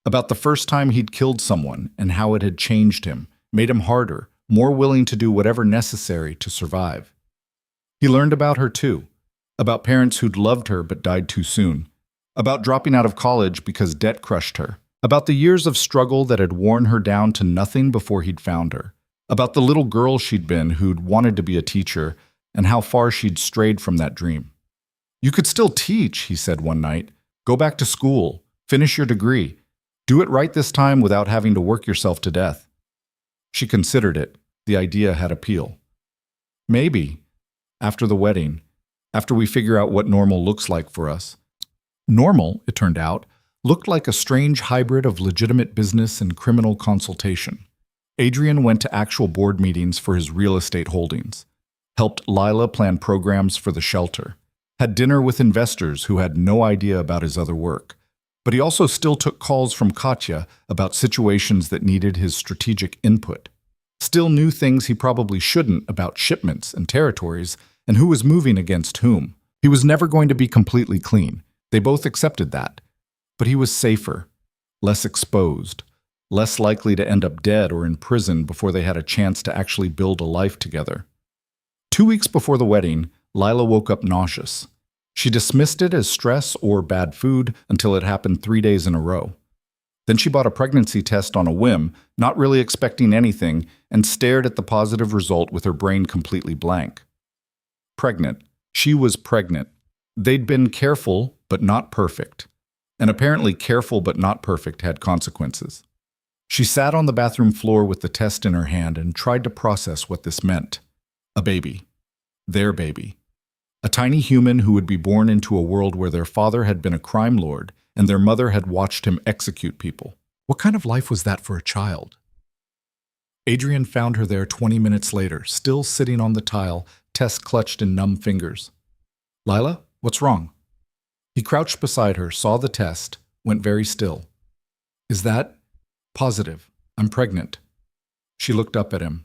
about the first time he'd killed someone and how it had changed him, made him harder, more willing to do whatever necessary to survive. He learned about her too, about parents who'd loved her but died too soon, about dropping out of college because debt crushed her, about the years of struggle that had worn her down to nothing before he'd found her, about the little girl she'd been who'd wanted to be a teacher and how far she'd strayed from that dream. You could still teach, he said one night. Go back to school, finish your degree, do it right this time without having to work yourself to death. She considered it. The idea had appeal. Maybe, after the wedding, after we figure out what normal looks like for us. Normal, it turned out, looked like a strange hybrid of legitimate business and criminal consultation. Adrian went to actual board meetings for his real estate holdings, helped Lila plan programs for the shelter, had dinner with investors who had no idea about his other work. But he also still took calls from Katya about situations that needed his strategic input. Still knew things he probably shouldn't about shipments and territories and who was moving against whom. He was never going to be completely clean. They both accepted that. But he was safer, less exposed, less likely to end up dead or in prison before they had a chance to actually build a life together. 2 weeks before the wedding, Lila woke up nauseous. She dismissed it as stress or bad food until it happened 3 days in a row. Then she bought a pregnancy test on a whim, not really expecting anything, and stared at the positive result with her brain completely blank. Pregnant. She was pregnant. They'd been careful, but not perfect. And apparently careful but not perfect had consequences. She sat on the bathroom floor with the test in her hand and tried to process what this meant. A baby. Their baby. A tiny human who would be born into a world where their father had been a crime lord and their mother had watched him execute people. What kind of life was that for a child? Adrian found her there 20 minutes later, still sitting on the tile, Tess clutched in numb fingers. Lila, what's wrong? He crouched beside her, saw the test, went very still. Is that positive? I'm pregnant. She looked up at him.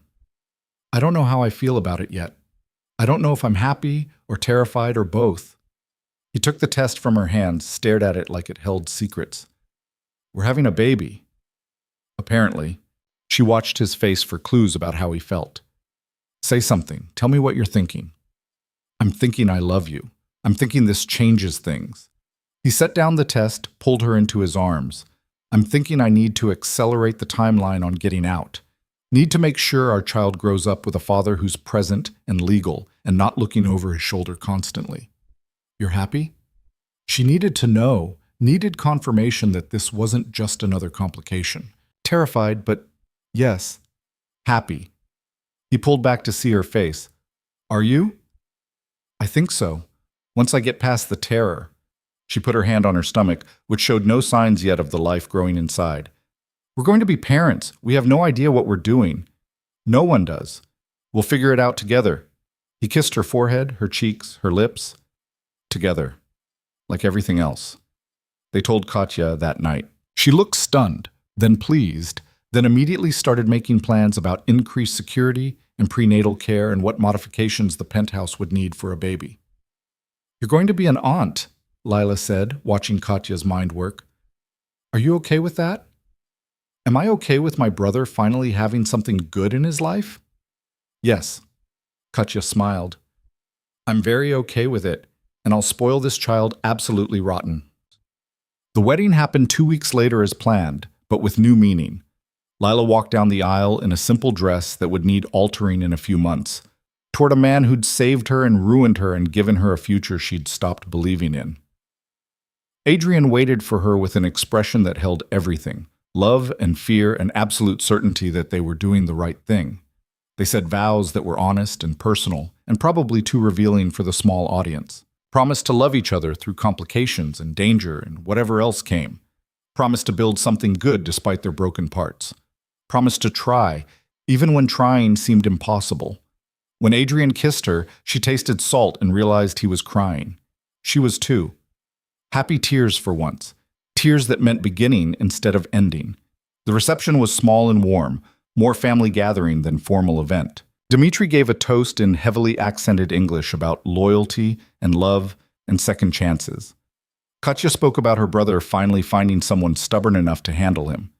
I don't know how I feel about it yet. I don't know if I'm happy or terrified or both. He took the test from her hands, stared at it like it held secrets. We're having a baby. Apparently. She watched his face for clues about how he felt. Say something. Tell me what you're thinking. I'm thinking I love you. I'm thinking this changes things. He set down the test, pulled her into his arms. I'm thinking I need to accelerate the timeline on getting out. Need to make sure our child grows up with a father who's present and legal and not looking over his shoulder constantly. You're happy? She needed to know, needed confirmation that this wasn't just another complication. Terrified, but yes, happy. He pulled back to see her face. Are you? I think so. Once I get past the terror. She put her hand on her stomach, which showed no signs yet of the life growing inside. We're going to be parents. We have no idea what we're doing. No one does. We'll figure it out together. He kissed her forehead, her cheeks, her lips. Together. Like everything else. They told Katya that night. She looked stunned, then pleased, then immediately started making plans about increased security and prenatal care and what modifications the penthouse would need for a baby. You're going to be an aunt, Lila said, watching Katya's mind work. Are you okay with that? Am I okay with my brother finally having something good in his life? Yes. Katya smiled. I'm very okay with it, and I'll spoil this child absolutely rotten. The wedding happened 2 weeks later as planned, but with new meaning. Lila walked down the aisle in a simple dress that would need altering in a few months, toward a man who'd saved her and ruined her and given her a future she'd stopped believing in. Adrian waited for her with an expression that held everything, love and fear and absolute certainty that they were doing the right thing. They said vows that were honest and personal, and probably too revealing for the small audience. Promised to love each other through complications and danger and whatever else came. Promised to build something good despite their broken parts. Promised to try, even when trying seemed impossible. When Adrian kissed her, she tasted salt and realized he was crying. She was too. Happy tears for once. Tears that meant beginning instead of ending. The reception was small and warm, more family gathering than formal event. Dmitri gave a toast in heavily accented English about loyalty and love and second chances. Katya spoke about her brother finally finding someone stubborn enough to handle him.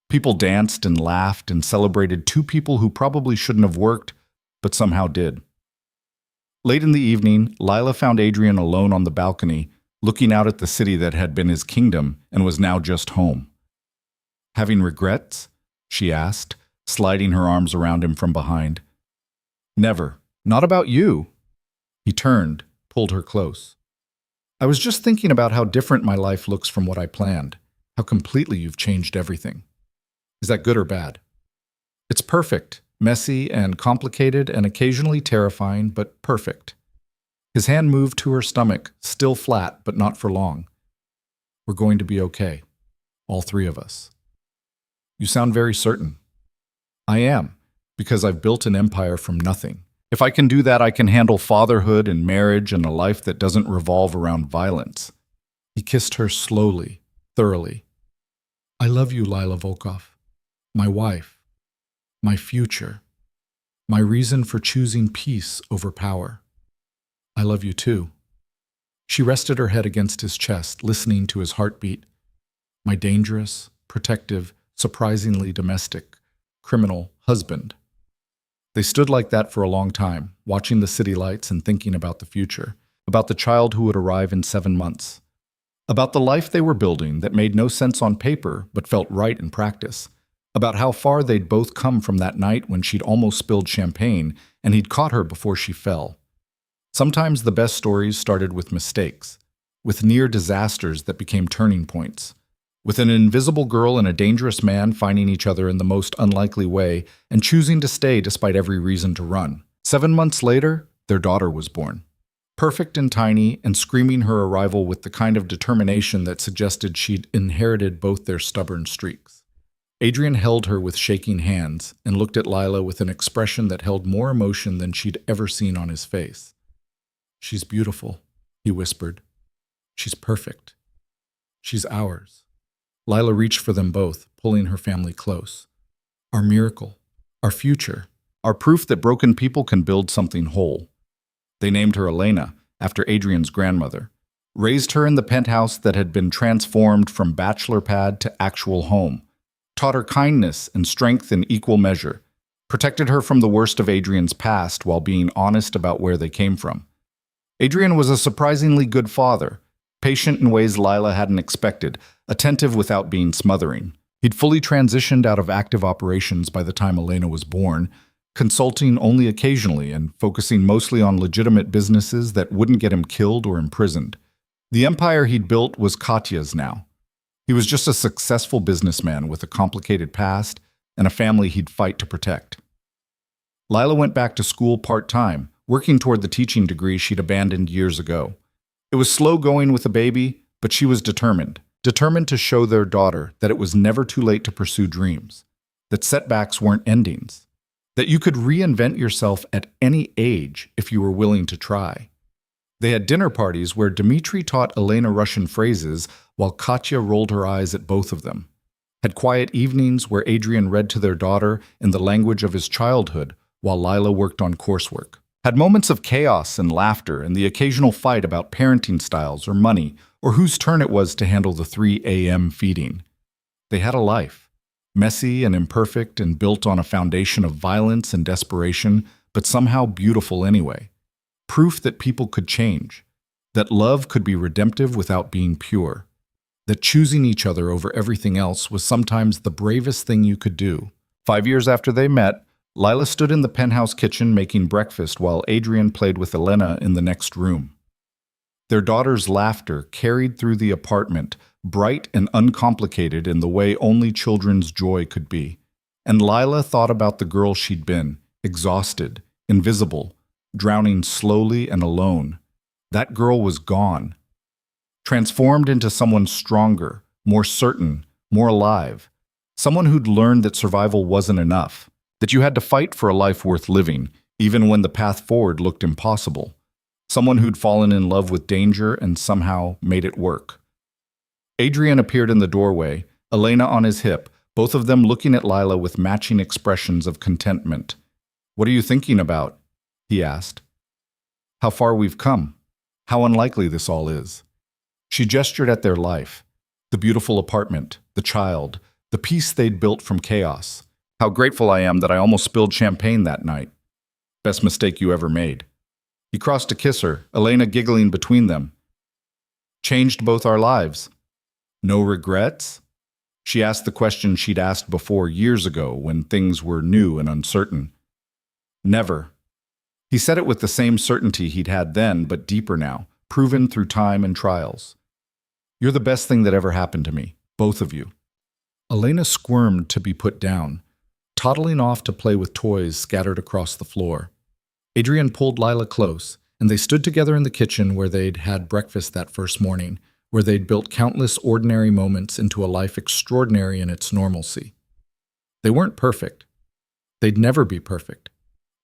People danced and laughed and celebrated two people who probably shouldn't have worked, but somehow did. Late in the evening, Lila found Adrian alone on the balcony, looking out at the city that had been his kingdom and was now just home. Having regrets? She asked, sliding her arms around him from behind. Never. Not about you. He turned, pulled her close. I was just thinking about how different my life looks from what I planned, how completely you've changed everything. Is that good or bad? It's perfect, messy and complicated and occasionally terrifying, but perfect. His hand moved to her stomach, still flat, but not for long. We're going to be okay. All three of us. You sound very certain. I am, because I've built an empire from nothing. If I can do that, I can handle fatherhood and marriage and a life that doesn't revolve around violence. He kissed her slowly, thoroughly. I love you, Lila Volkov. My wife. My future. My reason for choosing peace over power. I love you too. She rested her head against his chest, listening to his heartbeat. My dangerous, protective, surprisingly domestic, criminal husband. They stood like that for a long time, watching the city lights and thinking about the future, about the child who would arrive in 7 months, about the life they were building that made no sense on paper but felt right in practice, about how far they'd both come from that night when she'd almost spilled champagne and he'd caught her before she fell. Sometimes the best stories started with mistakes, with near disasters that became turning points, with an invisible girl and a dangerous man finding each other in the most unlikely way and choosing to stay despite every reason to run. 7 months later, their daughter was born. Perfect and tiny, and screaming her arrival with the kind of determination that suggested she'd inherited both their stubborn streaks. Adrian held her with shaking hands and looked at Lila with an expression that held more emotion than she'd ever seen on his face. She's beautiful, he whispered. She's perfect. She's ours. Lila reached for them both, pulling her family close. Our miracle, our future, our proof that broken people can build something whole. They named her Elena, after Adrian's grandmother, raised her in the penthouse that had been transformed from bachelor pad to actual home, taught her kindness and strength in equal measure, protected her from the worst of Adrian's past while being honest about where they came from. Adrian was a surprisingly good father, patient in ways Lila hadn't expected, attentive without being smothering. He'd fully transitioned out of active operations by the time Elena was born, consulting only occasionally and focusing mostly on legitimate businesses that wouldn't get him killed or imprisoned. The empire he'd built was Katya's now. He was just a successful businessman with a complicated past and a family he'd fight to protect. Lila went back to school part-time, working toward the teaching degree she'd abandoned years ago. It was slow going with a baby, but she was determined to show their daughter that it was never too late to pursue dreams, that setbacks weren't endings, that you could reinvent yourself at any age if you were willing to try. They had dinner parties where Dmitri taught Elena Russian phrases while Katya rolled her eyes at both of them, had quiet evenings where Adrian read to their daughter in the language of his childhood while Lila worked on coursework, had moments of chaos and laughter and the occasional fight about parenting styles or money or whose turn it was to handle the 3 a.m. feeding. They had a life, messy and imperfect and built on a foundation of violence and desperation, but somehow beautiful anyway. Proof that people could change, that love could be redemptive without being pure, that choosing each other over everything else was sometimes the bravest thing you could do. 5 years after they met, Lila stood in the penthouse kitchen making breakfast while Adrian played with Elena in the next room. Their daughter's laughter carried through the apartment, bright and uncomplicated in the way only children's joy could be. And Lila thought about the girl she'd been, exhausted, invisible, drowning slowly and alone. That girl was gone, transformed into someone stronger, more certain, more alive, someone who'd learned that survival wasn't enough, that you had to fight for a life worth living, even when the path forward looked impossible. Someone who'd fallen in love with danger and somehow made it work. Adrian appeared in the doorway, Elena on his hip, both of them looking at Lila with matching expressions of contentment. "What are you thinking about?" he asked. "How far we've come. How unlikely this all is." She gestured at their life, the beautiful apartment, the child, the peace they'd built from chaos. "How grateful I am that I almost spilled champagne that night. Best mistake you ever made." He crossed to kiss her, Elena giggling between them. "Changed both our lives. No regrets?" She asked the question she'd asked before years ago when things were new and uncertain. "Never." He said it with the same certainty he'd had then, but deeper now, proven through time and trials. "You're the best thing that ever happened to me, both of you." Elena squirmed to be put down, toddling off to play with toys scattered across the floor. Adrian pulled Lila close, and they stood together in the kitchen where they'd had breakfast that first morning, where they'd built countless ordinary moments into a life extraordinary in its normalcy. They weren't perfect. They'd never be perfect.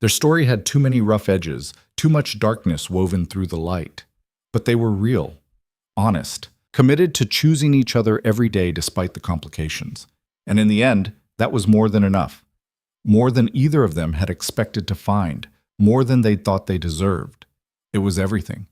Their story had too many rough edges, too much darkness woven through the light. But they were real, honest, committed to choosing each other every day despite the complications. And in the end, that was more than enough. More than either of them had expected to find, more than they thought they deserved. It was everything.